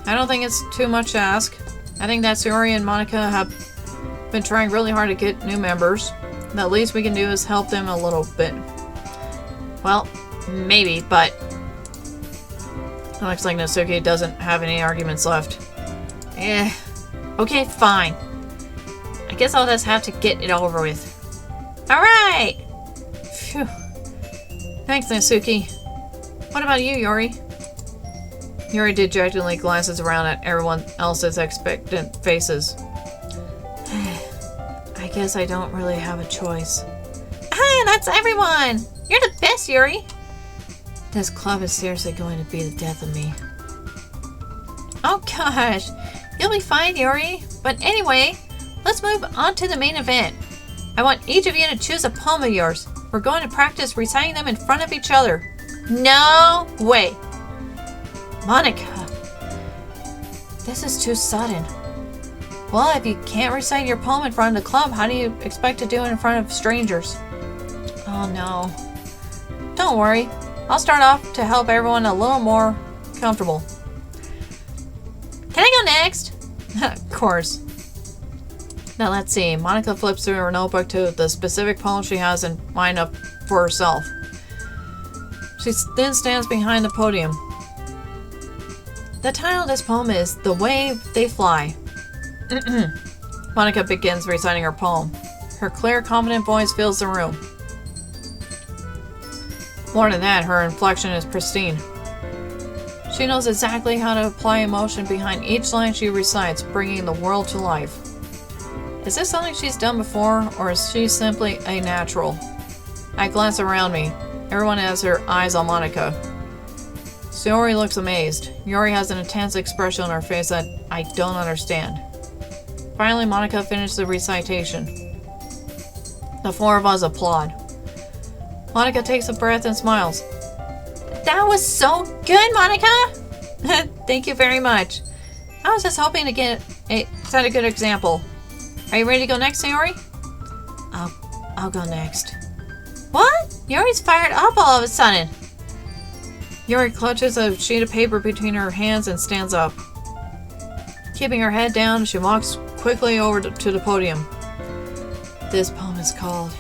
I don't think it's too much to ask. I think that Saori and Monica have been trying really hard to get new members. The least we can do is help them a little bit. Well, maybe, but it looks like Natsuki doesn't have any arguments left. Okay, fine. I guess I'll just have to get it over with. Alright! Phew. Thanks, Natsuki. What about you, Yuri? Yuri dejectedly glances around at everyone else's expectant faces. I guess I don't really have a choice. Ah, that's everyone! You're the best, Yuri! This club is seriously going to be the death of me. Oh gosh, you'll be fine, Yuri. But anyway, let's move on to the main event. I want each of you to choose a poem of yours. We're going to practice reciting them in front of each other. No way. Monica. This is too sudden. Well, if you can't recite your poem in front of the club, how do you expect to do it in front of strangers? Oh no. Don't worry. I'll start off to help everyone a little more comfortable. Can I go next? Of course. Now let's see. Monica flips through her notebook to the specific poem she has in mind up for herself. She then stands behind the podium. The title of this poem is The Way They Fly. Monica begins reciting her poem. Her clear, confident voice fills the room. More than that, her inflection is pristine. She knows exactly how to apply emotion behind each line she recites, bringing the world to life. Is this something she's done before, or is she simply a natural? I glance around me. Everyone has their eyes on Monica. Sayori looks amazed. Yuri has an intense expression on her face that I don't understand. Finally, Monica finishes the recitation. The four of us applaud. Monica takes a breath and smiles. That was so good, Monica! Thank you very much. I was just hoping to set a good example. Are you ready to go next, Sayori? I'll go next. What? Yuri's fired up all of a sudden. Yuri clutches a sheet of paper between her hands and stands up. Keeping her head down, she walks quickly over to the podium. This poem is called...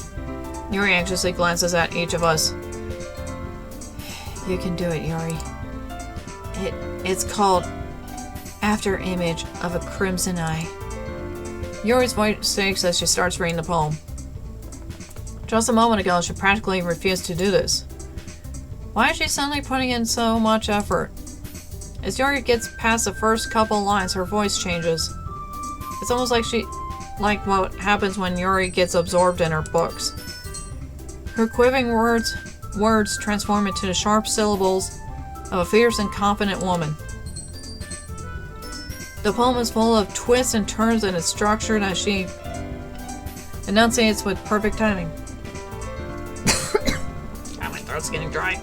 Yuri anxiously glances at each of us. You can do it, Yuri. It's called After Image of a Crimson Eye. Yuri's voice shakes as she starts reading the poem. Just a moment ago, she practically refused to do this. Why is she suddenly putting in so much effort? As Yuri gets past the first couple lines, her voice changes. It's almost like what happens when Yuri gets absorbed in her books. Her quivering words transform into the sharp syllables of a fierce and confident woman. The poem is full of twists and turns and is structured as she enunciates with perfect timing. My throat's getting dry.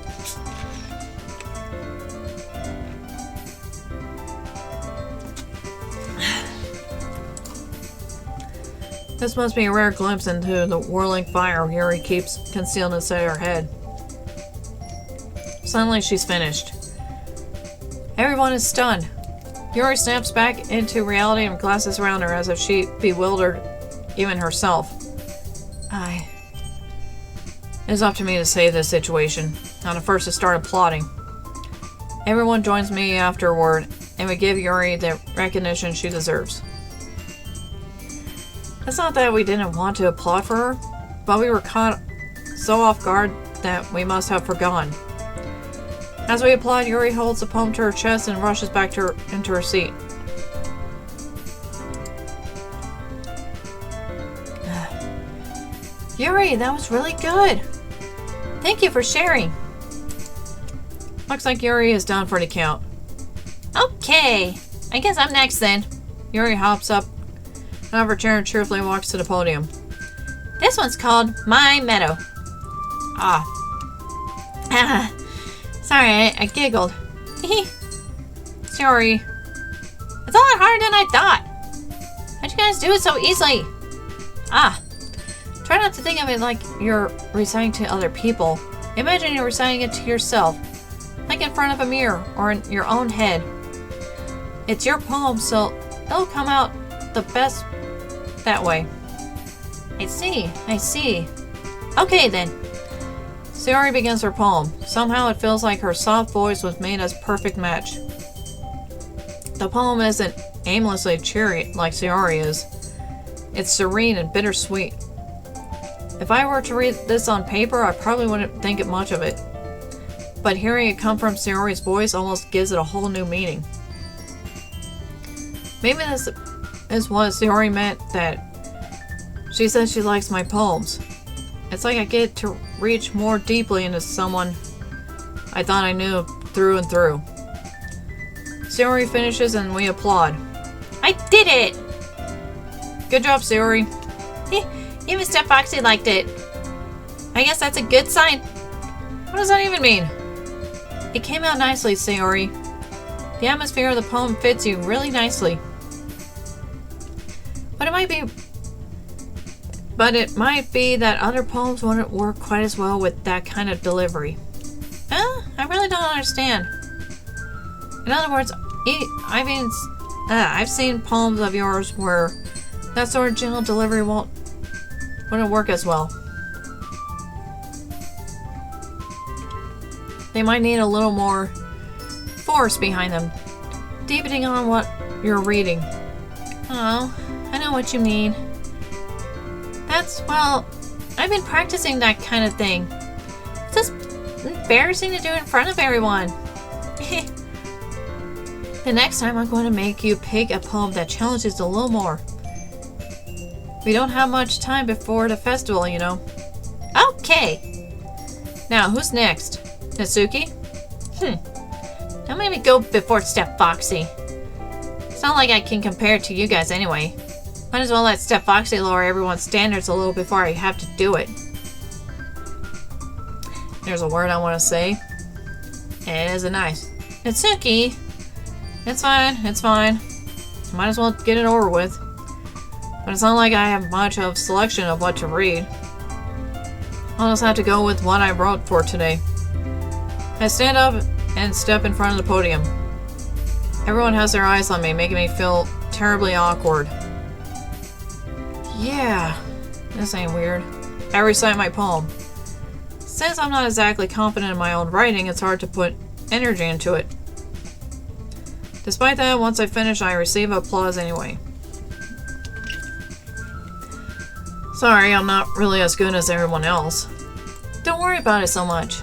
This must be a rare glimpse into the whirling fire Yuri keeps concealed inside her head. Suddenly, she's finished. Everyone is stunned. Yuri snaps back into reality and glances around her as if she bewildered even herself. It is up to me to save this situation. I'm the first to start applauding. Everyone joins me afterward, and we give Yuri the recognition she deserves. It's not that we didn't want to applaud for her, but we were caught so off guard that we must have forgotten. As we applaud, Yuri holds the poem to her chest and rushes back into her seat. Yuri, that was really good. Thank you for sharing. Looks like Yuri is done for the count. Okay, I guess I'm next then. Yuri hops up out of her chair and cheerfully walks to the podium. This one's called My Meadow. Sorry, I giggled. Sorry. It's a lot harder than I thought. How'd you guys do it so easily? Try not to think of it like you're reciting to other people. Imagine you're reciting it to yourself, like in front of a mirror or in your own head. It's your poem, so it'll come out the best that way. I see. Okay then. Sayori begins her poem. Somehow it feels like her soft voice was made as perfect match. The poem isn't aimlessly cheery like Sayori is. It's serene and bittersweet. If I were to read this on paper, I probably wouldn't think much of it. But hearing it come from Sayori's voice almost gives it a whole new meaning. Maybe this is what Sayori meant that she says she likes my poems. It's like I get to reach more deeply into someone I thought I knew through and through. Sayori finishes and we applaud. I did it! Good job, Sayori. Even Step Foxy liked it. I guess that's a good sign. What does that even mean? It came out nicely, Sayori. The atmosphere of the poem fits you really nicely. But it might be that other poems wouldn't work quite as well with that kind of delivery. I really don't understand. In other words, I've seen poems of yours where that sort of gentle delivery wouldn't work as well. They might need a little more force behind them, depending on what you're reading. Oh, I know what you mean. Well, I've been practicing that kind of thing. It's just embarrassing to do it in front of everyone. The next time I'm going to make you pick a poem that challenges a little more. We don't have much time before the festival, you know. Okay. Now, who's next? Natsuki? Don't make me go before Step Foxy. It's not like I can compare it to you guys anyway. Might as well let Step Foxy lower everyone's standards a little before I have to do it. There's a word I want to say. And it isn't nice. Natsuki! It's fine, it's fine. Might as well get it over with. But it's not like I have much of a selection of what to read. I'll just have to go with what I wrote for today. I stand up and step in front of the podium. Everyone has their eyes on me, making me feel terribly awkward. Yeah, this ain't weird. I recite my poem. Since I'm not exactly confident in my own writing, it's hard to put energy into it. Despite that, once I finish, I receive applause anyway. Sorry, I'm not really as good as everyone else. Don't worry about it so much.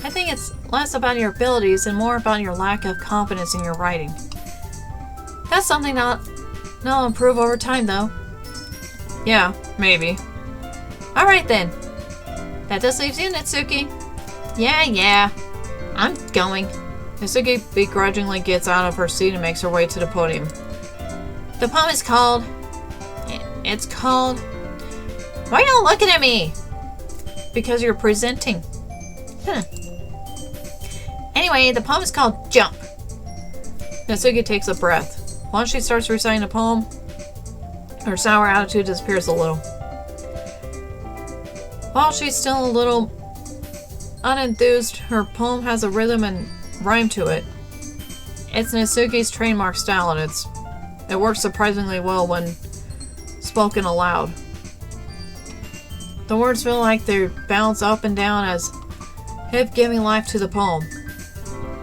I think it's less about your abilities and more about your lack of confidence in your writing. That's something that'll improve over time, though. Yeah, maybe. Alright then. That just leaves you, Natsuki. Yeah. I'm going. Natsuki begrudgingly gets out of her seat and makes her way to the podium. The poem is called... It's called... Why are y'all looking at me? Because you're presenting. Anyway, the poem is called Jump. Natsuki takes a breath. Once she starts reciting the poem, her sour attitude disappears a little. While she's still a little unenthused, her poem has a rhythm and rhyme to it. It's Natsuki's trademark style, and it works surprisingly well when spoken aloud. The words feel like they bounce up and down as if giving life to the poem.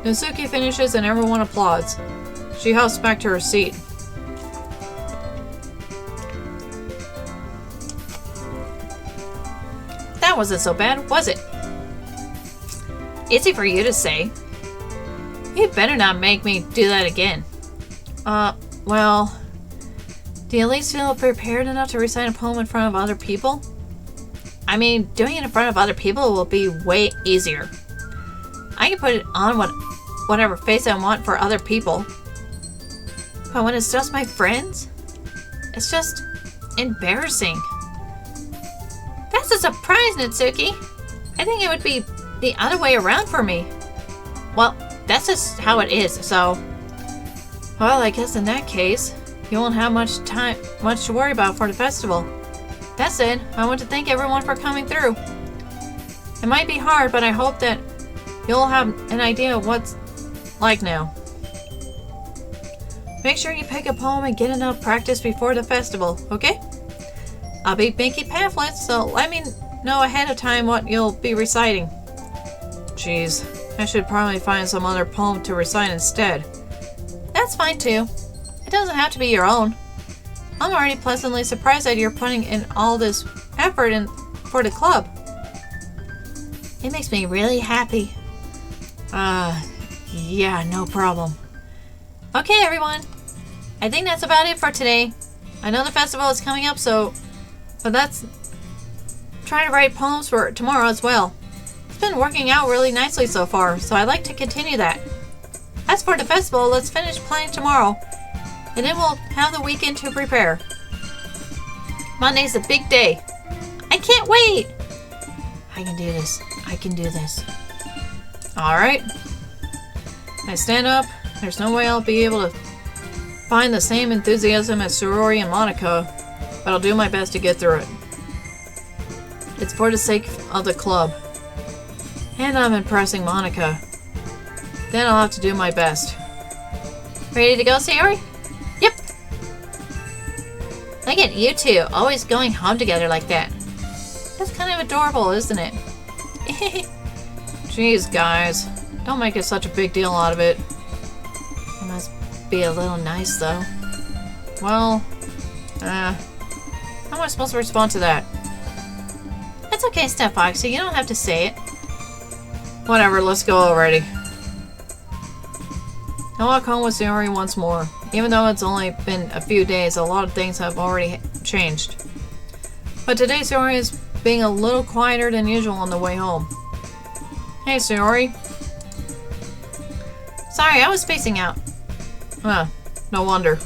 Natsuki finishes and everyone applauds. She hops back to her seat. That wasn't so bad, was it? Easy for you to say. You better not make me do that again. Well... Do you at least feel prepared enough to recite a poem in front of other people? I mean, doing it in front of other people will be way easier. I can put it on whatever face I want for other people. But when it's just my friends, it's just embarrassing. That's a surprise, Natsuki. I think it would be the other way around for me. Well, that's just how it is, so... Well, I guess in that case, you won't have much to worry about for the festival. That's it. I want to thank everyone for coming through. It might be hard, but I hope that you'll have an idea of what's like now. Make sure you pick a poem and get enough practice before the festival, okay? I'll be making pamphlets, so let me know ahead of time what you'll be reciting. Jeez, I should probably find some other poem to recite instead. That's fine too. It doesn't have to be your own. I'm already pleasantly surprised that you're putting in all this effort for the club. It makes me really happy. Yeah, no problem. Okay, everyone. I think that's about it for today. I know the festival is coming up, but let's try to write poems for tomorrow as well. It's been working out really nicely so far, so I'd like to continue that. As for the festival, let's finish playing tomorrow, and then we'll have the weekend to prepare. Monday's a big day. I can't wait! I can do this. I can do this. Alright. I stand up. There's no way I'll be able to find the same enthusiasm as Sayori and Monica, but I'll do my best to get through it. It's for the sake of the club. And I'm impressing Monica. Then I'll have to do my best. Ready to go, Sayori? Yep. Look at you two, always going home together like that. That's kind of adorable, isn't it? Jeez, guys. Don't make it such a big deal out of it. It must be a little nice, though. Well, how am I supposed to respond to that? It's okay, Step Foxy. You don't have to say it. Whatever, let's go already. I walk home with Sayori once more. Even though it's only been a few days, a lot of things have already changed. But today Sayori is being a little quieter than usual on the way home. Hey, Sayori. Sorry, I was spacing out. No wonder.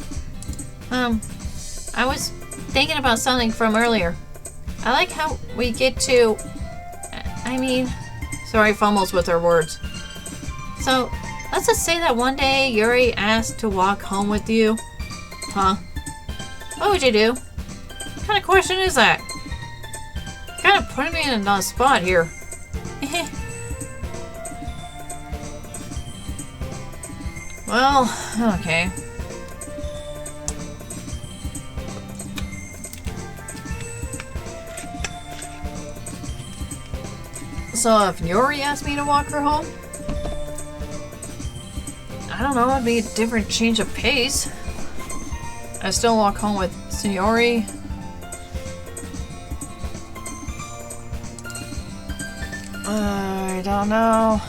I was thinking about something from earlier. I like how we get to... Sayori fumbles with her words. So, let's just say that one day Yuri asked to walk home with you. Huh? What would you do? What kind of question is that? You're kind of putting me in a spot here. Well, okay. So if Yuri asked me to walk her home, I don't know, it'd be a different change of pace. I still walk home with Sayori. I don't know.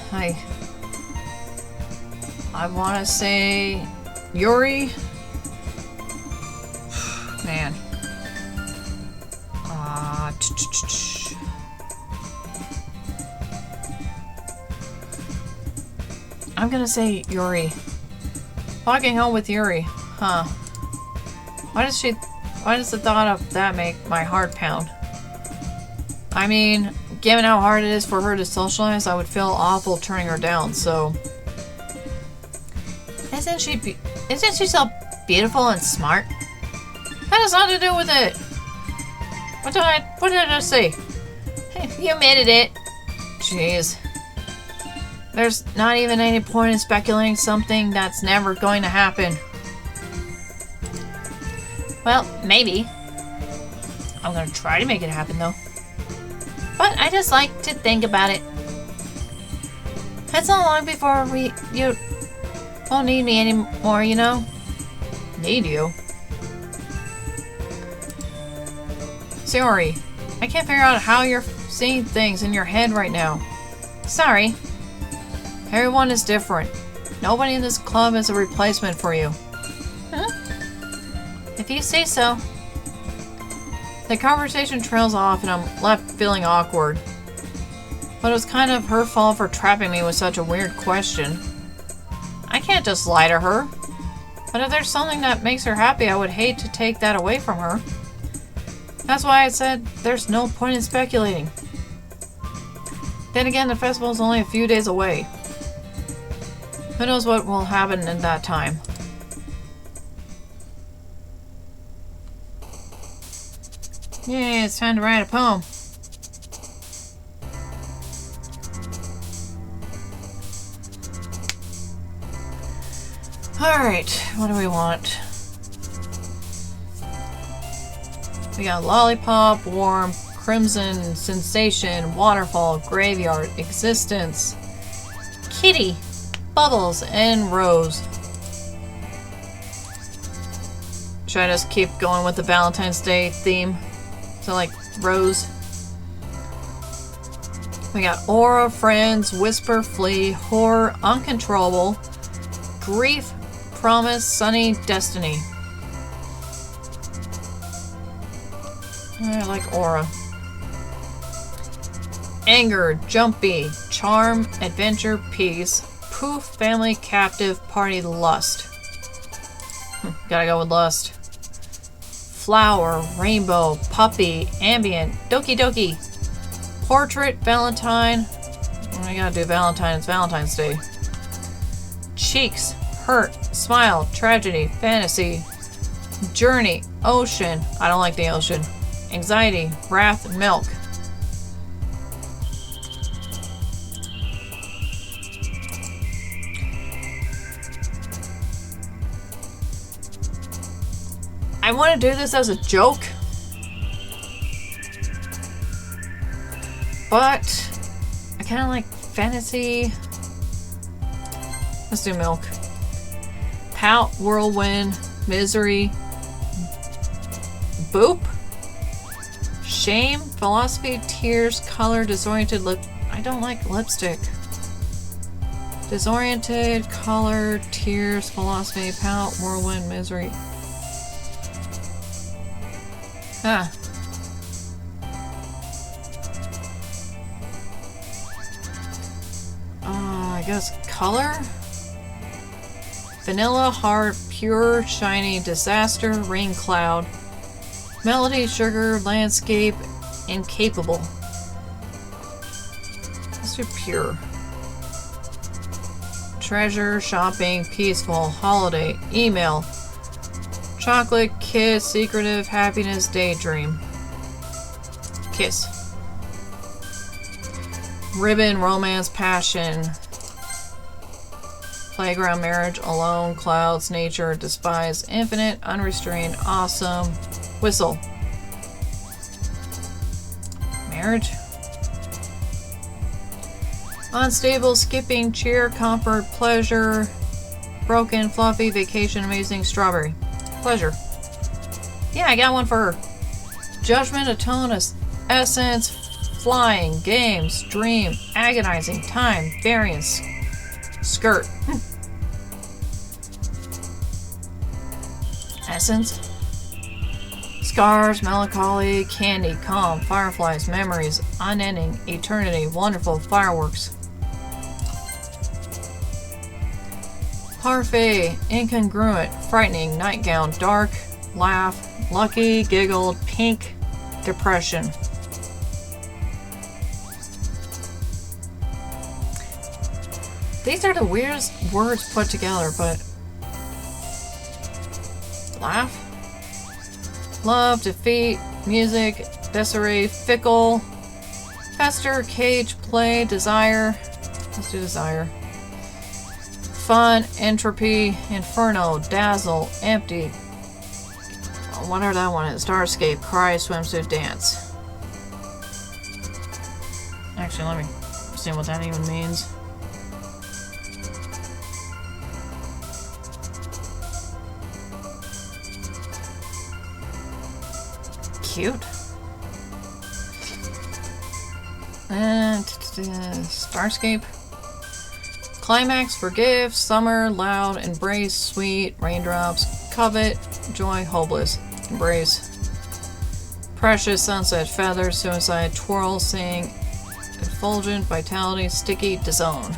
I want to say Yuri. Man. I'm gonna say Yuri. Walking home with Yuri. Huh. Why does the thought of that make my heart pound? I mean, given how hard it is for her to socialize, I would feel awful turning her down, so... Isn't she so beautiful and smart? That has nothing to do with it! What did I say? You admitted it. Jeez. There's not even any point in speculating something that's never going to happen. Well, maybe. I'm gonna try to make it happen, though. But I just like to think about it. It's not long before you won't need me anymore, you know? Need you? Sorry, I can't figure out how you're seeing things in your head right now. Sorry. Everyone is different. Nobody in this club is a replacement for you. Huh? If you say so. The conversation trails off and I'm left feeling awkward. But it was kind of her fault for trapping me with such a weird question. I can't just lie to her. But if there's something that makes her happy, I would hate to take that away from her. That's why I said there's no point in speculating. Then again, the festival's only a few days away. Who knows what will happen in that time. Yay, it's time to write a poem. Alright, what do we want? We got lollipop, warm, crimson, sensation, waterfall, graveyard, existence, kitty, bubbles, and rose. Should I just keep going with the Valentine's Day theme? So like rose. We got aura, friends, whisper, flee, horror, uncontrollable, grief, promise, sunny, destiny. I like aura. Anger, jumpy, charm, adventure, peace, poof, family, captive, party, lust. Gotta go with lust. Flower, rainbow, puppy, ambient, Doki Doki, portrait, Valentine. I gotta do Valentine, it's Valentine's Day. cheeks, hurt, smile, tragedy, fantasy, journey, ocean. I don't like the ocean. Anxiety, wrath, milk. I want to do this as a joke, but I kind of like fantasy. Let's do milk. Pout, whirlwind, misery, boop, shame, philosophy, tears, color, disoriented lip. I don't like lipstick. Disoriented, color, tears, philosophy, pout, whirlwind, misery. Huh. I guess color? Vanilla, heart, pure, shiny, disaster, rain cloud. Melody, sugar, landscape, incapable. Let's do pure. Treasure, shopping, peaceful, holiday, email. Chocolate, kiss, secretive, happiness, daydream. Kiss. Ribbon, romance, passion. Playground, marriage, alone, clouds, nature, despise, infinite, unrestrained, awesome. Whistle. Marriage. Unstable, skipping, cheer, comfort, pleasure. Broken, fluffy, vacation, amazing, strawberry. Pleasure. Yeah, I got one for her. Judgment, atone, essence, flying, games, dream, agonizing, time, variance, skirt. Essence. Scars, melancholy, candy, calm, fireflies, memories, unending, eternity, wonderful, fireworks. Parfait, incongruent, frightening, nightgown, dark, laugh, lucky, giggled, pink, depression. These are the weirdest words put together, but laugh, love, defeat, music, disarray, fickle, fester, cage, play, desire. Let's do desire. Fun, entropy, inferno, dazzle, empty. Whatever that one is. Starscape, cry, swimsuit, dance. Actually, let me see what that even means. Cute. And Starscape. Climax, forgive, summer, loud, embrace, sweet, raindrops, covet, joy, hopeless, embrace. Precious, sunset, feather, suicide, twirl, sing, effulgent, vitality, sticky, disown.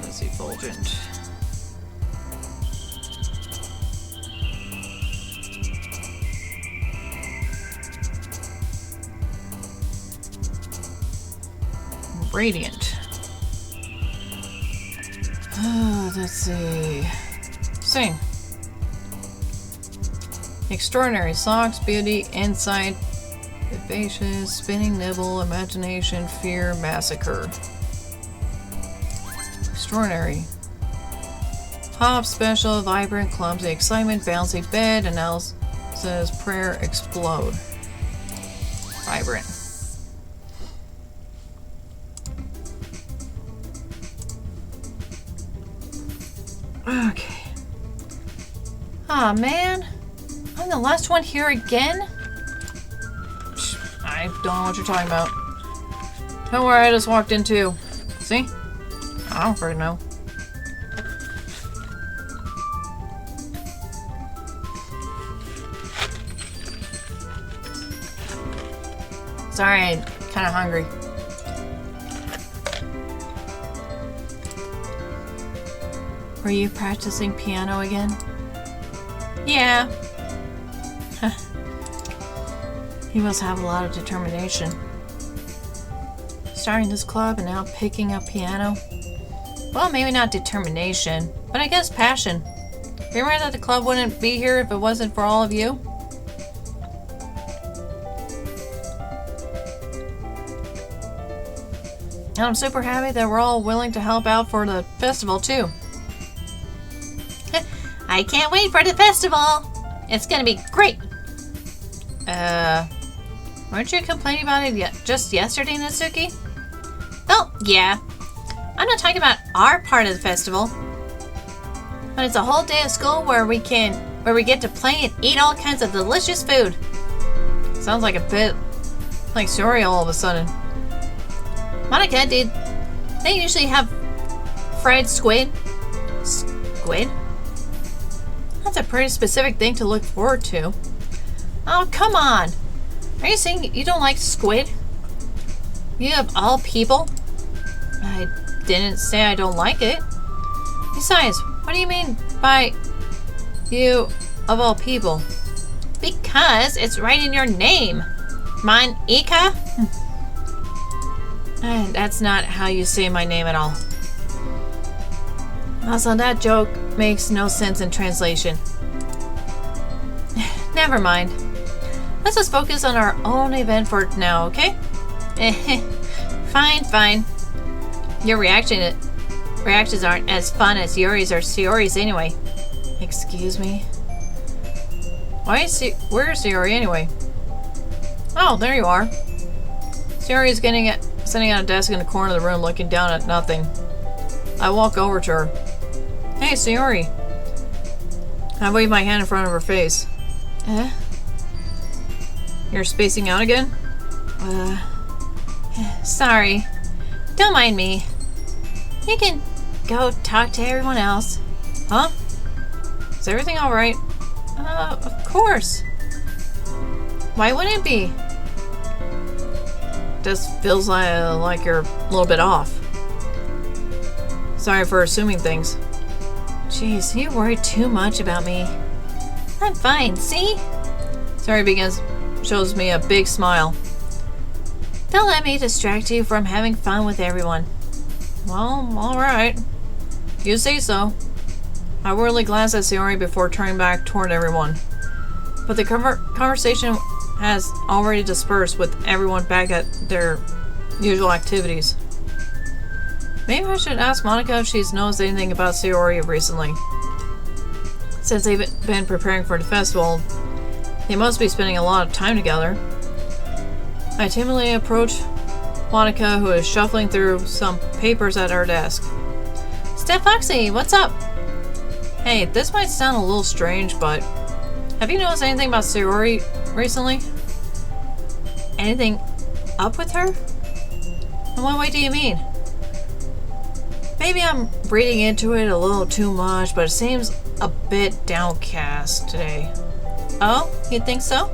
That's effulgent. Radiant. Let's see. Sing. Extraordinary. Socks, beauty, insight, vivacious, spinning, nibble, imagination, fear, massacre. Extraordinary. Hop, special, vibrant, clumsy, excitement, bouncy, bed, analysis, prayer, explode. Vibrant. Okay. Aw, man. I'm the last one here again? I don't know what you're talking about. Don't worry, I just walked in too. See? I don't freaking know. Sorry, I'm kind of hungry. Were you practicing piano again? Yeah. He must have a lot of determination. starting this club and now picking up piano? Well, maybe not determination, but I guess passion. Remember that the club wouldn't be here if it wasn't for all of you? And I'm super happy that we're all willing to help out for the festival, too. I can't wait for the festival. It's gonna be great. Weren't you complaining about it just yesterday, Natsuki? Oh, yeah. I'm not talking about our part of the festival. But it's a whole day of school where we get to play and eat all kinds of delicious food. Sounds like a bit like Sayori all of a sudden. Monica, did they usually have fried squid? Squid? That's a pretty specific thing to look forward to. Oh, come on. Are you saying you don't like squid? You of all people? I didn't say I don't like it. Besides, what do you mean by you of all people? Because it's right in your name. Monica? That's not how you say my name at all. Also, that joke makes no sense in translation. Never mind. Let's just focus on our own event for now, okay? Fine. Your reactions aren't as fun as Yuri's or Sayori's anyway. Excuse me? Where's Sayori anyway? Oh, there you are. Sayori is sitting at a desk in the corner of the room looking down at nothing. I walk over to her. Hey, Sayori. I wave my hand in front of her face. You're spacing out again? Sorry. Don't mind me. You can go talk to everyone else. Huh? Is everything alright? Of course. Why wouldn't it be? Just feels like you're a little bit off. Sorry for assuming things. Jeez, you worry too much about me. I'm fine, see? Sayori shows me a big smile. Don't let me distract you from having fun with everyone. Well, alright. You say so. I weirdly glance at Sayori before turning back toward everyone. But the conversation has already dispersed with everyone back at their usual activities. Maybe I should ask Monica if she's noticed anything about Sayori recently. Since they've been preparing for the festival, they must be spending a lot of time together. I timidly approach Monica, who is shuffling through some papers at her desk. Steph Foxy, what's up? Hey, this might sound a little strange, but have you noticed anything about Sayori recently? Anything up with her? In what way do you mean? Maybe I'm reading into it a little too much, but it seems a bit downcast today. Oh, you think so?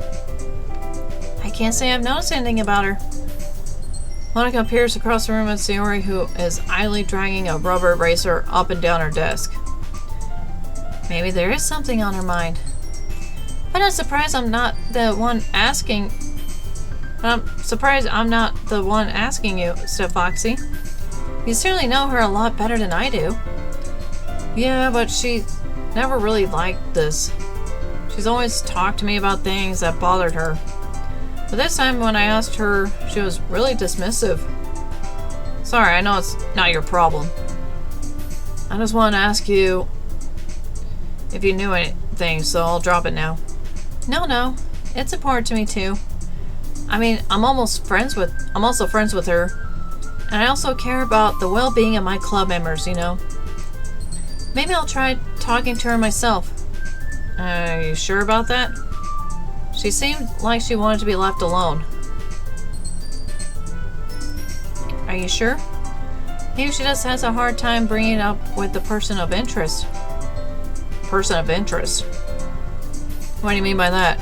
I can't say I've noticed anything about her. Monica peers across the room at Sayori, who is idly dragging a rubber eraser up and down her desk. Maybe there is something on her mind. But I'm surprised I'm not the one asking. I'm surprised I'm not the one asking you, Steph Foxy. You certainly know her a lot better than I do. Yeah, but she never really liked this. She's always talked to me about things that bothered her. But this time when I asked her, she was really dismissive. Sorry, I know it's not your problem. I just want to ask you if you knew anything, so I'll drop it now. No, it's important to me too. I mean, I'm also friends with her. And I also care about the well-being of my club members, you know. Maybe I'll try talking to her myself. Are you sure about that? She seemed like she wanted to be left alone. Are you sure? Maybe she just has a hard time bringing it up with the person of interest. Person of interest? What do you mean by that?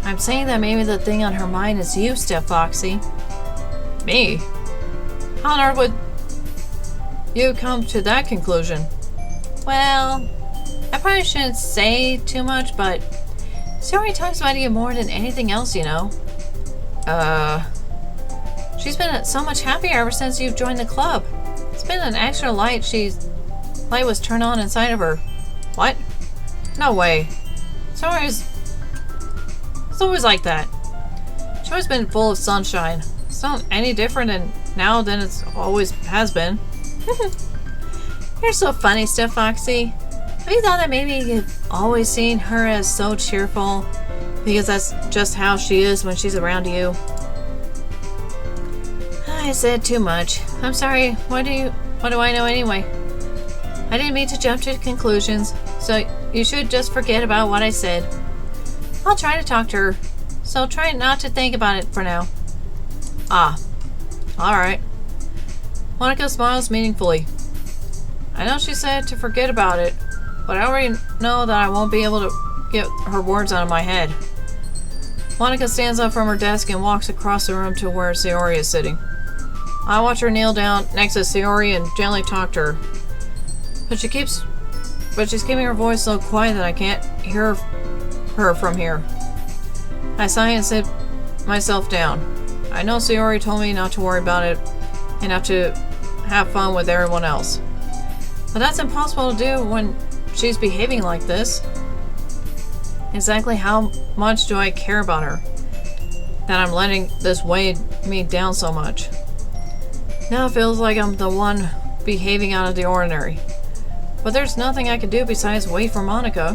I'm saying that maybe the thing on her mind is you, Steph Foxy. Me? How on earth would you come to that conclusion? Well, I probably shouldn't say too much, but Sayori talks about you more than anything else, you know. She She's been so much happier ever since you've joined the club. It's been an extra light was turned on inside of her. What? No way. It's always like that. She's always been full of sunshine. It's not any different now than it's always has been. You're so funny, Steph Foxy. Have you thought that maybe you've always seen her as so cheerful because that's just how she is when she's around you? I said too much. I'm sorry. What do I know anyway? I didn't mean to jump to conclusions, so you should just forget about what I said. I'll try to talk to her, so try not to think about it for now. Ah, alright. Monica smiles meaningfully. I know she said to forget about it, but I already know that I won't be able to get her words out of my head. Monica stands up from her desk and walks across the room to where Sayori is sitting. I watch her kneel down next to Sayori and gently talk to her. But she's keeping her voice so quiet that I can't hear her from here. I sigh and sit myself down. I know Sayori told me not to worry about it and not to have fun with everyone else. But that's impossible to do when she's behaving like this. Exactly how much do I care about her that I'm letting this weigh me down so much? Now it feels like I'm the one behaving out of the ordinary. But there's nothing I can do besides wait for Monica.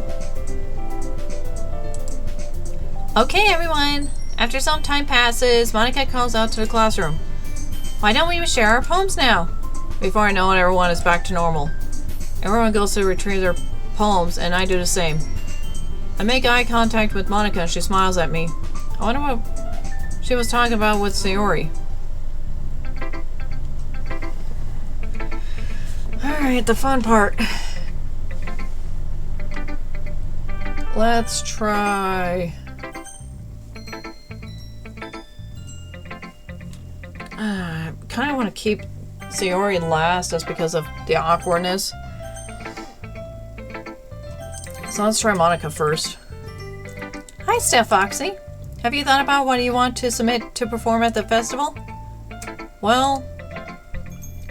Okay, everyone. After some time passes, Monica calls out to the classroom. Why don't we share our poems now? Before I know it, everyone is back to normal. Everyone goes to retrieve their poems, and I do the same. I make eye contact with Monica, and she smiles at me. I wonder what she was talking about with Sayori. Alright, the fun part. Let's try... I kind of want to keep Sayori last just because of the awkwardness. So let's try Monica first. Hi, Steph Foxy. Have you thought about what you want to submit to perform at the festival? Well,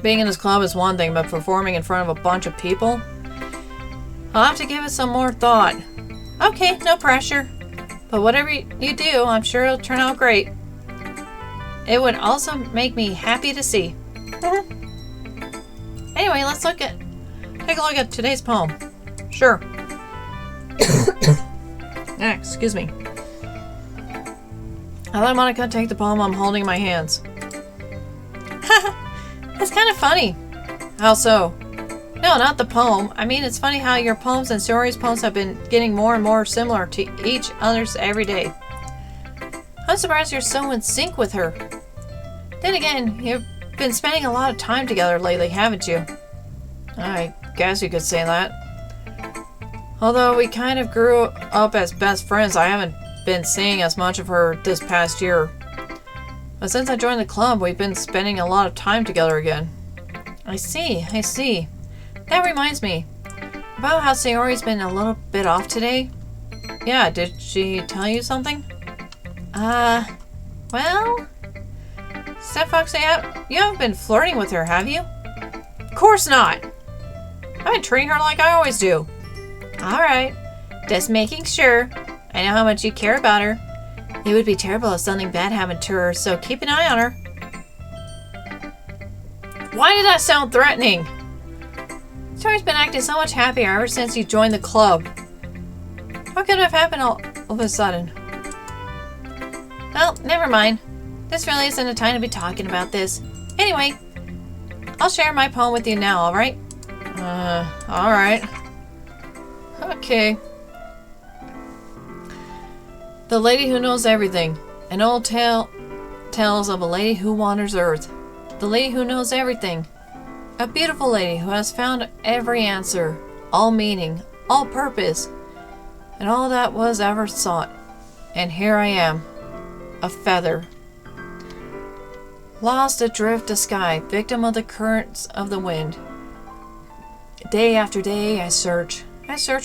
being in this club is one thing, but performing in front of a bunch of people? I'll have to give it some more thought. Okay, no pressure. But whatever you do, I'm sure it'll turn out great. It would also make me happy to see. Anyway, let's take a look at today's poem. Sure. Excuse me. I let Monica take the poem I'm holding in my hands. That's kind of funny. How so? No, not the poem. I mean, it's funny how your poems and Sayori's poems have been getting more and more similar to each other's every day. I'm surprised you're so in sync with her. Then again, you've been spending a lot of time together lately, haven't you? I guess you could say that. Although we kind of grew up as best friends, I haven't been seeing as much of her this past year. But since I joined the club, we've been spending a lot of time together again. I see. That reminds me. About how Sayori's been a little bit off today. Yeah, did she tell you something? Well... Steph Foxy, you haven't been flirting with her, have you? Of course not! I've been treating her like I always do. Alright, just making sure. I know how much you care about her. It would be terrible if something bad happened to her, so keep an eye on her. Why did that sound threatening? Sayori's been acting so much happier ever since you joined the club. How could it have happened all of a sudden? Well, never mind. This really isn't a time to be talking about this. Anyway, I'll share my poem with you now, alright? Alright. Okay. The Lady Who Knows Everything. An old tale tells of a lady who wanders Earth. The lady who knows everything. A beautiful lady who has found every answer, all meaning, all purpose, and all that was ever sought. And here I am, a feather. Lost adrift a sky, victim of the currents of the wind. Day after day I search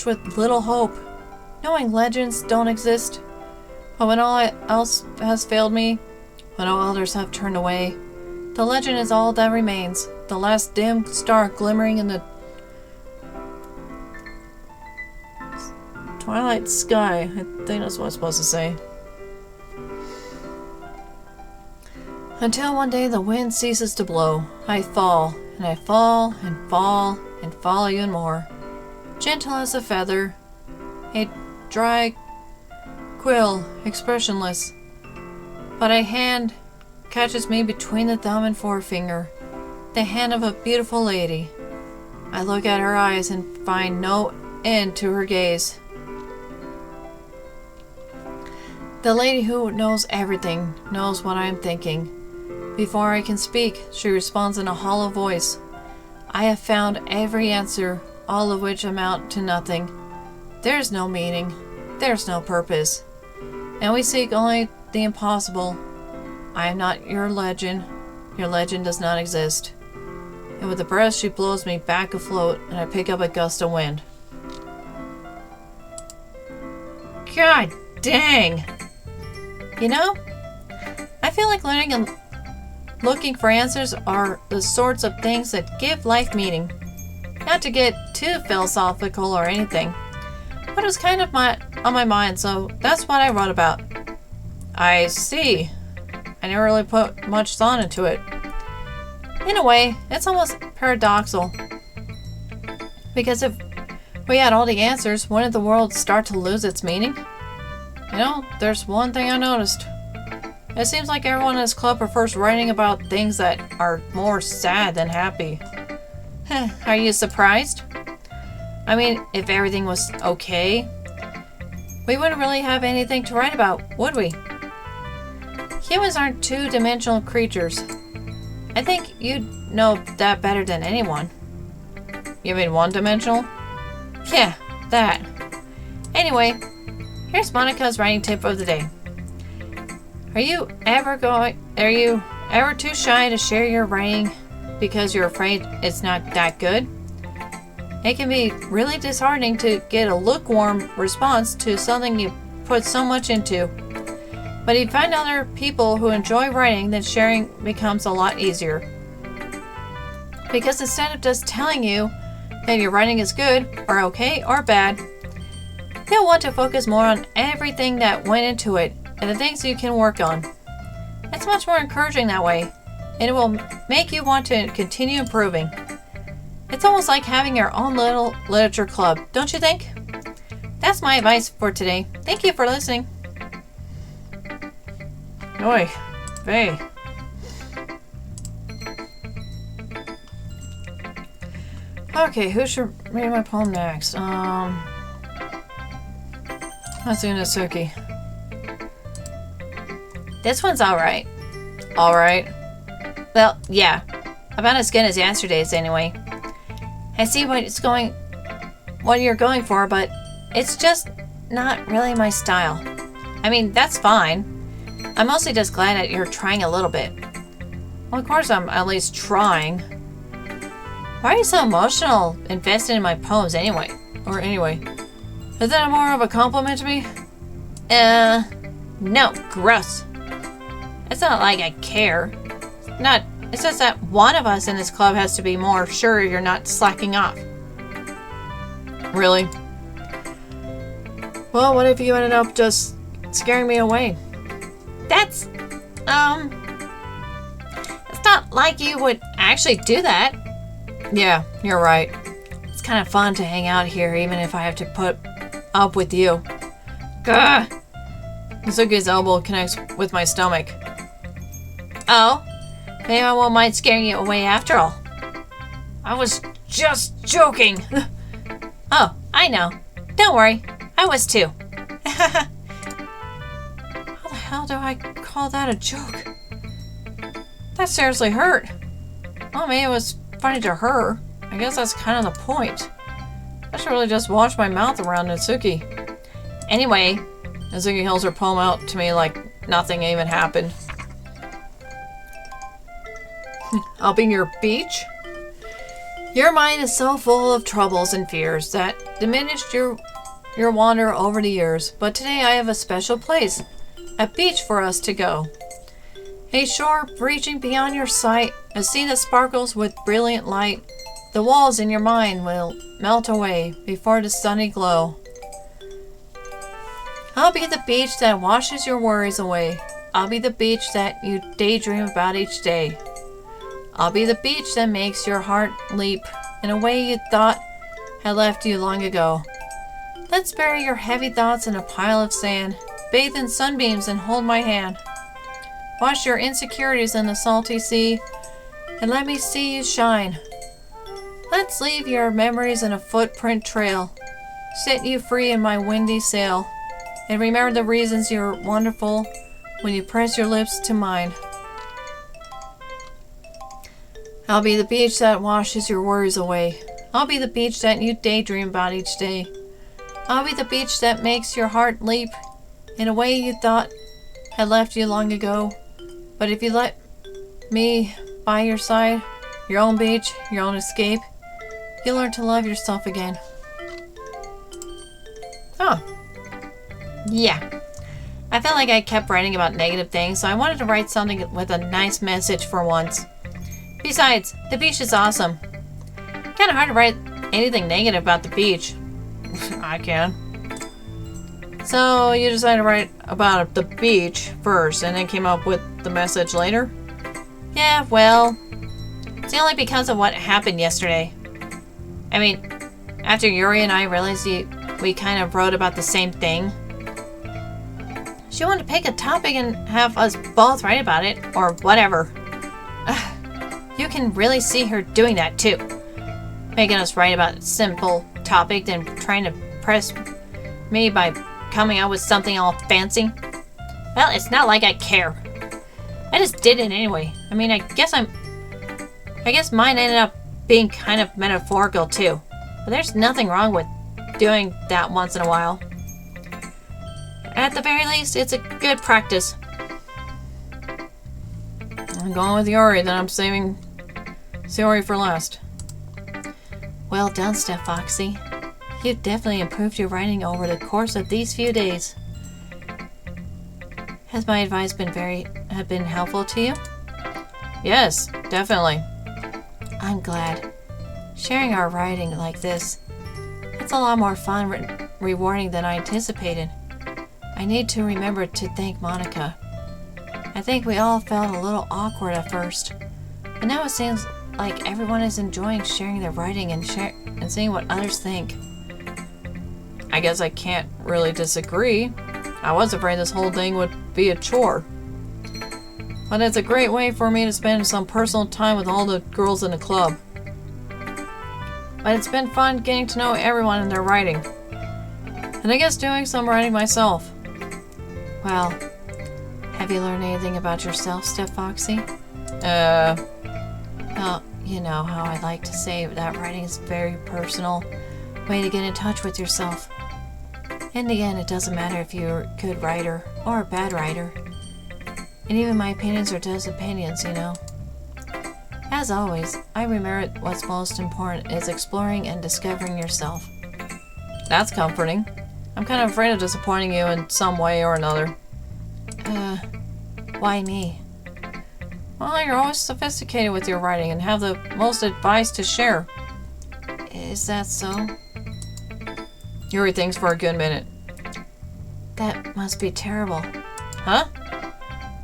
with little hope, knowing legends don't exist. But when all else has failed me, when all others have turned away, The legend is all that remains, the last dim star glimmering in the twilight sky. I think that's what I'm supposed to say. Until one day the wind ceases to blow. I fall, and I fall, and fall, and fall even more. Gentle as a feather, a dry quill, expressionless. But a hand catches me between the thumb and forefinger, the hand of a beautiful lady. I look at her eyes and find no end to her gaze. The lady who knows everything knows what I am thinking. Before I can speak, she responds in a hollow voice. I have found every answer, all of which amount to nothing. There's no meaning, there's no purpose, and we seek only the impossible. I am not your legend does not exist. And with a breath she blows me back afloat, and I pick up a gust of wind. God dang! You know, I feel like learning and looking for answers are the sorts of things that give life meaning. Not to get too philosophical or anything, but it was kind of on my mind, so that's what I wrote about. I see. I never really put much thought into it. In a way, it's almost paradoxical. Because if we had all the answers, wouldn't the world start to lose its meaning? You know, there's one thing I noticed. It seems like everyone in this club prefers writing about things that are more sad than happy. Are you surprised? I mean, if everything was okay, we wouldn't really have anything to write about, would we? Humans aren't two-dimensional creatures. I think you'd know that better than anyone. You mean one-dimensional? Yeah, that. Anyway, here's Monica's writing tip of the day. Are you ever too shy to share your writing because you're afraid it's not that good? It can be really disheartening to get a lukewarm response to something you put so much into. But if you find other people who enjoy writing, then sharing becomes a lot easier. Because instead of just telling you that your writing is good, or okay, or bad, they'll want to focus more on everything that went into it and the things you can work on. It's much more encouraging that way, and it will make you want to continue improving. It's almost like having your own little literature club, don't you think? That's my advice for today. Thank you for listening. Oi, hey. Okay, who should read my poem next? Let's do Natsuki. This one's alright. Alright? Well, yeah. About as good as yesterday's anyway. I see what you're going for, but it's just not really my style. I mean, that's fine. I'm mostly just glad that you're trying a little bit. Well, of course I'm at least trying. Why are you so emotional, invested in my poems anyway? Or anyway, is that more of a compliment to me? No, gross. It's not like I care. It's just that one of us in this club has to be more sure you're not slacking off. Really? Well, what if you ended up just scaring me away? It's not like you would actually do that. Yeah, you're right. It's kind of fun to hang out here, even if I have to put up with you. Gah! Mizuki's elbow connects with my stomach. Oh, maybe I won't mind scaring you away after all. I was just joking. Oh, I know. Don't worry. I was too. How the hell do I call that a joke? That seriously hurt. Well, maybe it was funny to her. I guess that's kind of the point. I should really just wash my mouth around Natsuki. Anyway, Natsuki holds her poem out to me like nothing even happened. I'll be your beach? Your mind is so full of troubles and fears that diminished your wander over the years. But today I have a special place, a beach for us to go. A shore reaching beyond your sight, a sea that sparkles with brilliant light. The walls in your mind will melt away before the sunny glow. I'll be the beach that washes your worries away. I'll be the beach that you daydream about each day. I'll be the beach that makes your heart leap in a way you thought had left you long ago. Let's bury your heavy thoughts in a pile of sand. Bathe in sunbeams and hold my hand. Wash your insecurities in the salty sea and let me see you shine. Let's leave your memories in a footprint trail. Set you free in my windy sail. And remember the reasons you're wonderful when you press your lips to mine. I'll be the beach that washes your worries away. I'll be the beach that you daydream about each day. I'll be the beach that makes your heart leap in a way you thought had left you long ago. But if you let me by your side, your own beach, your own escape, you'll learn to love yourself again. Oh. Yeah. I felt like I kept writing about negative things, so I wanted to write something with a nice message for once. Besides, the beach is awesome. Kind of hard to write anything negative about the beach. I can. So you decided to write about the beach first and then came up with the message later? Yeah, well, it's only because of what happened yesterday. I mean, after Yuri and I realized we kind of wrote about the same thing. She wanted to pick a topic and have us both write about it, or whatever. You can really see her doing that too. Making us write about a simple topic, then trying to press me by coming out with something all fancy. Well, it's not like I care. I just did it anyway. I mean, I guess mine ended up being kind of metaphorical too. But there's nothing wrong with doing that once in a while. At the very least, it's a good practice. I'm going with Yuri, then I'm saving Yuri for last. Well done, Steph Foxy. You've definitely improved your writing over the course of these few days. Has my advice been helpful to you? Yes, definitely. I'm glad. Sharing our writing like this, it's a lot more fun, rewarding than I anticipated. I need to remember to thank Monica. I think we all felt a little awkward at first, but now it seems like everyone is enjoying sharing their writing and seeing what others think. I guess I can't really disagree. I was afraid this whole thing would be a chore. But it's a great way for me to spend some personal time with all the girls in the club. But it's been fun getting to know everyone and their writing. And I guess doing some writing myself. Well, have you learned anything about yourself, Steph Foxy? Well, you know how I like to say that writing is a very personal way to get in touch with yourself. In the end, it doesn't matter if you're a good writer or a bad writer. And even my opinions are just opinions, you know. As always, I remember what's most important is exploring and discovering yourself. That's comforting. I'm kind of afraid of disappointing you in some way or another. Why me? Well, you're always sophisticated with your writing and have the most advice to share. Is that so? Yuri thinks for a good minute. That must be terrible. Huh?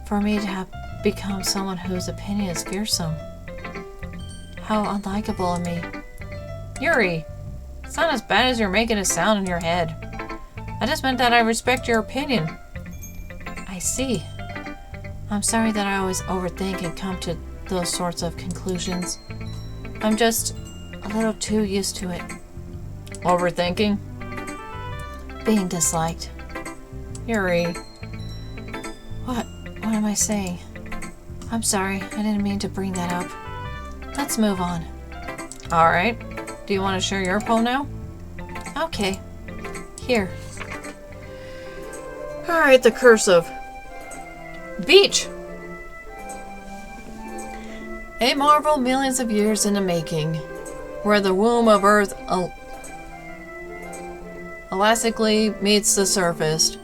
For me to have become someone whose opinion is fearsome. How unlikable of me. Yuri, it's not as bad as you're making it sound in your head. I just meant that I respect your opinion. I see. I'm sorry that I always overthink and come to those sorts of conclusions. I'm just a little too used to it. Overthinking? Being disliked. Yuri. What am I saying? I'm sorry, I didn't mean to bring that up. Let's move on. Alright. Do you want to share your poem now? Okay. Here. Alright, the cursive. Beach! A marvel millions of years in the making, where the womb of Earth elastically meets the surface.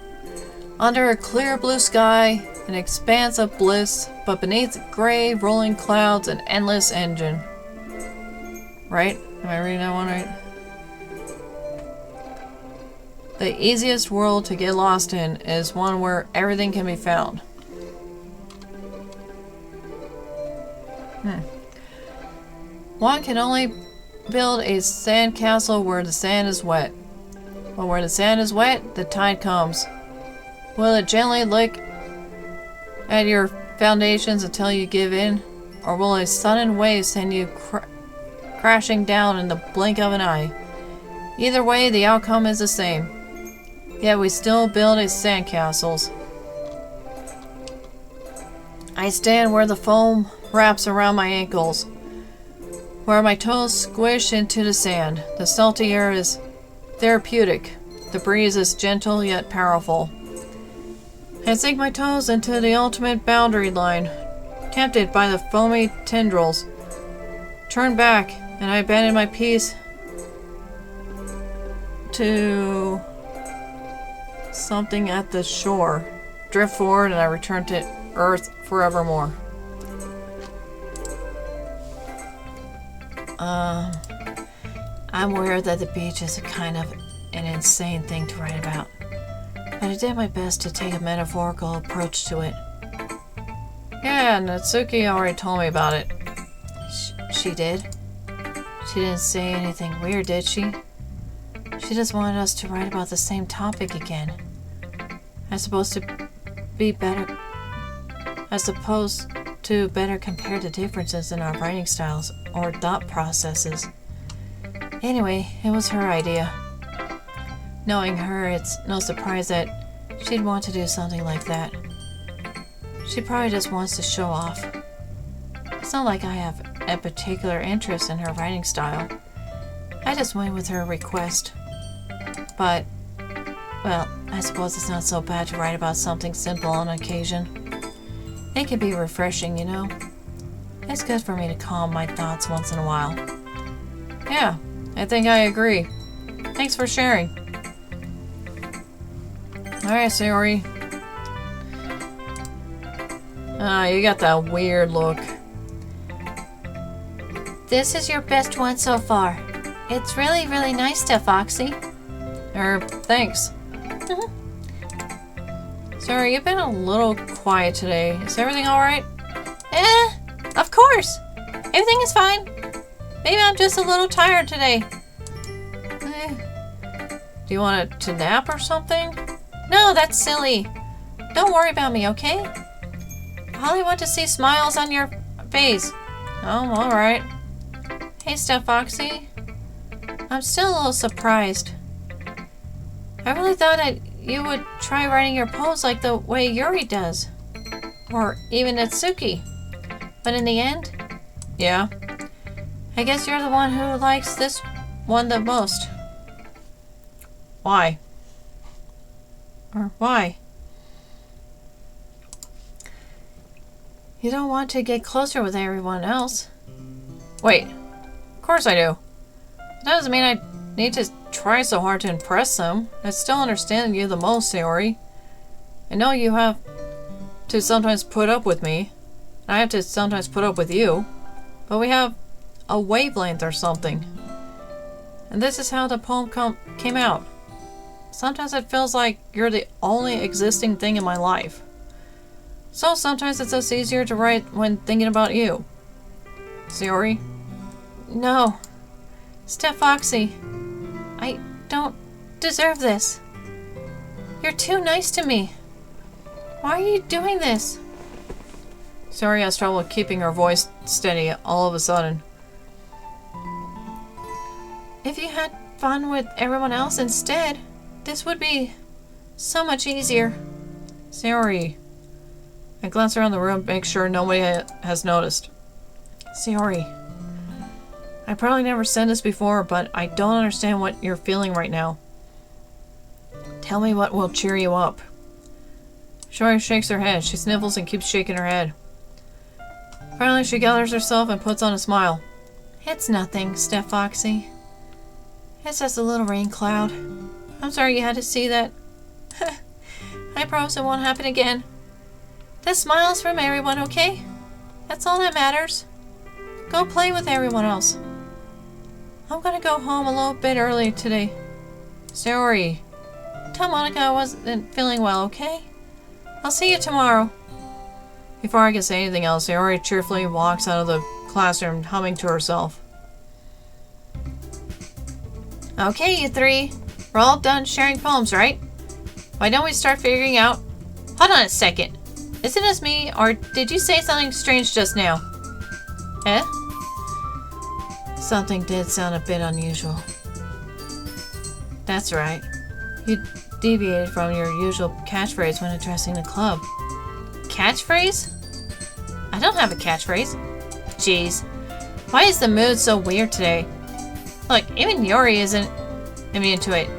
Under a clear blue sky, an expanse of bliss, but beneath gray rolling clouds, an endless engine. Right? Am I reading that one right? The easiest world to get lost in is one where everything can be found. One can only build a sand castle where the sand is wet. But where the sand is wet, the tide comes. Will it gently lick at your foundations until you give in? Or will a sudden wave send you crashing down in the blink of an eye? Either way, the outcome is the same. Yet we still build a sandcastles. I stand where the foam wraps around my ankles, where my toes squish into the sand. The salty air is therapeutic. The breeze is gentle yet powerful. I sink my toes into the ultimate boundary line, tempted by the foamy tendrils. Turn back, and I abandon my peace to something at the shore. Drift forward, and I return to Earth forevermore. I'm aware that the beach is a kind of an insane thing to write about, but I did my best to take a metaphorical approach to it. Yeah, Natsuki already told me about it. She did? She didn't say anything weird, did she? She just wanted us to write about the same topic again. I suppose to better compare the differences in our writing styles or thought processes. Anyway, it was her idea. Knowing her, it's no surprise that she'd want to do something like that. She probably just wants to show off. It's not like I have a particular interest in her writing style. I just went with her request. But, well, I suppose it's not so bad to write about something simple on occasion. It can be refreshing, you know. It's good for me to calm my thoughts once in a while. Yeah, I think I agree. Thanks for sharing. Alright, Sayori. You got that weird look. This is your best one so far. It's really, really nice stuff, Foxy. Thanks. Sorry, you've been a little quiet today. Is everything alright? Of course. Everything is fine. Maybe I'm just a little tired today. Do you want to nap or something? No, that's silly. Don't worry about me, okay? All I want to see smiles on your face. Oh, alright. Hey, Steph Foxy. I'm still a little surprised. I really thought that you would try writing your poems like the way Yuri does. Or even Natsuki. But in the end, Yeah? I guess you're the one who likes this one the most. Why? Or why? You don't want to get closer with everyone else. Wait. Of course I do. That doesn't mean I need to try so hard to impress them. I still understand you the most, Sayori. I know you have to sometimes put up with me. I have to sometimes put up with you. But we have a wavelength or something. And this is how the poem came out. Sometimes it feels like you're the only existing thing in my life. So sometimes it's just easier to write when thinking about you. Sayori? No. Steph Foxy. I don't deserve this. You're too nice to me. Why are you doing this? Sayori has trouble keeping her voice steady all of a sudden. If you had fun with everyone else instead, this would be so much easier. Sayori. I glance around the room to make sure nobody has noticed. Sayori. I probably never said this before, but I don't understand what you're feeling right now. Tell me what will cheer you up. Sayori shakes her head. She sniffles and keeps shaking her head. Finally, she gathers herself and puts on a smile. It's nothing, Steph Foxy. It's just a little rain cloud. I'm sorry you had to see that. I promise it won't happen again. The smiles from everyone, okay? That's all that matters. Go play with everyone else. I'm gonna go home a little bit early today. Sayori. Tell Monica I wasn't feeling well, okay? I'll see you tomorrow. Before I can say anything else, Sayori cheerfully walks out of the classroom, humming to herself. Okay, you three. We're all done sharing poems, right? Why don't we start figuring out... Hold on a second. Is it just me, or did you say something strange just now? Eh? Something did sound a bit unusual. That's right. You deviated from your usual catchphrase when addressing the club. Catchphrase? I don't have a catchphrase. Jeez. Why is the mood so weird today? Look, even Yuri isn't immune to it.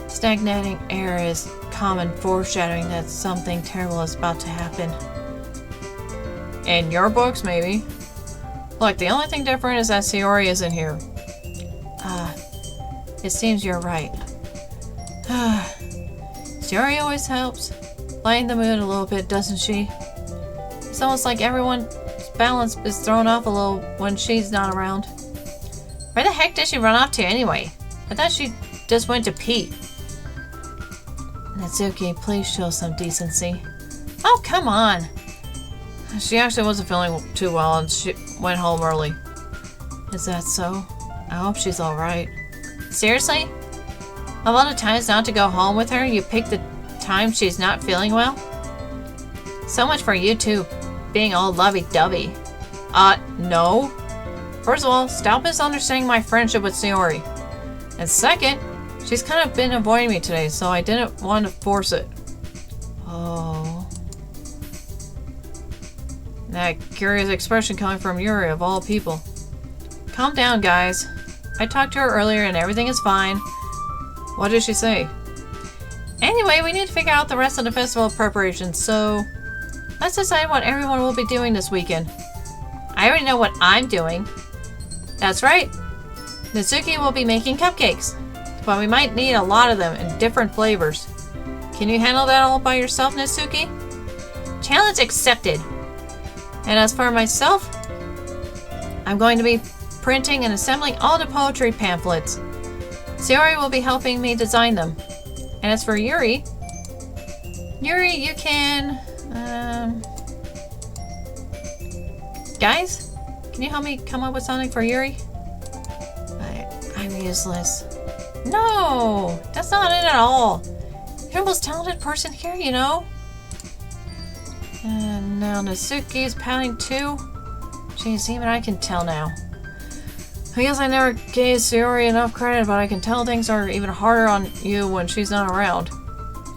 Stagnating air is common foreshadowing that something terrible is about to happen. In your books, maybe. Look, the only thing different is that Sayori isn't here. It seems you're right. Sayori always helps lighten the mood a little bit, doesn't she? It's almost like everyone's balance is thrown off a little when she's not around. Where the heck did she run off to anyway? I thought she just went to pee. Natsuki, please show some decency. Oh, come on. She actually wasn't feeling too well and she went home early. Is that so? I hope she's alright. Seriously? Of all the times not to go home with her, you picked the time she's not feeling well? So much for you two being all lovey-dovey. No. First of all, stop misunderstanding my friendship with Sayori. And second, she's kind of been avoiding me today, so I didn't want to force it. Oh. That curious expression coming from Yuri, of all people. Calm down, guys. I talked to her earlier and everything is fine. What did she say? Anyway, we need to figure out the rest of the festival preparations, so let's decide what everyone will be doing this weekend. I already know what I'm doing. That's right. Natsuki will be making cupcakes, but we might need a lot of them in different flavors. Can you handle that all by yourself, Natsuki? Challenge accepted. And as for myself, I'm going to be printing and assembling all the poetry pamphlets. Sayori will be helping me design them. And as for Yuri, you can... Guys, can you help me come up with something for Yuri? I'm useless. No, that's not it at all. You're the most talented person here, you know. And now Natsuki's pouting too. Jeez, even I can tell now. I guess I never gave Sayori enough credit, but I can tell things are even harder on you when she's not around.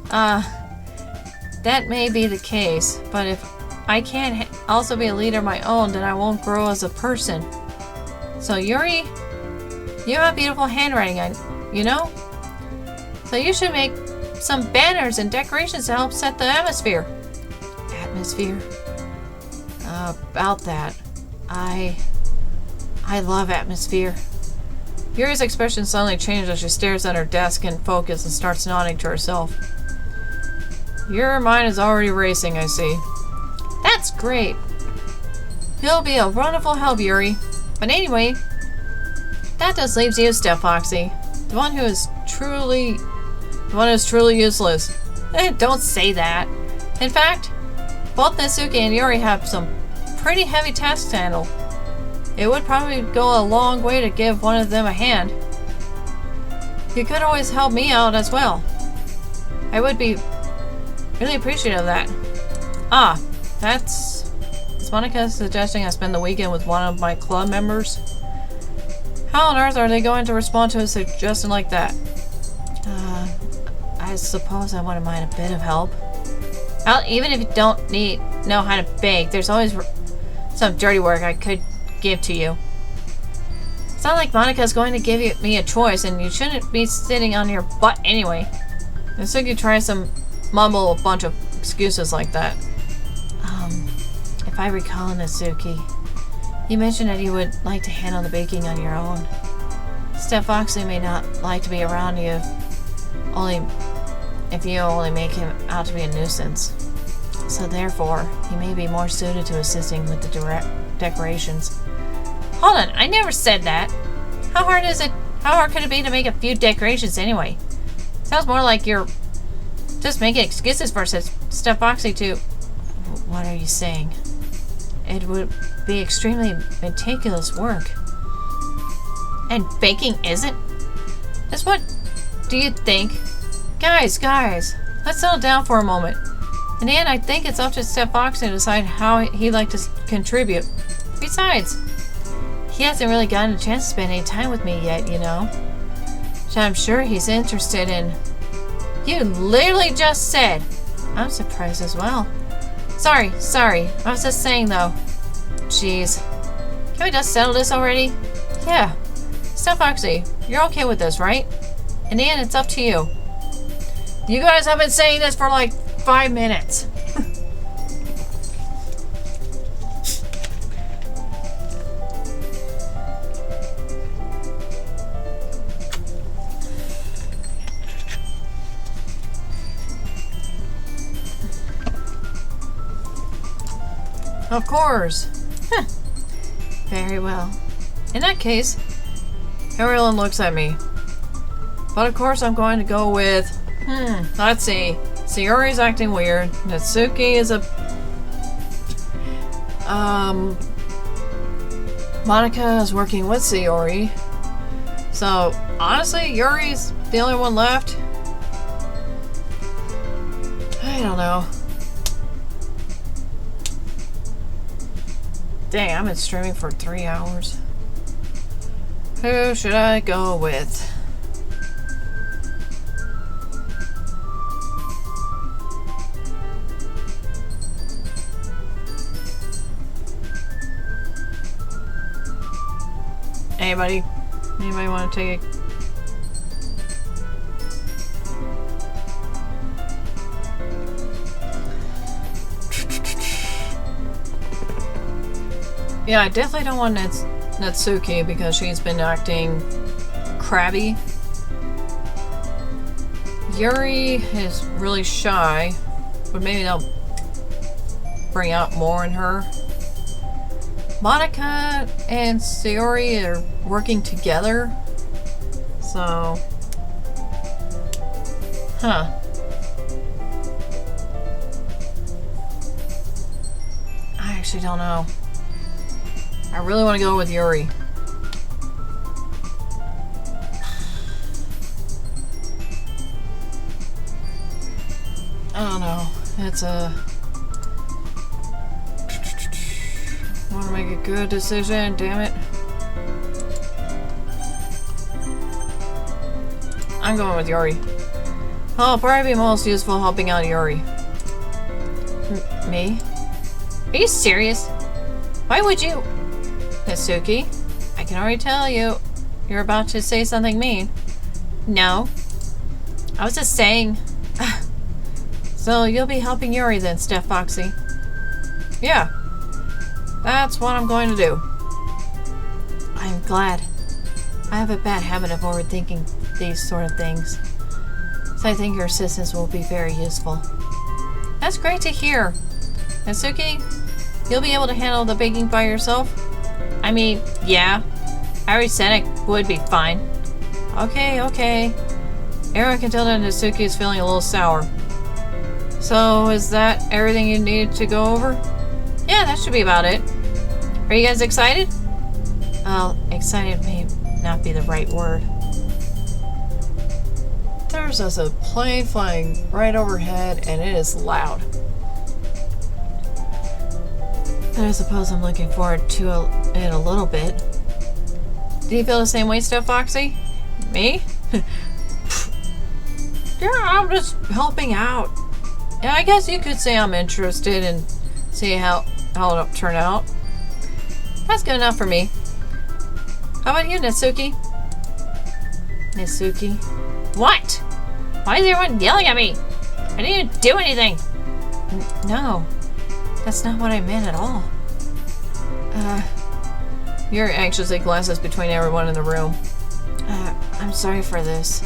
That may be the case, but if I can't also be a leader of my own, then I won't grow as a person. So Yuri, you have beautiful handwriting, you know? So you should make some banners and decorations to help set the atmosphere. Atmosphere? About that. I love atmosphere. Yuri's expression suddenly changed as she stares at her desk in focus and starts nodding to herself. Your mind is already racing, I see. That's great. You'll be a wonderful help, Yuri. But anyway, that just leaves you, Steph Foxy. The one who is truly useless. Don't say that. In fact, both Natsuki and Yuri have some pretty heavy tasks to handle. It would probably go a long way to give one of them a hand. You could always help me out as well. I would be really appreciative of that. Is Monica suggesting I spend the weekend with one of my club members? How on earth are they going to respond to a suggestion like that? I suppose I wouldn't mind a bit of help. Well, even if you don't know how to bake, there's always some dirty work I could give to you. It's not like Monica's going to give me a choice, and you shouldn't be sitting on your butt anyway. Natsuki tries to mumble a bunch of excuses like that. If I recall, Natsuki, you mentioned that you would like to handle the baking on your own. Steph Foxley may not like to be around you, only if you only make him out to be a nuisance. So therefore, he may be more suited to assisting with the decorations. Hold on, I never said that. How hard is it? How hard could it be to make a few decorations anyway? Sounds more like you're just making excuses for Steph Foxy to... What are you saying? It would be extremely meticulous work. And baking isn't? Just what do you think? Guys, let's settle down for a moment. In the end, I think it's up to Steph Foxy to decide how he'd like to contribute. Besides, he hasn't really gotten a chance to spend any time with me yet, you know. So I'm sure he's interested in... You literally just said. I'm surprised as well. Sorry. I was just saying, though. Jeez. Can we just settle this already? Yeah. Steph Foxy, you're okay with this, right? In the end, it's up to you. You guys have been saying this for like 5 minutes. Of course. Huh. Very well. In that case, everyone looks at me. But of course I'm going to go with, let's see. Sayori's acting weird. Natsuki is a... Monica is working with Sayori. So, honestly, Yuri's the only one left. I don't know. Dang, I've been streaming for 3 hours. Who should I go with? Anybody? Anybody want to take it? Yeah, I definitely don't want Natsuki because she's been acting crabby. Yuri is really shy, but maybe they'll bring out more in her. Monica and Sayori are working together, so... Huh. I actually don't know. I really want to go with Yuri. I don't know. It's a... I want to make a good decision, damn it. I'm going with Yuri. I'll probably be most useful helping out Yuri. Me? Are you serious? Why would you... Natsuki, I can already tell you're about to say something mean. No. I was just saying... So you'll be helping Yuri then, Steph Foxy. Yeah. That's what I'm going to do. I'm glad. I have a bad habit of overthinking these sort of things. So I think your assistance will be very useful. That's great to hear. Natsuki, you'll be able to handle the baking by yourself? I mean, yeah. I already said it would be fine. Okay. Everyone can tell that Natsuki is feeling a little sour. So, is that everything you need to go over? Yeah, that should be about it. Are you guys excited? Well, excited may not be the right word. There's just a plane flying right overhead, and it is loud. And I suppose I'm looking forward to it a little bit. Do you feel the same way, Steph Foxy? Me? Yeah, I'm just helping out. Yeah, I guess you could say I'm interested in seeing how it'll turn out. That's good enough for me. How about you, Natsuki? Natsuki? What? Why is everyone yelling at me? I didn't even do anything. No, that's not what I meant at all. Yuri anxiously glances between everyone in the room. I'm sorry for this.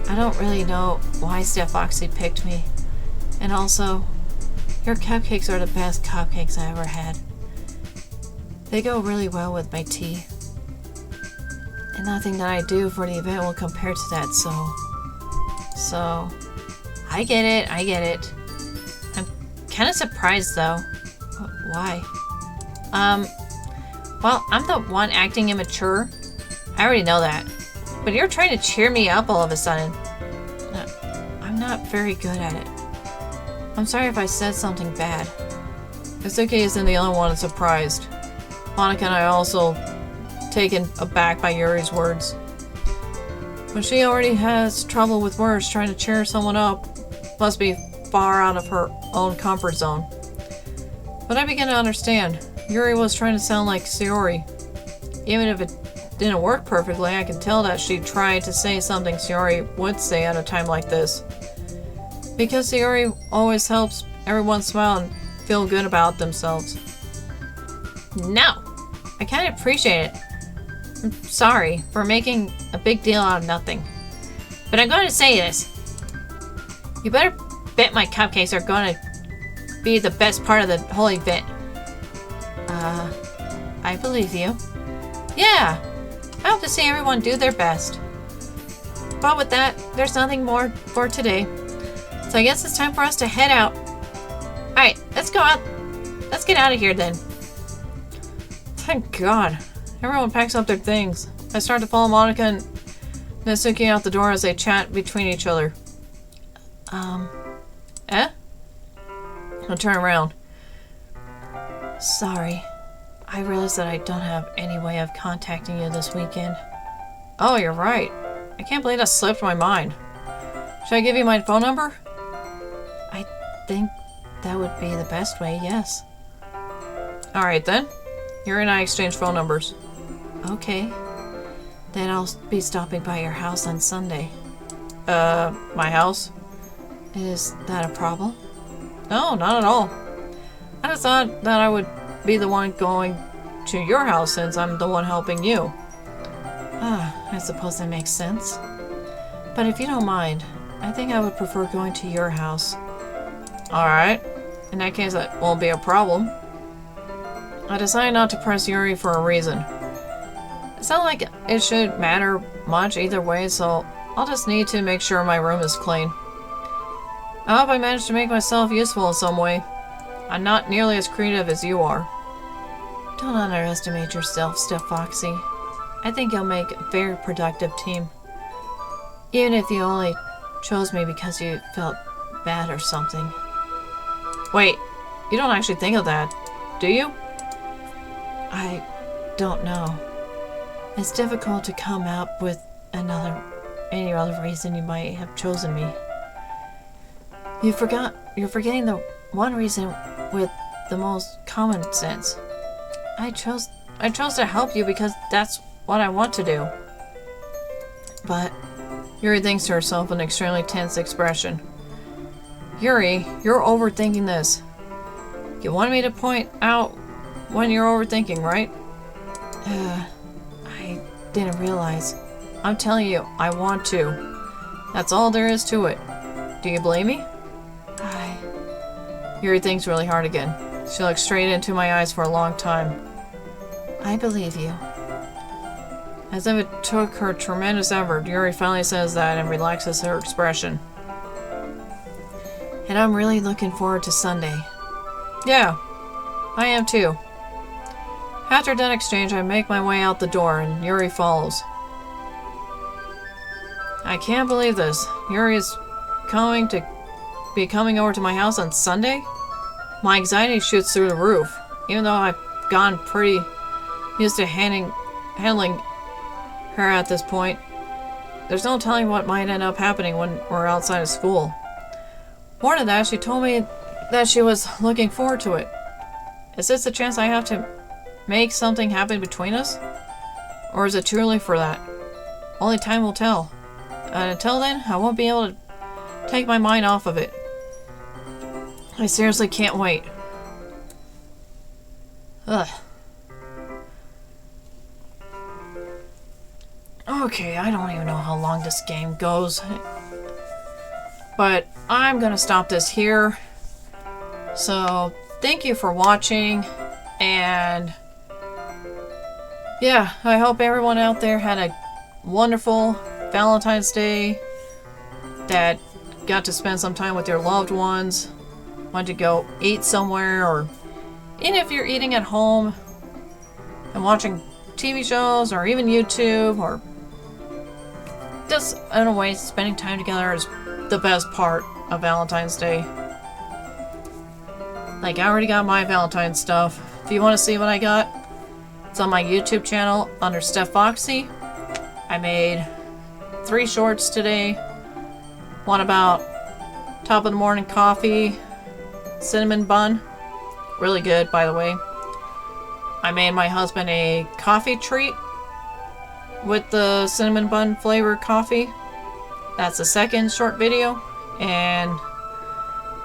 I don't really know why Steph Foxy picked me. And also, your cupcakes are the best cupcakes I ever had. They go really well with my tea. And nothing that I do for the event will compare to that, so, I get it. I'm kind of surprised though. Why? Well, I'm the one acting immature. I already know that. But you're trying to cheer me up all of a sudden. I'm not very good at it. I'm sorry if I said something bad. Isuki isn't the only one surprised. Monica and I are also taken aback by Yuri's words. When she already has trouble with words, trying to cheer someone up must be far out of her own comfort zone. But I begin to understand. Yuri was trying to sound like Sayori. Even if it didn't work perfectly, I can tell that she tried to say something Sayori would say at a time like this. Because Sayori always helps everyone smile and feel good about themselves. No! I kind of appreciate it. I'm sorry for making a big deal out of nothing. But I'm going to say this. You better bet my cupcakes are going to be the best part of the whole event. I believe you. Yeah! I hope to see everyone do their best. But with that, there's nothing more for today. So I guess it's time for us to head out. Alright, let's go out. Let's get out of here then. Thank God. Everyone packs up their things. I start to follow Monica and Natsuki out the door as they chat between each other. Eh? I'll turn around. Sorry. I realized that I don't have any way of contacting you this weekend. Oh, you're right. I can't believe that slipped my mind. Should I give you my phone number? I think that would be the best way, yes. Alright then. Yuri and I exchange phone numbers. Okay. Then I'll be stopping by your house on Sunday. My house? Is that a problem? No, not at all. I just thought that I would be the one going to your house since I'm the one helping you. I suppose that makes sense. But if you don't mind, I think I would prefer going to your house. Alright. In that case, that won't be a problem. I decided not to press Yuri for a reason. It's not like it should matter much either way, so I'll just need to make sure my room is clean. I hope I managed to make myself useful in some way. I'm not nearly as creative as you are. Don't underestimate yourself, Steph Foxy. I think you'll make a very productive team. Even if you only chose me because you felt bad or something. Wait, you don't actually think of that, do you? I don't know. It's difficult to come up with any other reason you might have chosen me. You're forgetting the one reason with the most common sense. I chose to help you because that's what I want to do. But Yuri thinks to herself an extremely tense expression. Yuri, you're overthinking this. You wanted me to point out when you're overthinking, right? I didn't realize. I'm telling you, I want to. That's all there is to it. Do you blame me? Yuri thinks really hard again. She looks straight into my eyes for a long time. I believe you. As if it took her tremendous effort, Yuri finally says that and relaxes her expression. And I'm really looking forward to Sunday. Yeah, I am too. After that exchange, I make my way out the door and Yuri follows. I can't believe this. Yuri is coming over to my house on Sunday? My anxiety shoots through the roof, even though I've gotten pretty used to handling her at this point. There's no telling what might end up happening when we're outside of school. More than that, she told me that she was looking forward to it. Is this a chance I have to make something happen between us? Or is it too early for that? Only time will tell. And until then, I won't be able to take my mind off of it. I seriously can't wait. Ugh. Okay, I don't even know how long this game goes. But I'm gonna stop this here. So thank you for watching, and yeah, I hope everyone out there had a wonderful Valentine's Day, that got to spend some time with your loved ones, went to go eat somewhere, or even if you're eating at home and watching TV shows or even YouTube, or just in a way, spending time together is the best part of Valentine's Day. Like, I already got my Valentine's stuff. If you want to see what I got, it's on my YouTube channel under Steph Foxy. I made 3 shorts today. One about top of the morning coffee, cinnamon bun. Really good, by the way. I made my husband a coffee treat with the cinnamon bun flavored coffee. That's the second short video. And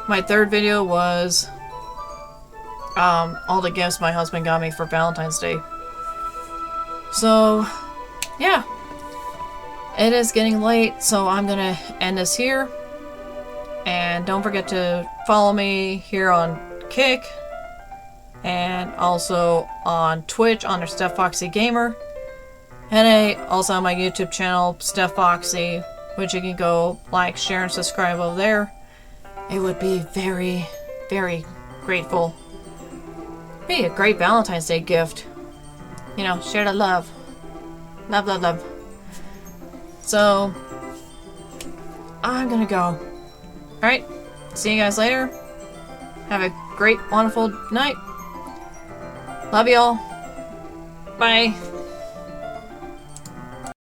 my third video was all the gifts my husband got me for Valentine's Day. So, yeah. It is getting late, so I'm gonna end this here. And don't forget to follow me here on Kick, and also on Twitch under Steph Foxy Gamer. And I also have my YouTube channel, Steph Foxy, which you can go like, share, and subscribe over there. It would be very, very grateful. Be a great Valentine's Day gift. You know, share the love. Love, love, love. So, I'm gonna go. Alright, see you guys later. Have a great, wonderful night. Love y'all. Bye.